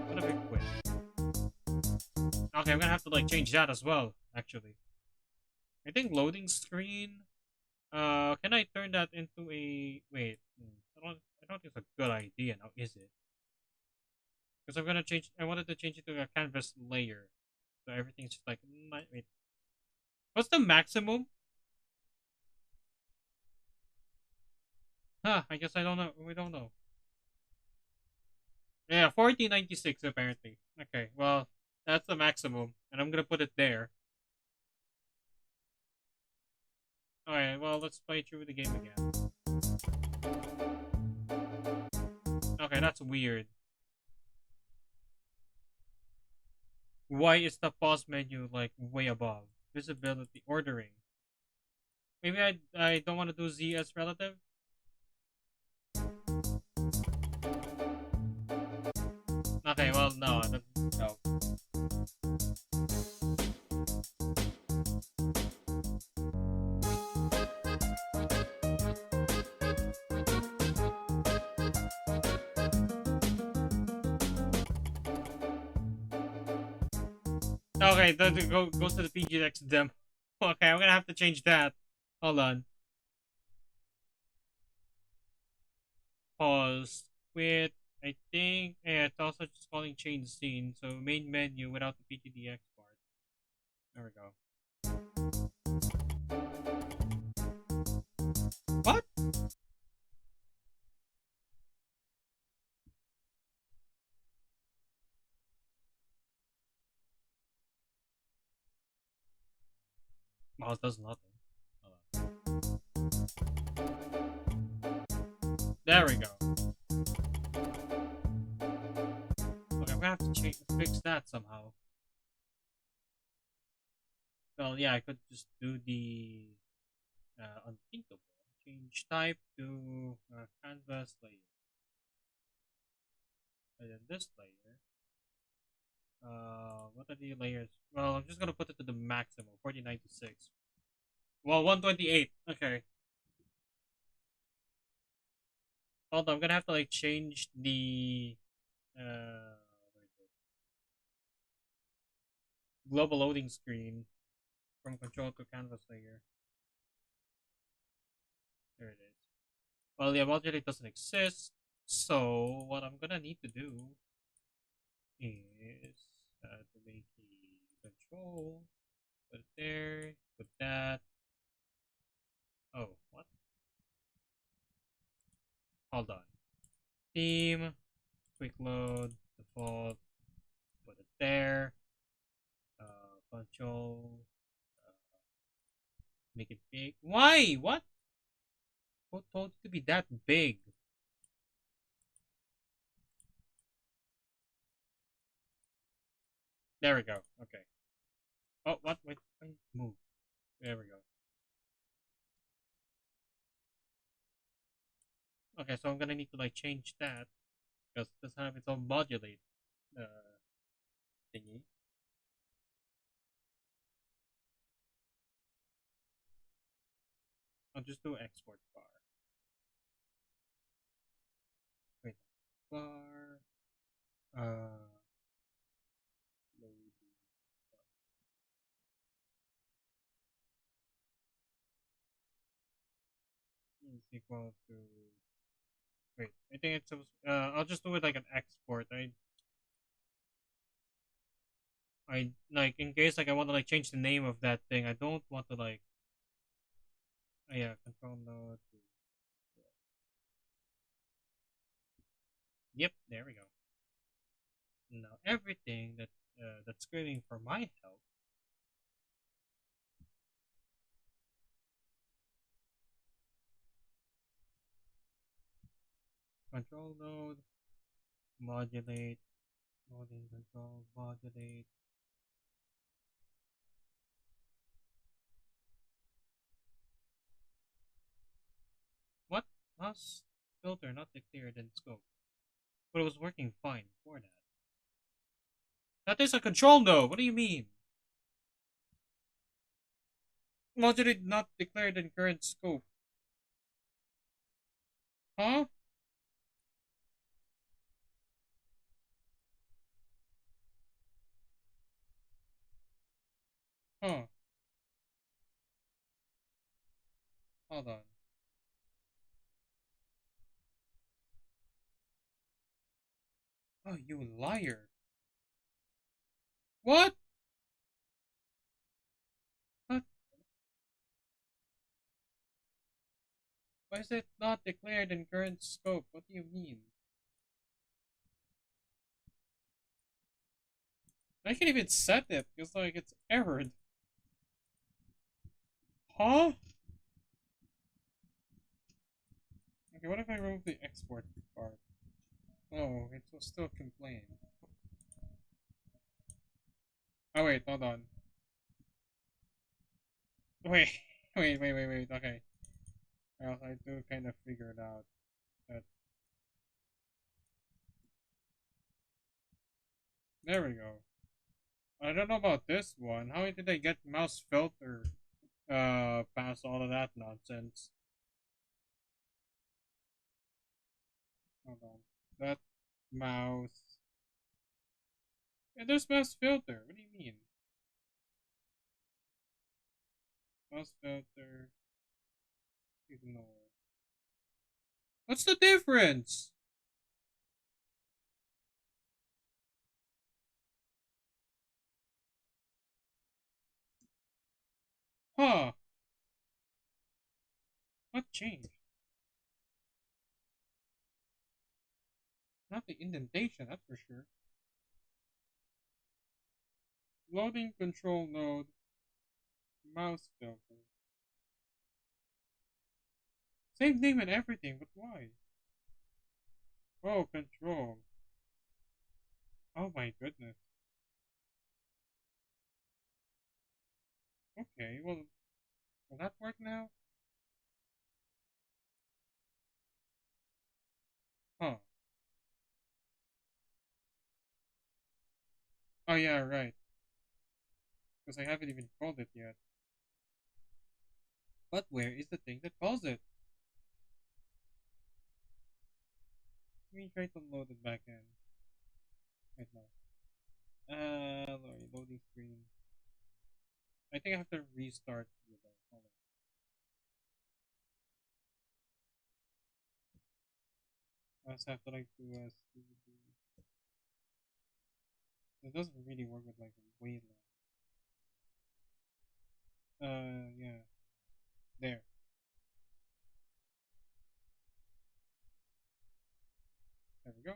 What a big quit. Okay, I'm gonna have to like change that as well, actually. I think loading screen. Can I turn that into a wait? I don't think it's a good idea now, is it? Because I'm gonna change. I wanted to change it to a canvas layer, so everything's just like. Wait, what's the maximum? Huh? I guess I don't know. We don't know. Yeah, 1496 apparently. Okay, well that's the maximum, and I'm gonna put it there. Alright, well let's play through the game again. Okay, that's weird. Why is the pause menu like way above? Visibility, ordering. Maybe I don't want to do Z as relative. Okay, well no, no. Okay, goes to the PGX demo. Okay, I'm gonna have to change that. Hold on. Pause. Quit. I think yeah, it's also just calling change scene. So main menu without the PTDX part. There we go. What? Mouse does nothing. Hold on. There we go. Okay, I'm gonna have to fix that somehow. Well, yeah, I could just do the unthinkable. Change type to canvas layer. And then this layer. What are the layers? Well, I'm just gonna put it to the maximum, 4096. Well, 128. Okay. Hold on, I'm gonna have to like change the what is it? Global loading screen from control to canvas layer. There it is. Well, the module doesn't exist, so what I'm gonna need to do is to make the control, put it there, put that. Oh, what? Hold on. Theme, quick load, default, put it there. Control, uh, make it big. Why? What? Who told it to be that big? There we go. Okay. Oh, what? Wait, move. There we go. Okay, so I'm gonna need to like change that because it doesn't have its own modulate uh, thingy. I'll just do export bar. Wait, bar. Uh, load is equal to. Wait, I think it's supposed. I'll just do it like an export. I like in case like I want to like change the name of that thing. I don't want to like. Yeah, control node. Yep, there we go. Now everything that's screaming for my help. Control node, modulate, loading control, modulate. What? Mouse filter not declared in scope. But it was working fine before that. That is a control node. What do you mean? Modulate not declared in current scope. Huh? Huh. Hold on. Oh, you liar. What? What? Why is it not declared in current scope? What do you mean? I can't even set it because like it's errored. Huh? Okay, what if I remove the export part? Oh, it will still complain. Oh wait, hold on. Wait, wait. Okay, I do kind of figure it out. That there we go. I don't know about this one. How did I get mouse filter past all of that nonsense? Hold on. That mouse. Yeah, there's mouse filter. What do you mean? Mouse filter. Ignore. What's the difference? Huh. What changed? Not the indentation, that's for sure. Loading control node. Mouse filter. Same name and everything, but why? Oh, control. Oh my goodness. Okay, well, will that work now? Huh. Oh yeah, right. Because I haven't even called it yet. But where is the thing that calls it? Let me try to load it back in. Right now. Loading screen. I think I have to restart the hold on. I just have to like do a it doesn't really work with like Wayland. Yeah. There. There we go.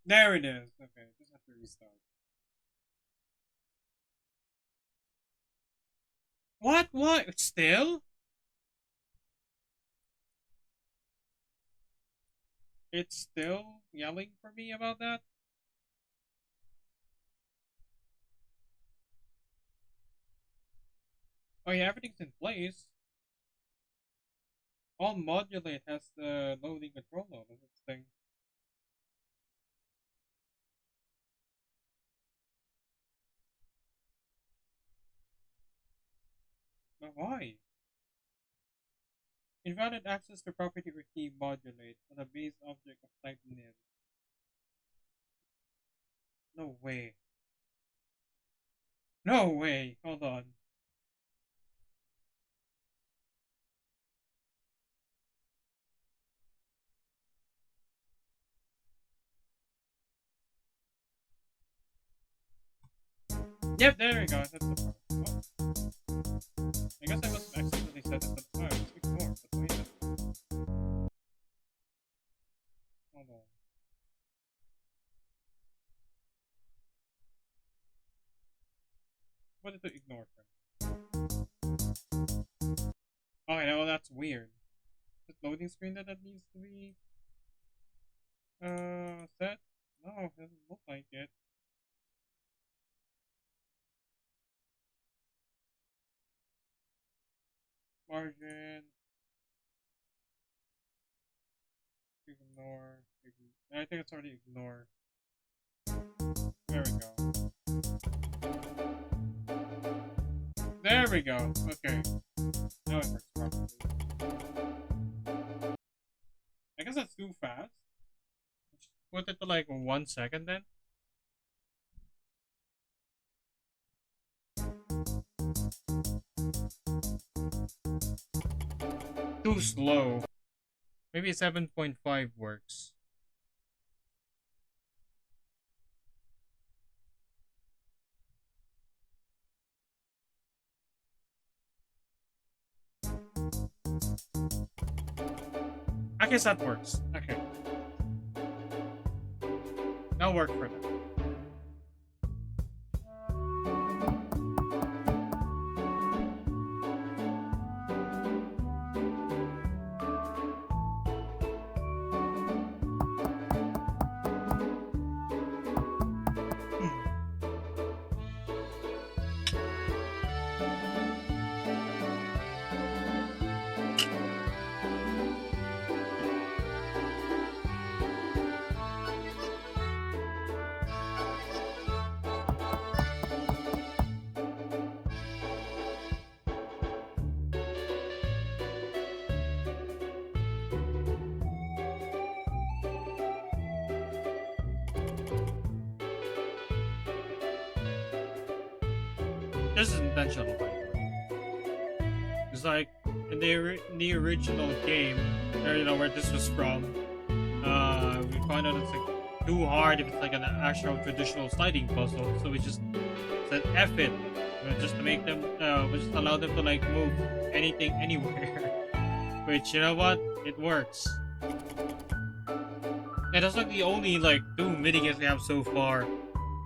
There it is. Okay, just have to restart. What? What? Still? It's still yelling for me about that? Oh yeah, everything's in place. All modulate has the loading control node of this thing. But why? Invalid access to property or key modulate on a base object of type nil. No way. No way. Hold on. Yep, there we go. That's the part. Oh. I guess I must have accidentally set this up. Oh, let's ignore. But wait a minute. Hold on. What did it ignore from? Oh, yeah, well, that's weird. Is it loading screen that needs to be set? No, it doesn't look like it. Margin. Ignore. I think it's already ignore. There we go. There we go. Okay. Now it works properly. I guess that's too fast. Put it to like 1 second then. Too slow. Maybe 7.5 works. I guess that works. Okay. That'll work for them. This is intentional, by the way. It's like in the original game, or where this was from, we find out it's like too hard if it's like an actual traditional sliding puzzle. So we just said F it, just to make them, we just allow them to like move anything anywhere. Which, you know what, it works. And that's like the only like two minigames we have so far.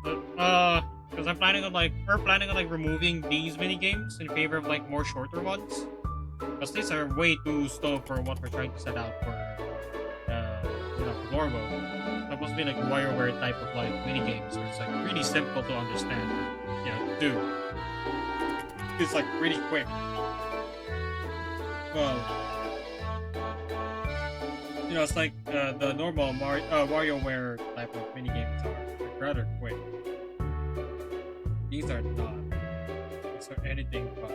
But, because I'm planning on like we're planning on like removing these mini games in favor of like more shorter ones. Because these are way too slow for what we're trying to set out for, Blorbo. Supposed to be like WarioWare type of like mini games where it's like really simple to understand, do. It's like really quick. Well, it's like the normal WarioWare type of mini games are like, rather quick. These are not. These are anything but.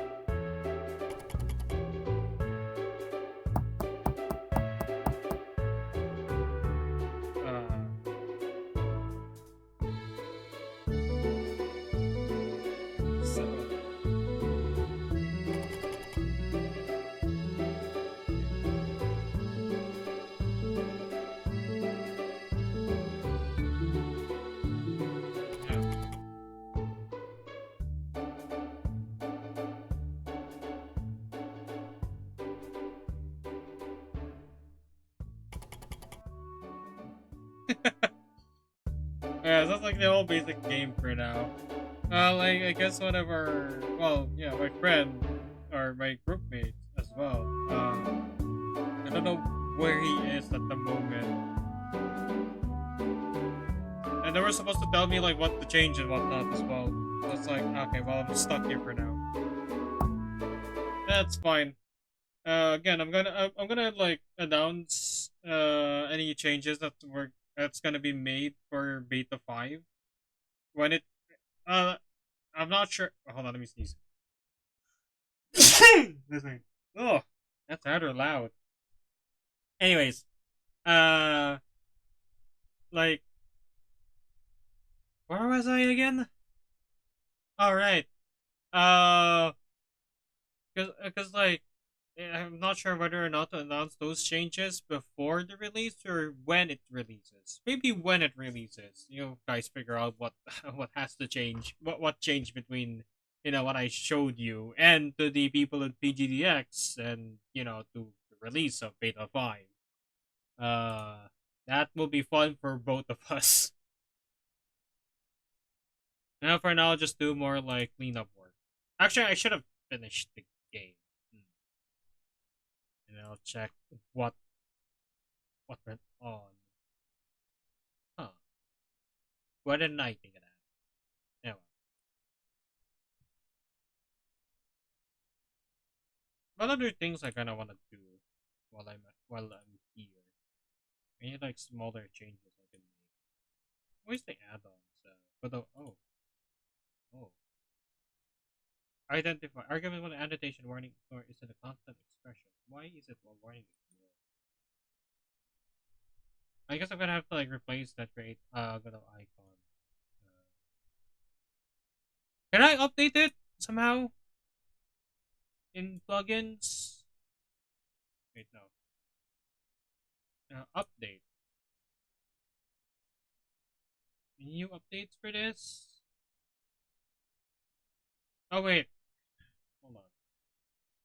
So. Yeah, that's like the whole basic game for now. Like I guess one of our, my friend or my group mates as well. I don't know where he is at the moment, and they were supposed to tell me like what to change and whatnot as well. So it's like, okay, well I'm stuck here for now. That's fine. Again, I'm gonna like announce any changes that's gonna be made for beta 5 when it uh I'm not sure. Hold on, let me sneeze. Listen. Oh, that's rather loud. Anyways, uh, like, where was I again? All right. Uh, cause like, I'm not sure whether or not to announce those changes before the release or when it releases. Maybe when it releases, you guys figure out what what has to change, what changed between what I showed you and to the people at PGDX and to the release of Beta 5. Uh, that will be fun for both of us. Now for now, just do more like cleanup work. Actually, I should have finished the game. And I'll check what went on. Huh. Why didn't I think of that? Anyway. What other things I kinda wanna do while I'm here? Any like smaller changes I can make. Where's the add-ons? Oh. Identify argument with annotation warning or is it a constant expression? Why is it a warning? I guess I'm gonna have to like replace that create little icon. Can I update it somehow in plugins? Wait, no. Update. New updates for this? Oh wait, hold on.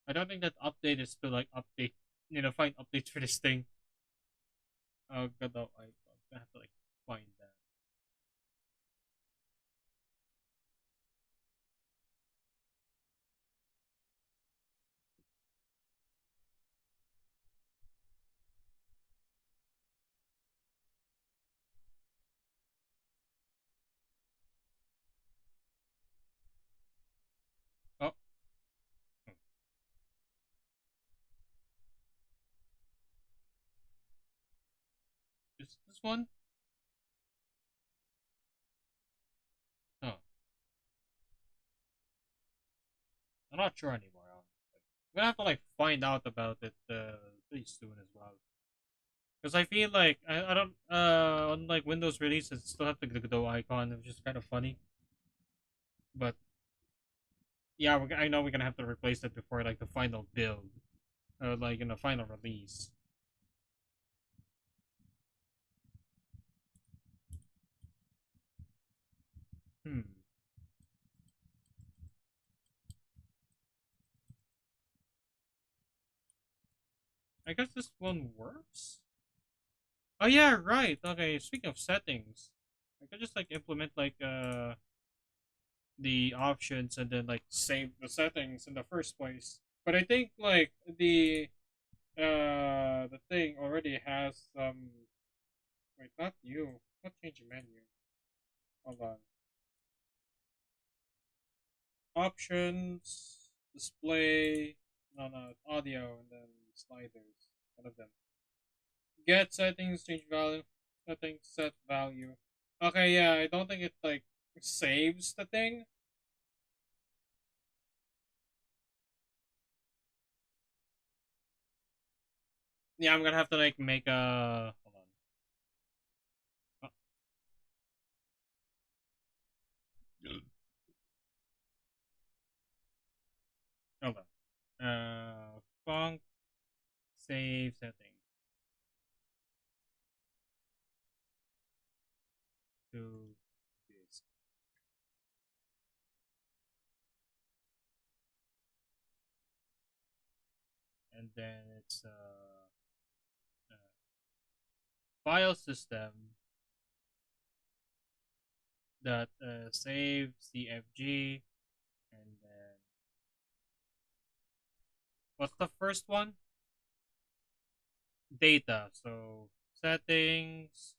I don't think that update is to like update. Find updates for this thing. Oh god, no, I'm gonna have to like find that. Oh, hmm. Is this one? Oh, I'm not sure anymore. I'm gonna have to like find out about it pretty soon as well. Because I feel like I don't on like Windows releases still have the Godot icon, which is kind of funny. But yeah, I know we're gonna have to replace it before like the final build. like in the final release. Hmm. I guess this one works. Oh yeah, right. Okay, speaking of settings, I could just like implement like the options and then like save the settings in the first place. But I think like the thing already has some. Wait, not you. Not change menu. Hold on. Options, display. No, no, audio and then sliders. One of them. Get settings, change value. Settings, set value. Okay, yeah, I don't think it like saves the thing. Yeah, I'm gonna have to like make a. Hold on. Hold on. Funk save setting to this, and then it's file system that saves CFG, and then what's the first one? Data. So settings,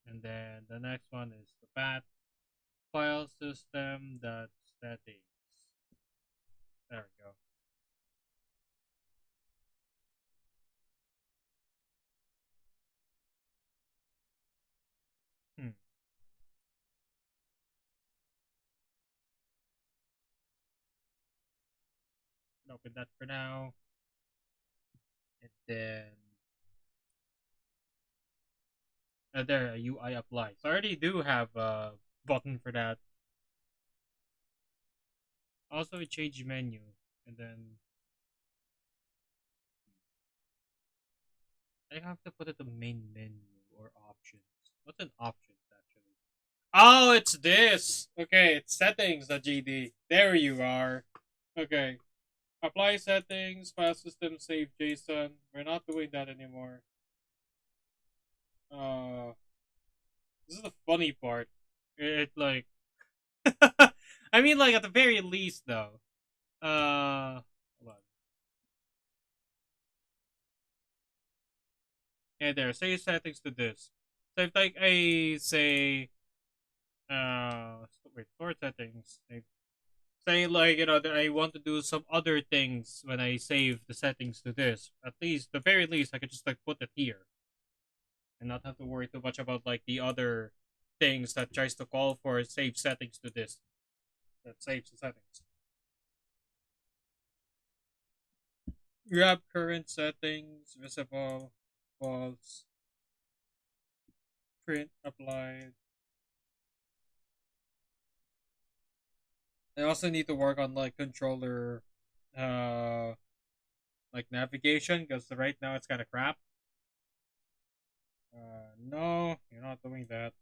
and then the next one is the path file system dot settings. There we go. Hmm. Open that for now, and then there UI apply. So I already do have a button for that. Also, a change menu, and then I have to put it the main menu or options. What's an options actually? Oh, it's this. Okay, it's settings. The GD. There you are. Okay, apply settings. File system save JSON. We're not doing that anymore. Uh, this is the funny part. It like, I mean, like at the very least though. Hold on. Yeah, there. Save settings to this. So if like I say, wait, store settings. Say like that I want to do some other things when I save the settings to this. At least, the very least, I could just like put it here and not have to worry too much about like the other things that tries to call for save settings to this that saves the settings. Grab current settings, visible, false, print applied. I also need to work on like controller, uh, like navigation because right now it's kind of crap. No, you're not doing that.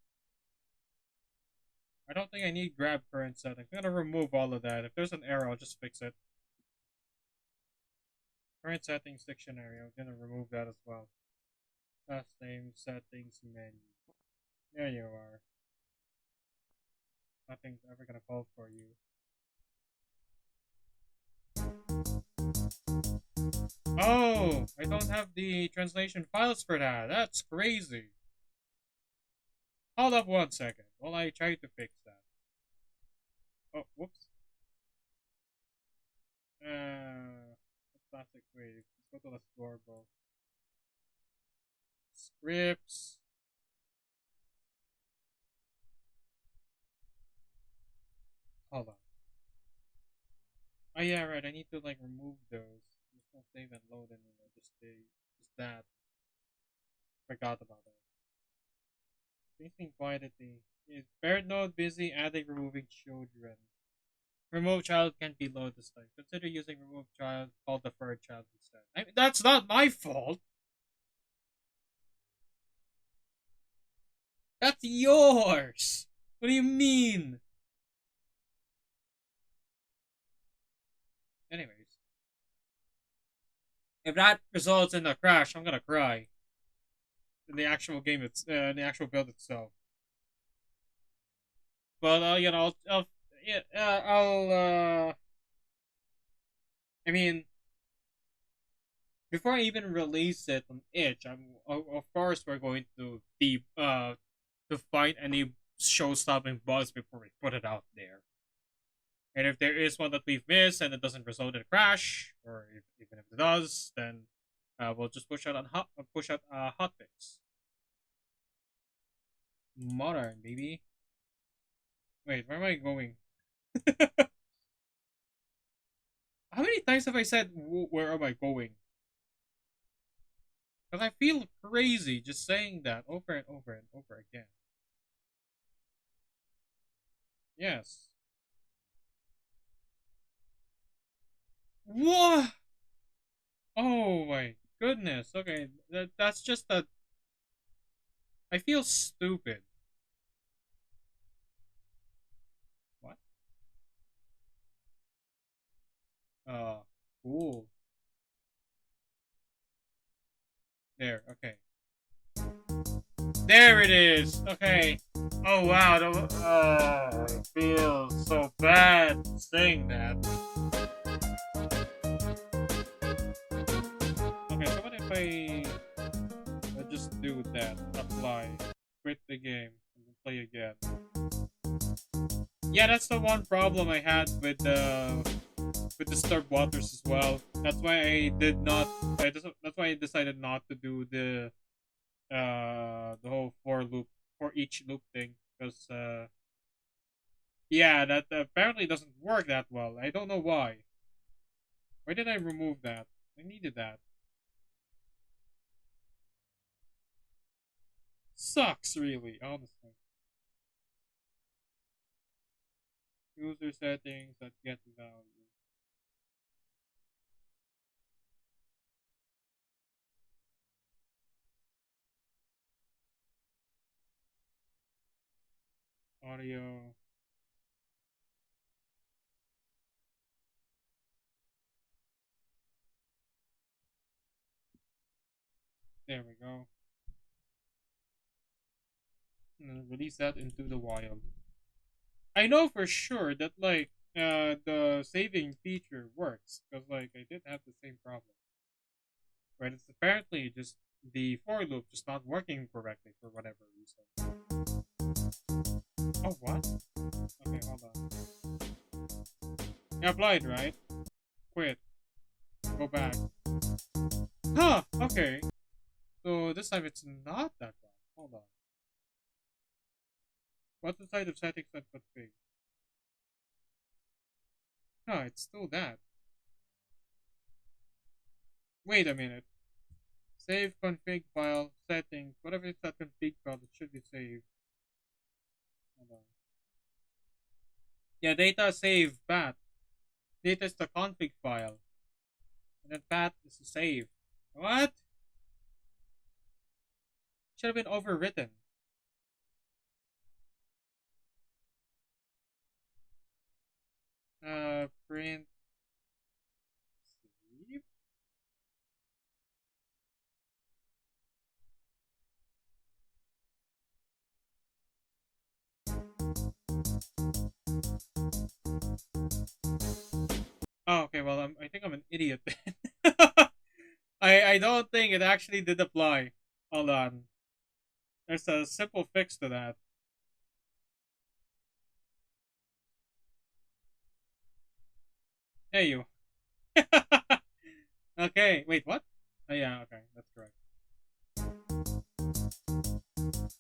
I don't think I need grab current settings. I'm gonna remove all of that. If there's an error, I'll just fix it. Current settings dictionary. I'm gonna remove that as well. Last name settings menu. There you are. Nothing's ever gonna call for you. Oh, I don't have the translation files for that. That's crazy. Hold up 1 second while I try to fix that. Oh, whoops. Plastic wave. Let's go to the Blorbo. Scripts. Hold on. Oh yeah, right. I need to like remove those. Just don't save and load anymore. Just that. Forgot about that. Facing quantity. Is parent node busy adding removing children? Remove child can't be loaded this time. Consider using remove child, call deferred child instead. I mean, that's not my fault. That's yours. What do you mean? Anyways, if that results in a crash, I'm gonna cry. In the actual game, in the actual build itself. But you know, yeah, I mean, before I even release it on itch, of course we're going to to find any show-stopping bugs before we put it out there. And if there is one that we've missed and it doesn't result in a crash, or even if it does, then we'll just push out a hotfix. Modern, baby. Wait, where am I going? How many times have I said where am I going? Because I feel crazy just saying that over and over and over again. Yes. What? Oh my goodness. Okay, that's just a. I feel stupid. What? Uh, cool. There. Okay. There it is. Okay. Oh wow. I feel so bad saying that. Okay. So what if I just do that? Apply. Quit the game and then play again. Yeah, that's the one problem I had with Disturbed Waters as well. That's why I did not. That's why I decided not to do the whole for each loop thing, because yeah, that apparently doesn't work that well. I don't know why. Why did I remove that? I needed that. Sucks, really, honestly. User settings that get value. Audio. There we go. And release that into the wild. I know for sure that like the saving feature works, because like I did have the same problem. Right? It's apparently just the for loop just not working correctly for whatever reason. Oh what? Okay, hold on. You applied, right? Quit. Go back. Huh, okay. So this time it's not that bad. Hold on. What's inside of settings and config? No, it's still that. Wait a minute. Save config file settings. Whatever it's that config file, it should be saved. Hold on. Yeah, data save path. Data is the config file. And then path is the save. What? Should have been overwritten. Print save. Oh, okay. Well, I think I'm an idiot then. I don't think it actually did apply. Hold on. There's a simple fix to that. Hey, you. Okay. Wait, what? Oh, yeah. Okay, that's correct.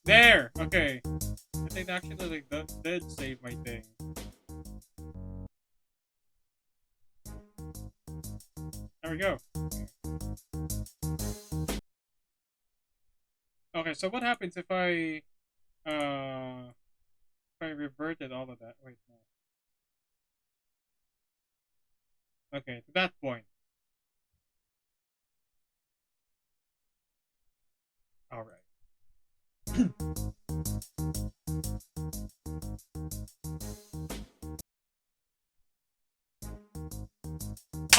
There. Okay. I think actually like that did save my thing. There we go. Okay. So what happens if I reverted all of that? Wait, no. Okay, to that point. All right.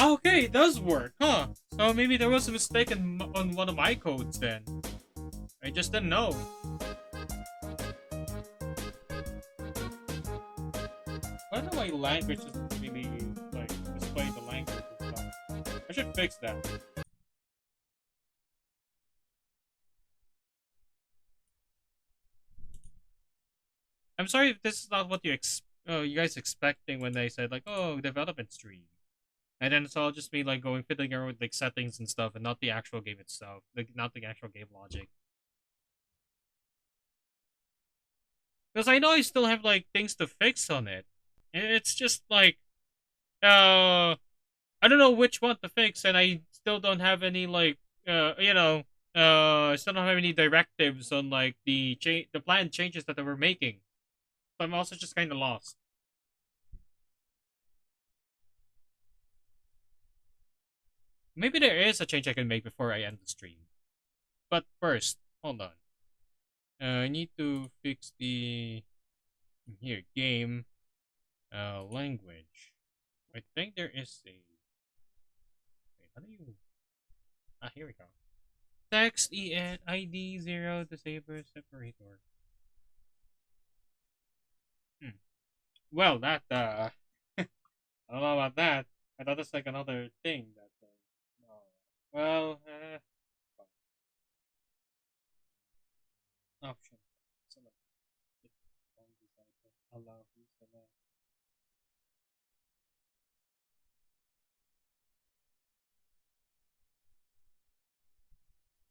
Okay, it does work, huh? So maybe there was a mistake on one of my codes then. I just didn't know. I don't know why language doesn't really like display the language and stuff. I should fix that. I'm sorry if this is not what you guys expecting when they said like, oh, development stream. And then it's all just me like going fiddling around with like settings and stuff and not the actual game itself. Like not the actual game logic. Because I know I still have like things to fix on it. And it's just like I don't know which one to fix, and I still don't have any like I still don't have any directives on like the planned changes that they were making. So I'm also just kind of lost. Maybe there is a change I can make before I end the stream. But first, hold on. I need to fix the here game language. I think there is a. Wait, how do you? Ah, here we go. Text en ID 0 disable separator. Hmm. Well, that I don't know about that. I thought it's like another thing that. No. Well, option. Select. Allow select.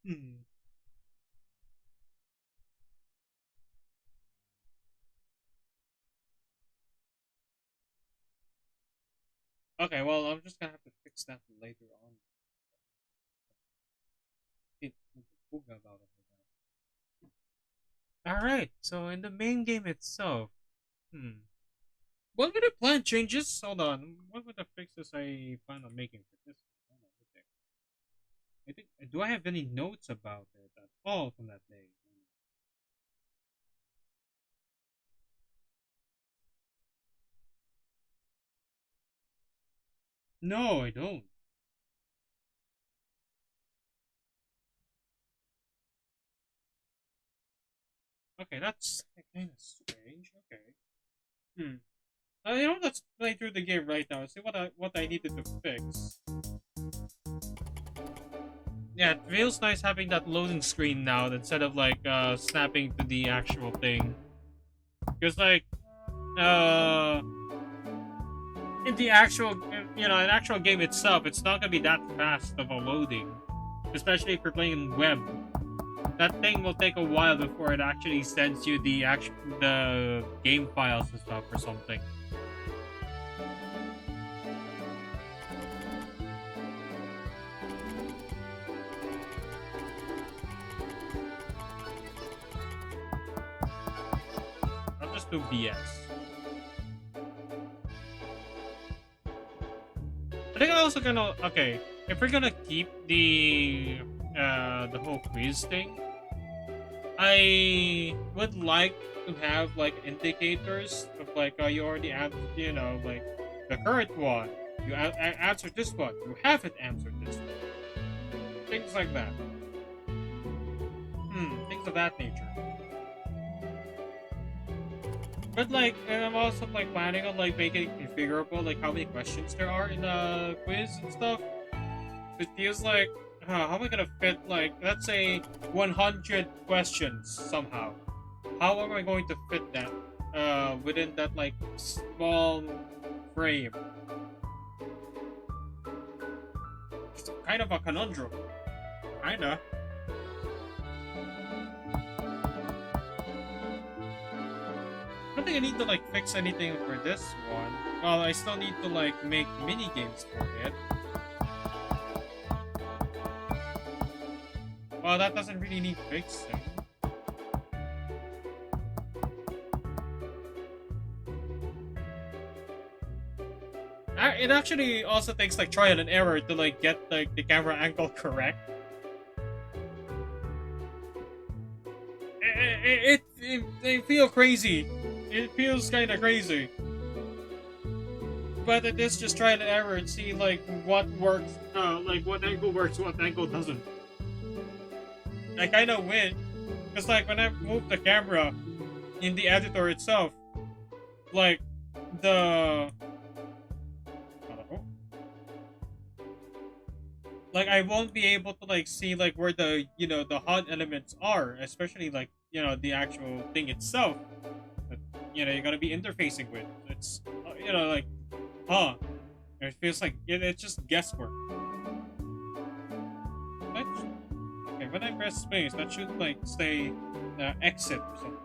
Hmm. Okay, well, I'm just gonna have to fix that later on. It about it right now. All right. So in the main game itself, what were the plan changes? Hold on. What were the fixes I plan on making for this? Hold on, I think. Do I have any notes about it at all from that day? No, I don't. Okay, that's kind of strange. Okay. Hmm. You know, let's play through the game right now and see what I needed to fix. Yeah, it feels nice having that loading screen now instead of like snapping to the actual thing. Because like uh in the actual an actual game itself, it's not gonna be that fast of a loading, especially if you're playing web. That thing will take a while before it actually sends you the game files and stuff or something. I'll just do BS. I think I also gonna okay. If we're gonna keep the whole quiz thing, I would like to have like indicators of like you already have like the current one. You answered this one. You haven't answered this one. Things like that. Things of that nature. But like, and I'm also like planning on like making it configurable, like how many questions there are in the quiz and stuff. It feels like, how am I gonna fit like, let's say, 100 questions somehow? How am I going to fit that within that like small frame? It's kind of a conundrum. Kinda. I don't think I need to like fix anything for this one. Well, I still need to like make mini games for it. Well, that doesn't really need fixing. it actually also takes like trial and error to like get like the camera angle correct. It feel crazy. It feels kind of crazy. But it is just trial and error and see like what works, like what angle works, what angle doesn't. I kind of win because like when I move the camera in the editor itself, like the like I won't be able to like see like where the the HUD elements are, especially like the actual thing itself. That, you're gonna be interfacing with. It's like huh. It feels like it's just guesswork. Okay, when I press space, that should like say exit or something.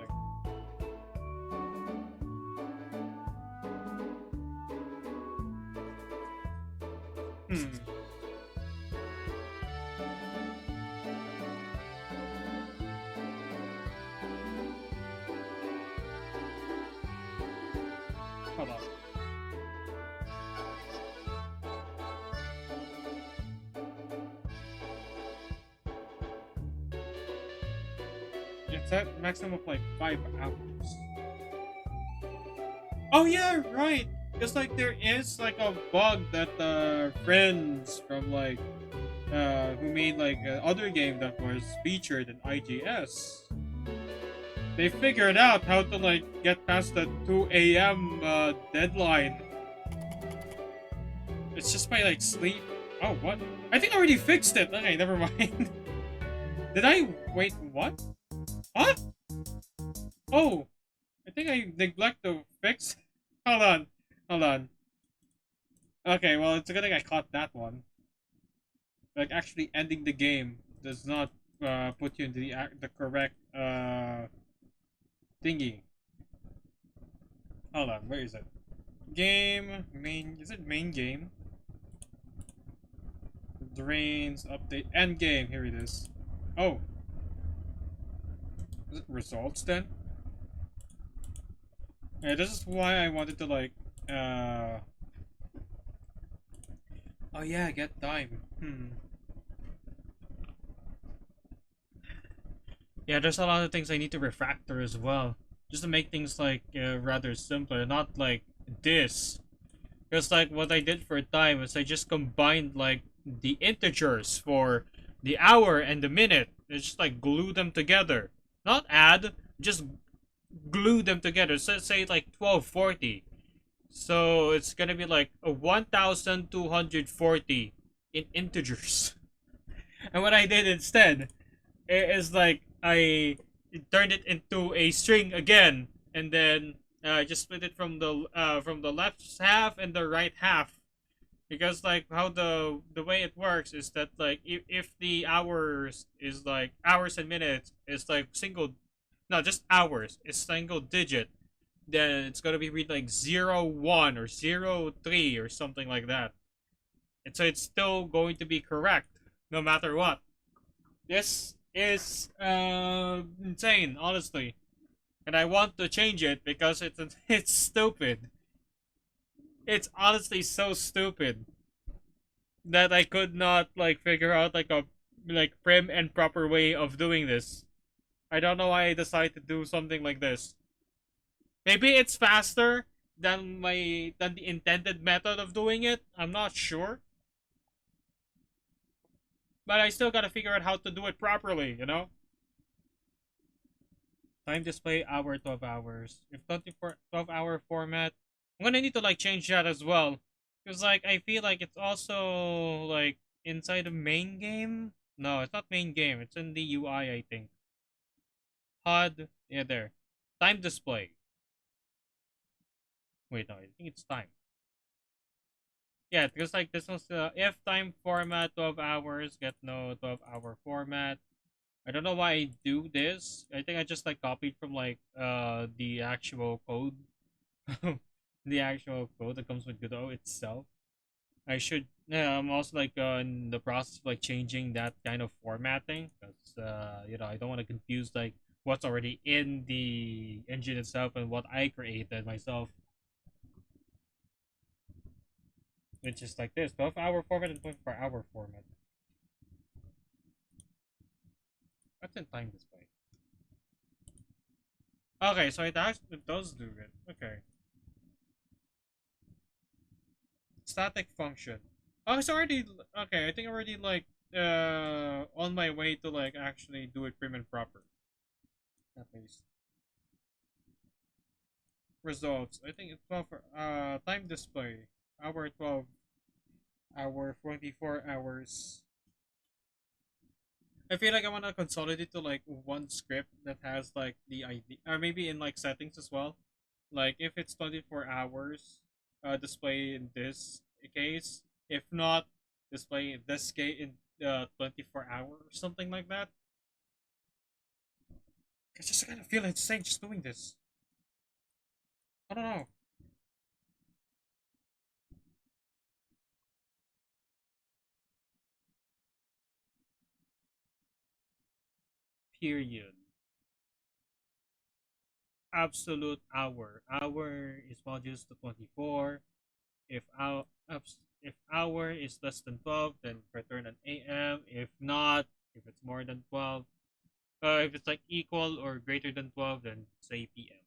Hmm. Hold on. It's at maximum of like 5 hours. Oh yeah, right. Because like there is like a bug that friends from like who made like other game that was featured in IGS. They figured out how to like get past the 2 a.m. Deadline. It's just by like sleep. Oh what? I think I already fixed it. Okay, never mind. Did I wait? What? What? Oh, I think I neglect to fix. Hold on, hold on. Okay, well it's a good thing I caught that one. Like actually ending the game does not put you into the correct thingy. Hold on, where is it? Game main, is it main game? Drains update end game. Here it is. Oh, is it results then? Yeah, this is why I wanted to like oh yeah, get time. Yeah, there's a lot of things I need to refactor as well, just to make things like rather simpler, not like this. Because like what I did for time is I just combined like the integers for the hour and the minute. It's just like glue them together, not add, just glue them together. So say like 1240. So it's gonna be like a 1240 in integers. And what I did instead is like I turned it into a string again, and then just split it from the left half and the right half, because like how the way it works is that like if the hours is like hours and minutes is like single, no, just hours is single digit, then it's gonna be read like 01 or 03 or something like that, and so it's still going to be correct no matter what. This is insane, honestly, and I want to change it because it's stupid. It's honestly so stupid that I could not like figure out like a like prim and proper way of doing this. I don't know why I decided to do something like this. Maybe it's faster than the intended method of doing it. I'm not sure. But I still gotta figure out how to do it properly, you know? Time display hour 12 hours. If 24 12-hour format, I'm gonna need to like change that as well. Because like I feel like it's also like inside the main game. No, it's not main game. It's in the UI, I think. HUD, yeah, there. Time display. Wait, no, I think it's time. Yeah, because like this was if time format 12 hours, get no 12-hour format. I don't know why I do this. I think I just like copied from like the actual code. The actual code that comes with Godot itself. I should yeah, I'm also like in the process of like changing that kind of formatting because I don't want to confuse like what's already in the engine itself and what I created myself. which is like this: 12-hour format and 24-hour format. That's in time display. Okay, so it does do it. Okay. Static function. Oh, it's already okay. I think already like on my way to like actually do it prim and proper. At least results. I think it's 12 for time display. Hour 12, hour 24 hours. I feel like I want to consolidate to like one script that has like the ID, or maybe in like settings as well. Like if it's 24 hours, display in this case. If not, display in this case in 24 hours or something like that. I just kind of feel insane just doing this. I don't know. Period. Absolute hour. Hour is modules to 24. If hour if hour is less than 12, then return an AM. If not, if it's more than 12, if it's like equal or greater than 12, then say PM.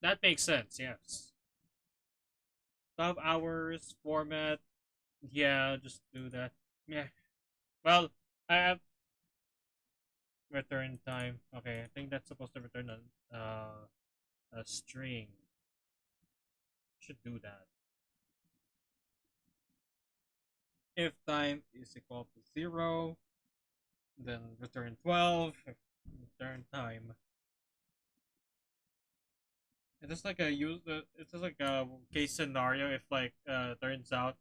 That makes sense. Yes. 12 hours format. Yeah, just do that. Yeah. Well, I have return time. Okay, I think that's supposed to return a string. Should do that. If time is equal to 0, then return 12. If return time. It's just like a use. It's just like a case scenario. If like turns out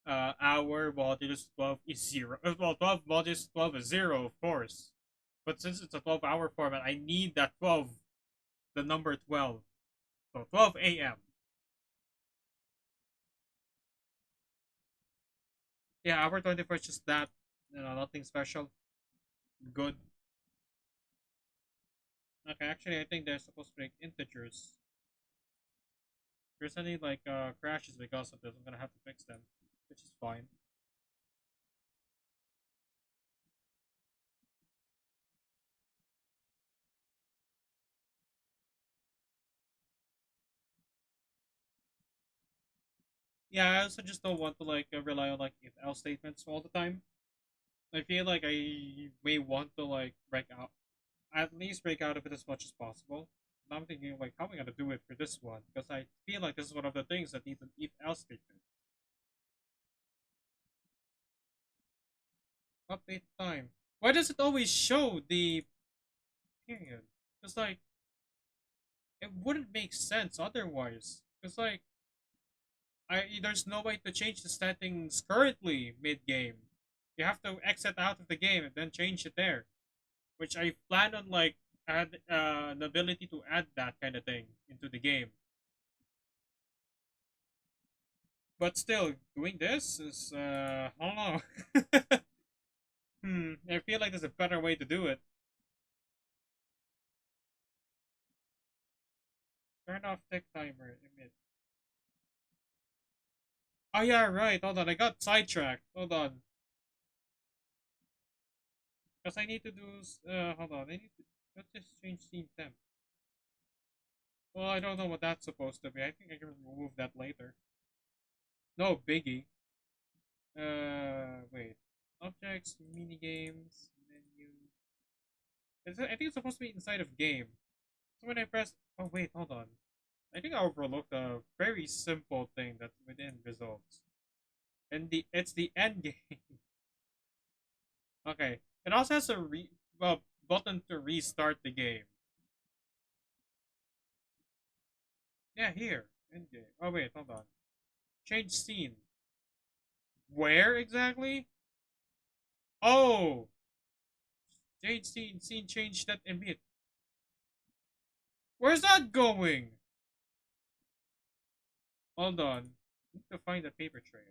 hour modulus 12 is 0. Well, 12 modulus 12 is 0, of course. But since it's a 12-hour format, I need that 12, the number 12. So 12 a.m. Yeah, hour 24 is just that. Nothing special. Good. Okay, actually, I think they're supposed to make integers. If there's any like crashes because of this, I'm gonna have to fix them, which is fine. Yeah, I also just don't want to like rely on like if else statements all the time. I feel like I may want to like break out, at least break out of it as much as possible. And I'm thinking like how am I gonna do it for this one? Because I feel like this is one of the things that needs an if else statement. Update time. Why does it always show the period? Because like it wouldn't make sense otherwise. Because like there's no way to change the settings currently mid game. You have to exit out of the game and then change it there. Which I plan on like add an ability to add that kind of thing into the game. But still, doing this is I don't know. I feel like there's a better way to do it. Turn off tick timer. Emit. Oh yeah, right. Hold on, I got sidetracked. Hold on, because I need to do. Hold on, I need to. Let's just change scene temp. Well, I don't know what that's supposed to be. I think I can remove that later. No biggie. Wait. Objects, mini games, menu. I think it's supposed to be inside of game. So when I press, oh wait, hold on. I think I overlooked a very simple thing that's within results, and it's the end game. Okay, it also has a button to restart the game. Yeah, here end game. Oh wait, hold on. Change scene. Where exactly? Oh, change scene change that emit. Where's that going? Hold on. Need to find the paper trail.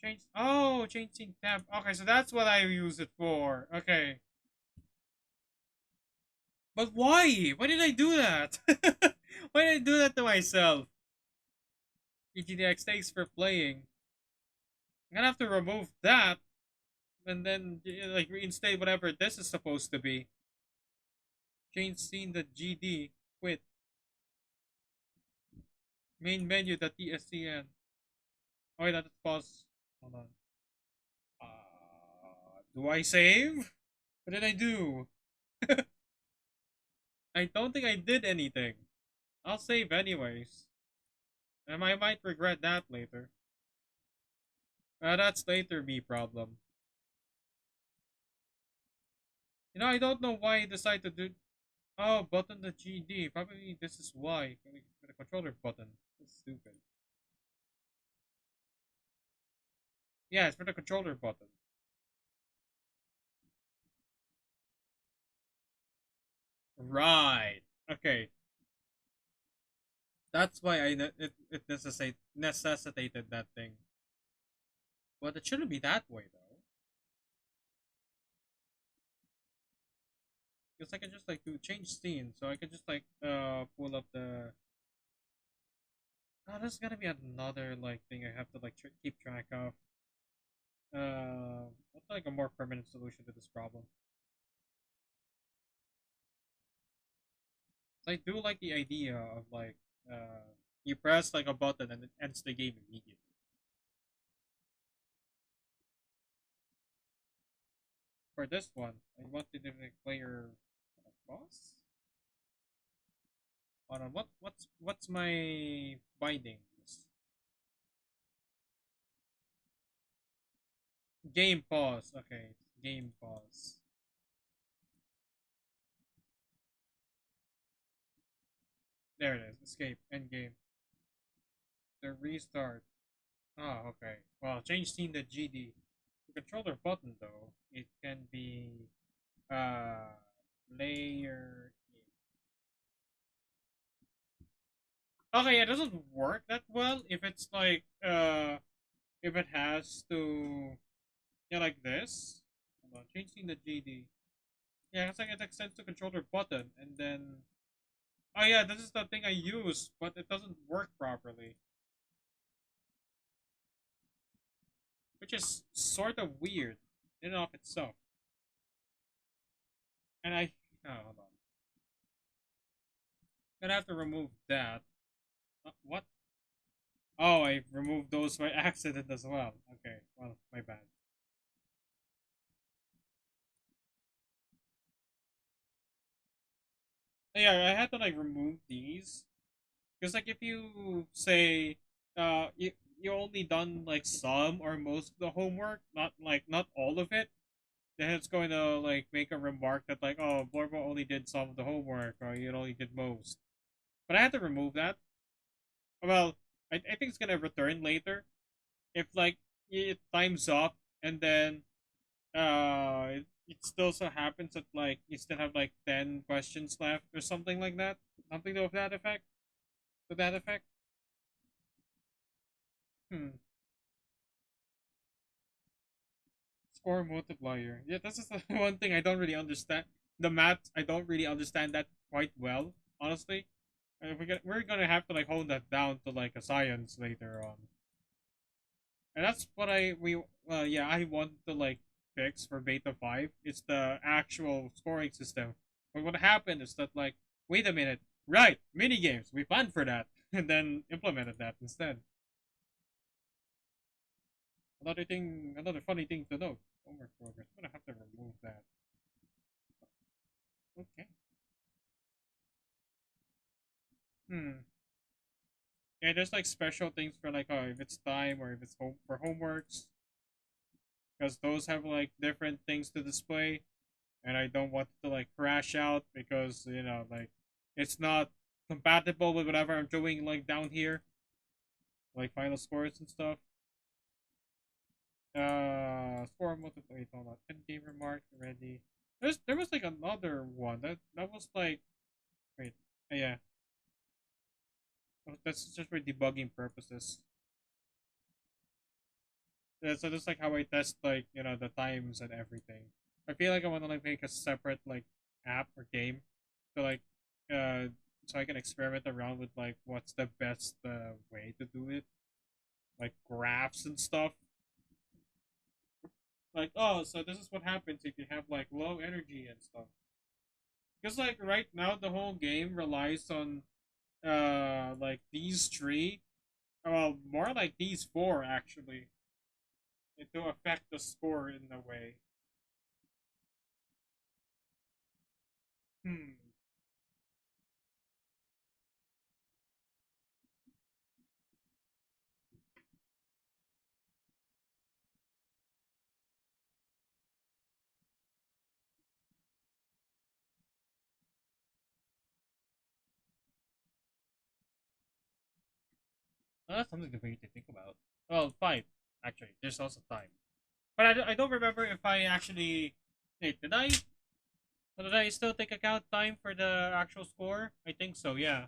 Change. Oh, changing tab. Okay, so that's what I use it for. Okay. But why? Why did I do that? Why did I do that to myself? EGDX, thanks for playing. I'm gonna have to remove that and then like reinstate whatever this is supposed to be. Change scene the GD. Quit. Main menu the TSCN. Oh wait, that's pause. Hold on. Do I save? What did I do? I don't think I did anything. I'll save anyways. And I might regret that later. That's later me problem. I don't know why I decided to do. Oh, button the GD. Probably this is why. For the controller button. That's stupid. Yeah, it's for the controller button. Right. Okay. That's why it necessitated that thing. But it shouldn't be that way though. Because I can just like do change scene, so I can just like pull up the. Oh, there's gonna be another like thing I have to like keep track of. What's like a more permanent solution to this problem? So I do like the idea of like you press like a button and it ends the game immediately. For this one, I want to do the player boss. Hold on, what's my bindings? Game pause. Okay, game pause. There it is. Escape. End game. The restart. Oh, okay. Well, change scene to GD. The controller button though, it can be uh layer. Okay, it doesn't work that well if it's like if it has to like this. Hold on, changing the GD. Yeah, it's like it extends the controller button and then oh yeah, this is the thing I use, but it doesn't work properly. Which is sort of weird in and of itself. And hold on. Gonna have to remove that. What? Oh, I removed those by accident as well. Okay, well, my bad. Yeah, I had to like remove these because like if you say you only done like some or most of the homework, not all of it, then it's going to like make a remark that like oh Blorbo only did some of the homework or you only did most. But I had to remove that. Well, I think it's gonna return later if like it times up and then it still so happens that like you still have like 10 questions left or something like that, something to that effect, hmm score multiplier. Yeah, this is the one thing I don't really understand. The math, I don't really understand that quite well, honestly. We're gonna have to like hold that down to like a science later on, and that's what yeah, I want to like fix for beta 5. It's the actual scoring system. But what happened is that like wait a minute, right, mini games, we planned for that and then implemented that instead. Another funny thing to note, homework progress. I'm gonna have to remove that. Okay. Hmm. Yeah, there's like special things for like oh if it's time or if it's home for homeworks because those have like different things to display and I don't want it to like crash out because like it's not compatible with whatever I'm doing like down here, like final scores and stuff. Score multiple. Wait, hold on. End game remark already. There was like another one that was like wait, yeah, that's just for debugging purposes. Yeah, so that's like how I test like the times and everything. I feel like I want to like make a separate like app or game to like uh so I can experiment around with like what's the best way to do it. like graphs and stuff. Like, oh, so this is what happens if you have like low energy and stuff. Because like right now the whole game relies on like these three, well more like these four actually, to affect the score in a way. Hmm. Well, that's something for you to think about. Well, five actually. There's also time, but I don't remember if I actually. Wait, did I? Did I still take account time for the actual score? I think so. Yeah.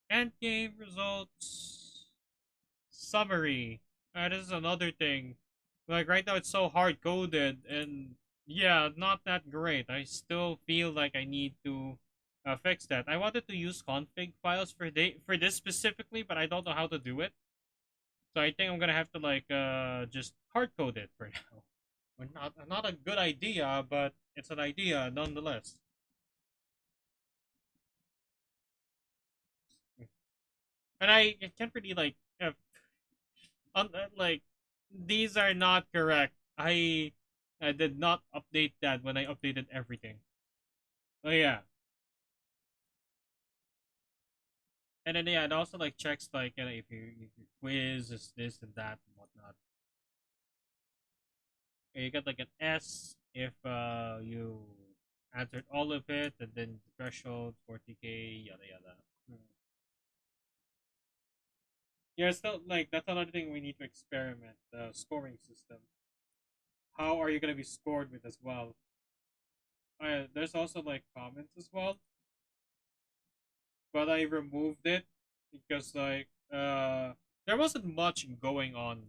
End game results summary. This is another thing. Like right now, it's so hard coded, and yeah, not that great. I still feel like I need to fix that. I wanted to use config files for this specifically, but I don't know how to do it. So I think I'm gonna have to like just hard code it for now. Well, not a good idea, but it's an idea nonetheless. And I can't really like like these are not correct. I did not update that when I updated everything. Oh yeah, and then yeah, it also like checks like if your quiz is this and that and whatnot. You got like an S if you answered all of it, and then the threshold 40K yada yada. Hmm. Yeah, still like that's another thing we need to experiment the scoring system. How are you gonna be scored with as well? There's also like comments as well, but I removed it because like there wasn't much going on.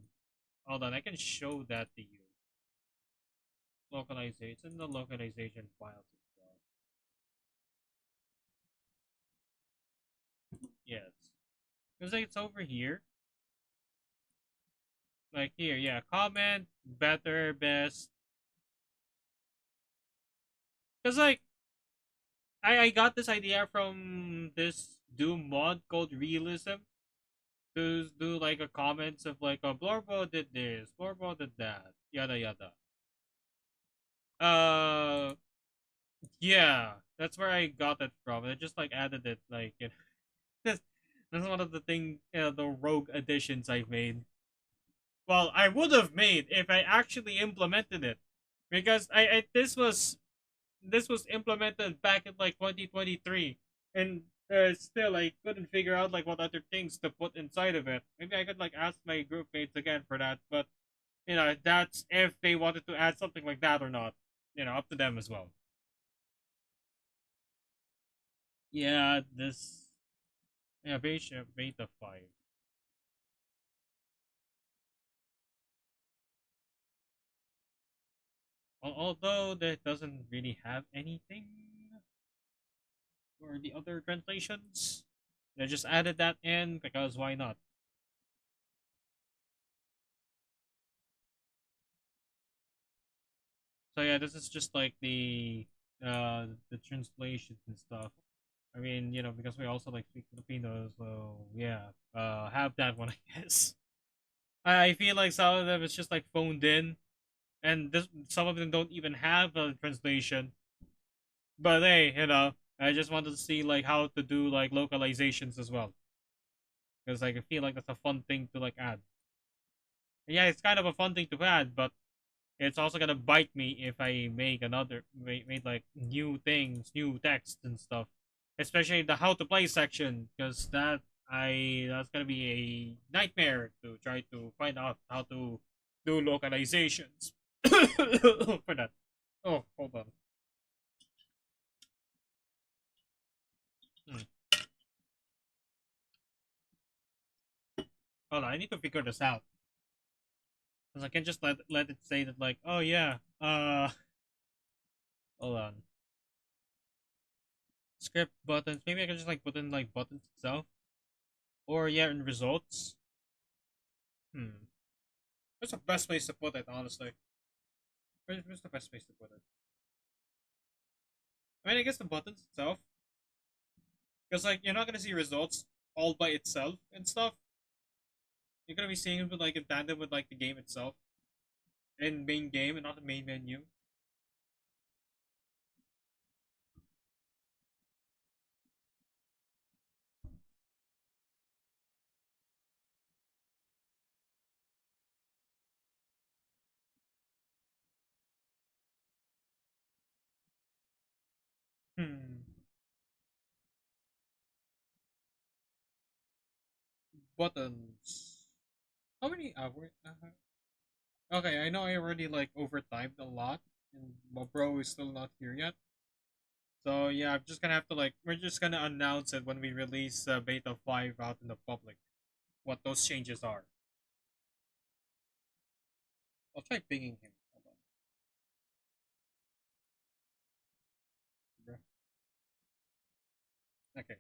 Hold on, I can show that to you. Localization, it's in the localization files as well. Yes, because like, it's over here. Like here, yeah, comment better, best. Because like I got this idea from this Doom mod called Realism to do like a comments of like, oh, Blorbo did this, Blorbo did that, yada yada. Uh, yeah, that's where I got it from. I just like added it like this. That's one of the the rogue additions I've made. Well, I would have made if I actually implemented it, because I this was implemented back in like 2023, and still I couldn't figure out like what other things to put inside of it. Maybe I could like ask my group mates again for that, but that's if they wanted to add something like that or not. Up to them as well. Yeah, this yeah beta 5. Although that doesn't really have anything for the other translations, they just added that in because why not? So yeah, this is just like the translations and stuff. I mean, because we also like speak Filipino, so yeah, have that one, I guess. I feel like some of them is just like phoned in, and some of them don't even have a translation. But hey, I just wanted to see like how to do like localizations as well, because like I feel like that's a fun thing to like add. Yeah, it's kind of a fun thing to add, but it's also gonna bite me if I make made like new things, new text and stuff, especially the how to play section, because that's gonna be a nightmare to try to find out how to do localizations for that. Oh, hold on. Hmm. Hold on, I need to figure this out because I can just let it say that like, oh yeah, hold on. Script buttons. Maybe I can just like put in like buttons itself. Or yeah, in results. Hmm. What's the best place to put it, honestly? Where's the best place to put it? I mean, I guess the buttons itself. Because, like, you're not gonna see results all by itself and stuff. You're gonna be seeing it with, like, in tandem with, like, the game itself. In main game and not the main menu. Hmm. Buttons. How many hours? Okay, I know I already, like, overtimed a lot. And my bro is still not here yet. So, yeah, I'm just gonna have to, like, we're just gonna announce it when we release Beta 5 out in the public. What those changes are. I'll try pinging him. Hold on. Okay.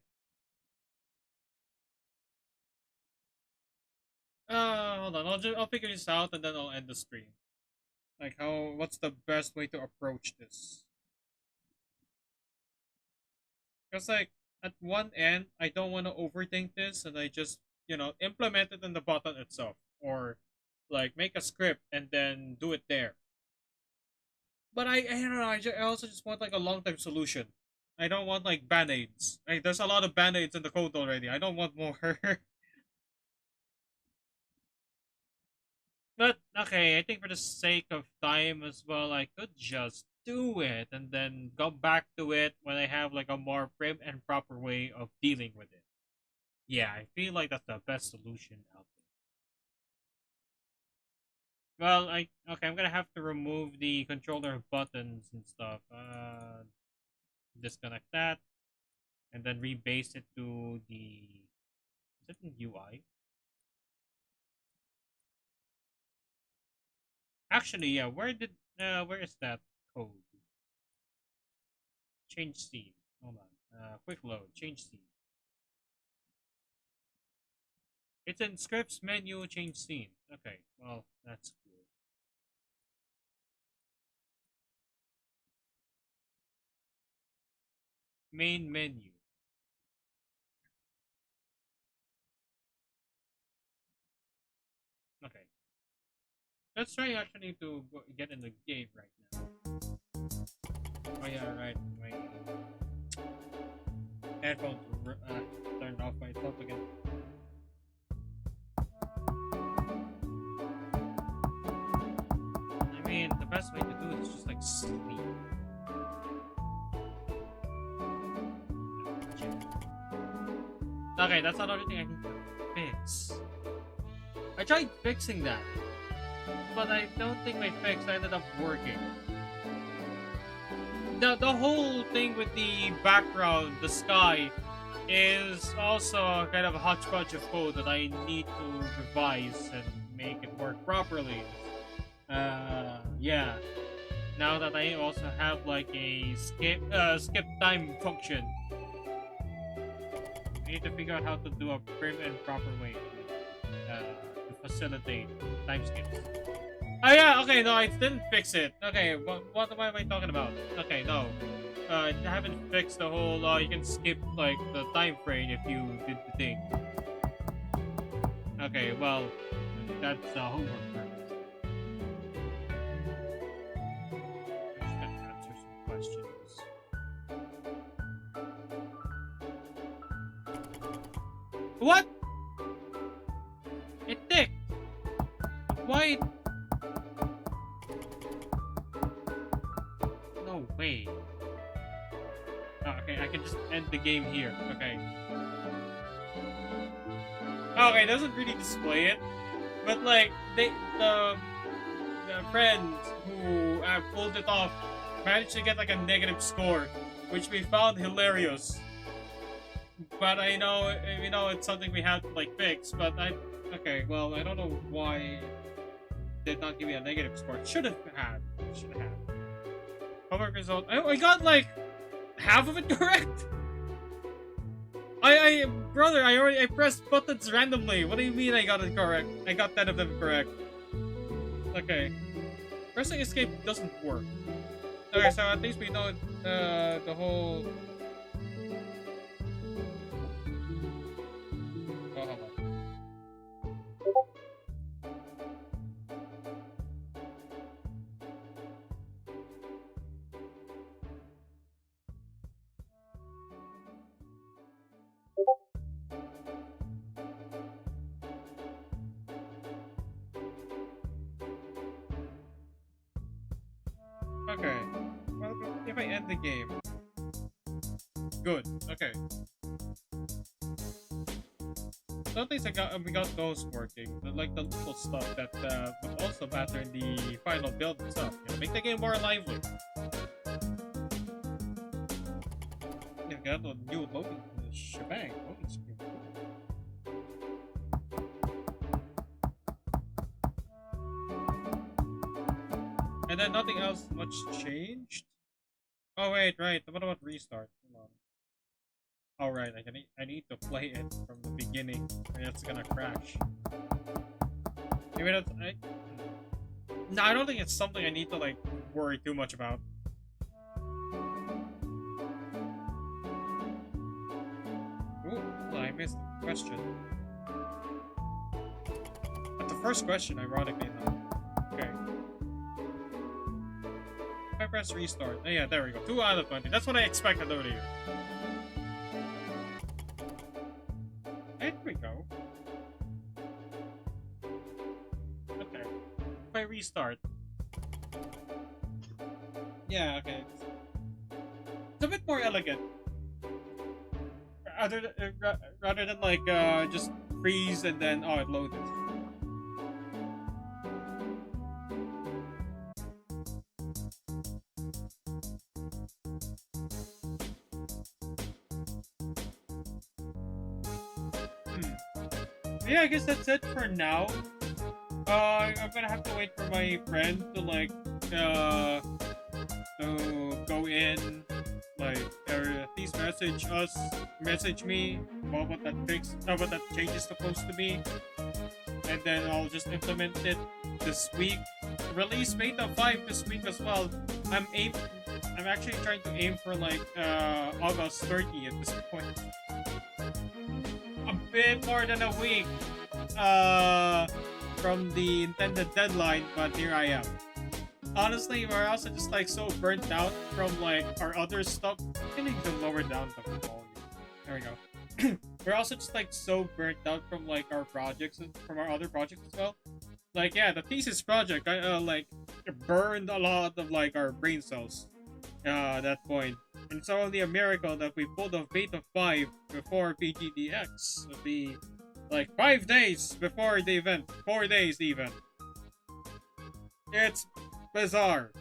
Hold on. I'll figure this out and then I'll end the stream. Like what's the best way to approach this? Because like at one end, I don't want to overthink this, and I just implement it in the button itself, or like make a script and then do it there. But I don't know. I also just want like a long time solution. I don't want like band aids. Like there's a lot of band aids in the code already. I don't want more. But okay, I think for the sake of time as well, I could just do it and then go back to it when I have like a more prim and proper way of dealing with it. Yeah, I feel like that's the best solution out there. Well, I'm gonna have to remove the controller buttons and stuff. Disconnect that and then rebase it to the is it in UI? Actually, yeah. Where is that code? Change scene. Hold on. Quick load. Change scene. It's in scripts menu. Change scene. Okay. Well, that's cool. Main menu. Okay. Let's try actually to get in the game right now. Oh yeah, right. My headphones were turned off by itself again. I mean, the best way to do it is just like sleep. Okay, that's another thing I need to fix. I tried fixing that, but I don't think my fix ended up working. The whole thing with the background, the sky, is also kind of a hodgepodge of code that I need to revise and make it work properly. Yeah. Now that I also have like a skip time function, I need to figure out how to do a prim and proper way to facilitate time skips. Oh yeah, okay, no, I didn't fix it. Okay, what am I talking about? Okay, no. I haven't fixed the whole, you can skip, like, the time frame if you did the thing. Okay, well, that's homework purpose. I'm just gonna answer some questions. What? It ticked! Why? No way. Oh, okay, I can just end the game here. Okay. Okay, it doesn't really display it, but like the friend who pulled it off managed to get like a negative score, which we found hilarious. But I know it's something we have to like fix. But okay, well I don't know why it did not give me a negative score. Should have had. Homework result. I got like half of it correct. Brother, I pressed buttons randomly. What do you mean I got it correct? I got 10 of them correct. Okay. Pressing escape doesn't work. Okay, so at least we know the whole. Oh, hold on. Okay. Well, if I end the game. Good. Okay. So at least we got those working. Like the little stuff that would also matter in the final build and stuff. You know, make the game more lively. Yeah, got a new loading shebang. Loading screen. And then nothing else much changed. Oh wait, right. What about restart? Hold on. Oh right, I need to play it from the beginning, or it's gonna crash. Maybe that's No, I don't think it's something I need to like worry too much about. Ooh, I missed the question. But the first question, ironically enough. Okay. If I press restart. Oh, yeah, there we go. 2 out of 20. That's what I expected earlier. There we go. Okay. If I restart. Yeah, okay. It's a bit more elegant. Rather than like just freeze and then it loaded. Yeah, I guess that's it for now. I'm gonna have to wait for my friend to like to go in, like, or please message me about what that change is supposed to be, and then I'll just implement it this week. Release beta 5 this week as well. I'm actually trying to aim for like August 30th at this point. A bit more than a week from the intended deadline, but here I am. Honestly, we're also just like so burnt out from like our other stuff. I need to lower down the volume. There we go. We're also just like so burnt out from like our projects, from our other projects as well. Like, yeah, the thesis project, I like burned a lot of like our brain cells at that point. And it's only a miracle that we pulled off beta 5 before PGDX. It'll be like 5 days before the event, 4 days even. It's bizarre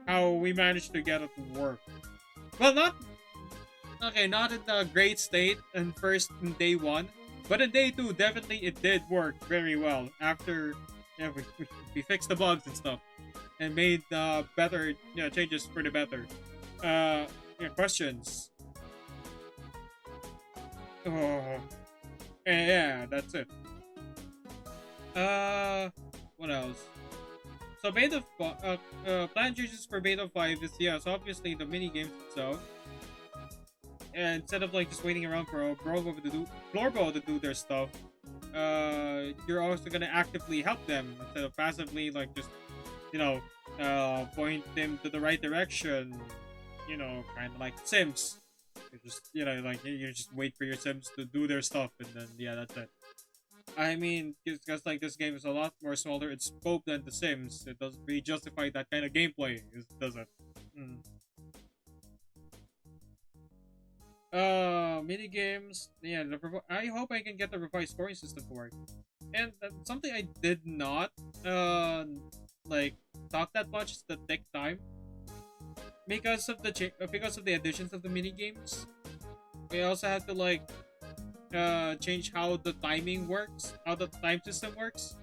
how we managed to get it to work. Well, not in a great state in day 1, but in day 2, definitely it did work very well. After we fixed the bugs and stuff, and made better changes for the better. Questions. Oh, yeah, that's it. What else? So plan changes for beta 5 is so obviously the mini games itself. And instead of like just waiting around for Blorbo to do their stuff, you're also gonna actively help them instead of passively like just point them to the right direction. Kind of like Sims. You just you just wait for your Sims to do their stuff, and then that's it. I mean, because like this game is a lot more smaller in scope than The Sims. It doesn't really justify that kind of gameplay, does it? Mini games. Yeah, I hope I can get the revised scoring system to work. And something I did not like talk that much is the tick time. Because of the additions of the mini games, we also have to like change how the timing works, how the time system works.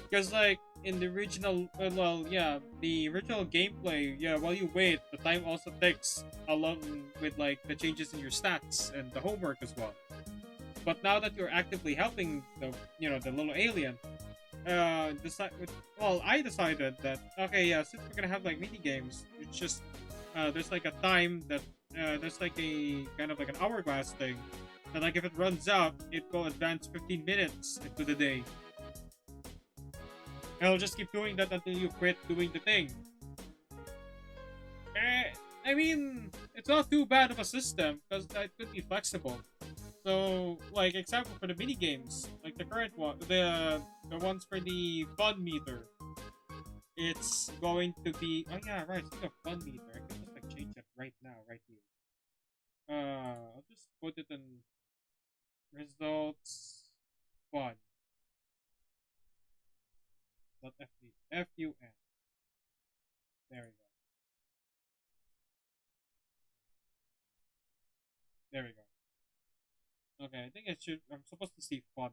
Because like in the original, well, yeah, the original gameplay, yeah, while you wait, the time also ticks along with like the changes in your stats and the homework as well. But now that you're actively helping the, the little alien, decide, well, I decided that okay, yeah, since we're gonna have like mini games, it's just there's like a time that there's like a kind of like an hourglass thing. And like if it runs out, it will advance 15 minutes into the day. And I'll just keep doing that until you quit doing the thing. I mean, it's not too bad of a system because it could be flexible. So, like example for the mini games, like the current one, the ones for the fun meter, it's going to be. Oh yeah, right. Speaking of fun meter, I can just like change it right now, right here. I'll just put it in results fun. Dot FB. FUN. There we go. There we go. Okay, I think I should. I'm supposed to see fun.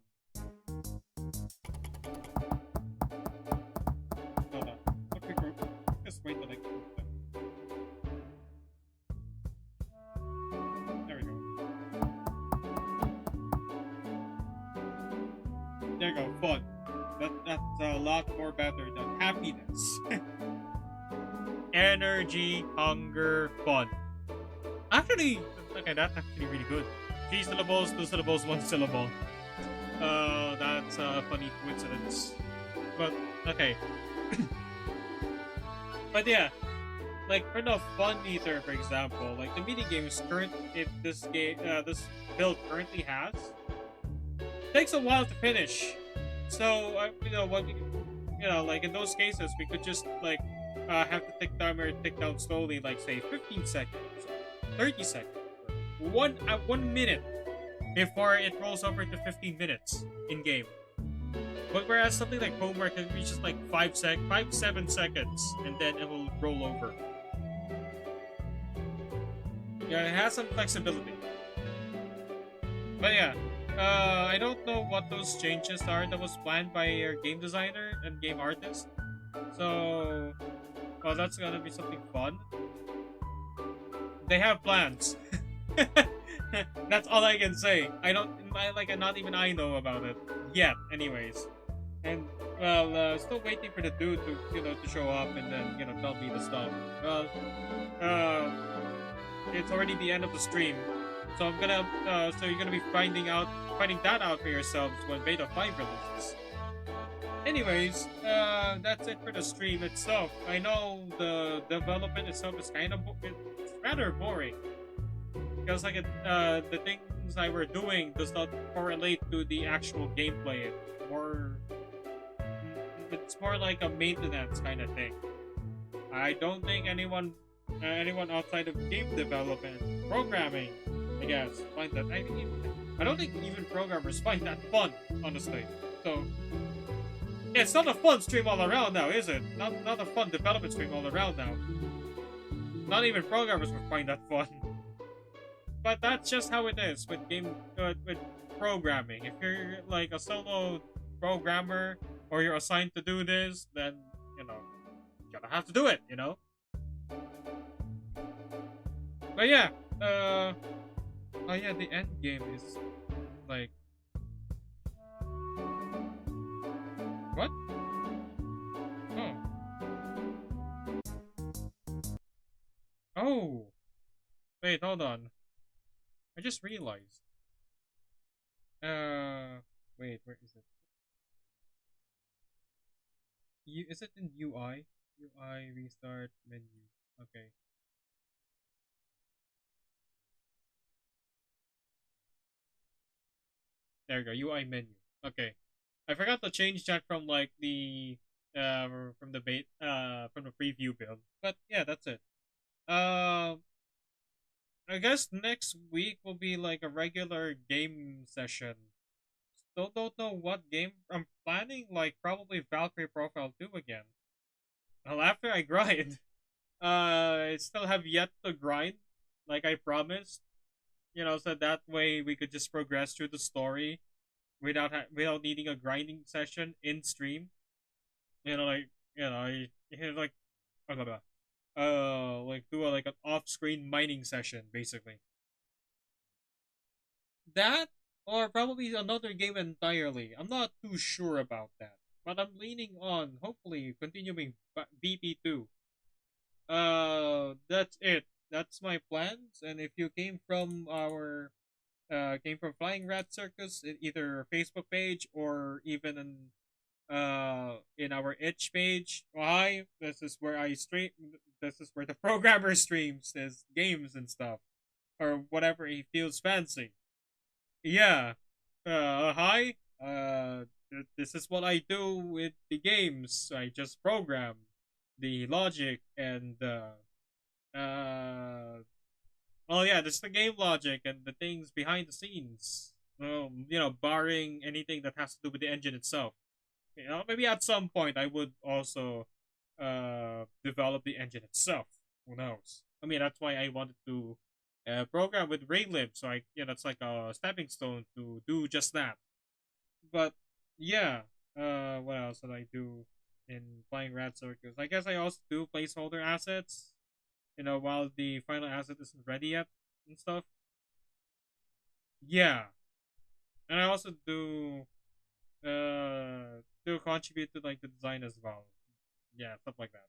Hold on. Okay, group. Just wait till I group them. There we go. There you go. Fun. That's a lot more better than happiness. Energy, hunger, fun. Actually, okay, that's actually really good. Three syllables, two syllables, one syllable. That's a funny coincidence. But okay. But yeah, like for the fun meter, for example, like the mini games current if this build currently has takes a while to finish. So what like in those cases we could just like have the tick timer tick down slowly, like say 15 seconds, 30 seconds, 1 minute before it rolls over to 15 minutes in game. But whereas something like homework can be just like 7 seconds, and then it will roll over. Yeah, it has some flexibility. But yeah, I don't know what those changes are that was planned by your game designer and game artist. So, well, that's gonna be something fun. They have plans. That's all I can say. Not even I know about it yet. Anyways, and well, still waiting for the dude to to show up and then tell me the stuff. Well, uh, it's already the end of the stream, so I'm gonna so you're gonna be finding that out for yourselves when Beta 5 releases. Anyways, that's it for the stream itself. I know the development itself is it's rather boring because like the things I were doing does not correlate to the actual gameplay. It's more like a maintenance kind of thing. I don't think anyone outside of game development, programming, I guess, find that. I don't think even programmers find that fun, honestly. So it's not a fun stream all around now, is it? Not a fun development stream all around now. Not even programmers would find that fun. But that's just how it is with with programming. If you're like a solo programmer or you're assigned to do this, then you gotta have to do it. But yeah, oh yeah, the end game is like what? Oh, oh, wait, hold on. I just realized. Wait, where is it? Is it in UI? UI restart menu. Okay. There we go. UI menu. Okay. I forgot to change that from like the from the from the preview build. But yeah, that's it. Um I guess next week will be like a regular game session. Still don't know what game I'm planning. Like probably Valkyrie Profile 2 again. Well, after I grind, I still have yet to grind, like I promised. So that way we could just progress through the story without needing a grinding session in stream. like blah, blah, blah. Like do like an off-screen mining session, basically. That or probably another game entirely. I'm not too sure about that, but I'm leaning on hopefully continuing BP2. That's it. That's my plans. And if you came from Flying Rat Circus, either Facebook page or even in our itch page. Oh, hi, this is where I stream. This is where the programmer streams his games and stuff, or whatever he feels fancy. Yeah. Hi. This is what I do with the games. I just program the logic and well, yeah, this is the game logic and the things behind the scenes. Barring anything that has to do with the engine itself. Maybe at some point I would also develop the engine itself. Who knows? I mean, that's why I wanted to program with Raylib, so that's like a stepping stone to do just that. But yeah, what else did I do in playing Rat Circus? I guess I also do placeholder assets. While the final asset isn't ready yet and stuff. Yeah, and I also do contribute to like the design as well. Yeah, stuff like that.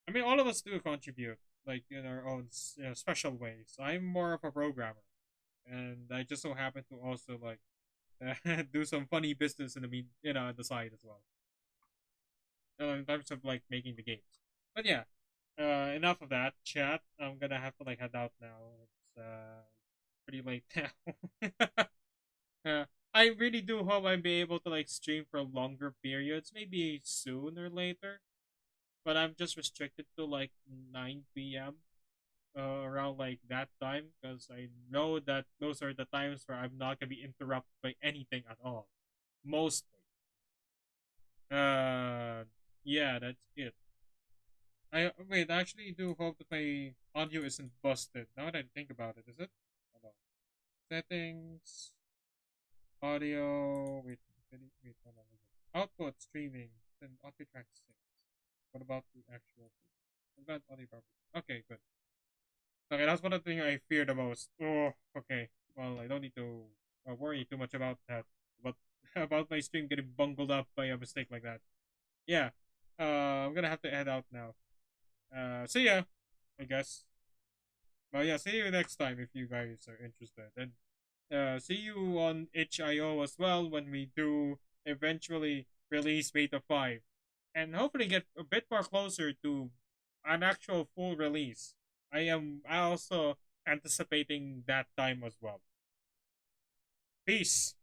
I mean, all of us do contribute like in our own special ways. I'm more of a programmer, and I just so happen to also like do some funny business in on the side as well. In terms of like making the games. But yeah, enough of that chat. I'm gonna have to like head out now. It's pretty late now. I really do hope I'll be able to like stream for longer periods, maybe sooner or later. But I'm just restricted to like 9 p.m. Around like that time because I know that those are the times where I'm not gonna be interrupted by anything at all. Mostly. Uh, yeah, that's it. I wait. I actually do hope that my audio isn't busted. Now that I think about it, is it? Hold on. Settings, audio. Wait. Hold on. Output streaming. Then audio track 6. What about the actual? What about audio property? Okay, good. Okay, that's one of the things I fear the most. Oh, okay. Well, I don't need to worry too much about that. But about my stream getting bungled up by a mistake like that. Yeah. I'm gonna have to head out now. See ya, I guess. Well, yeah, see you next time if you guys are interested. And see you on HIO as well when we do eventually release Beta 5. And hopefully get a bit more closer to an actual full release. I also anticipating that time as well. Peace.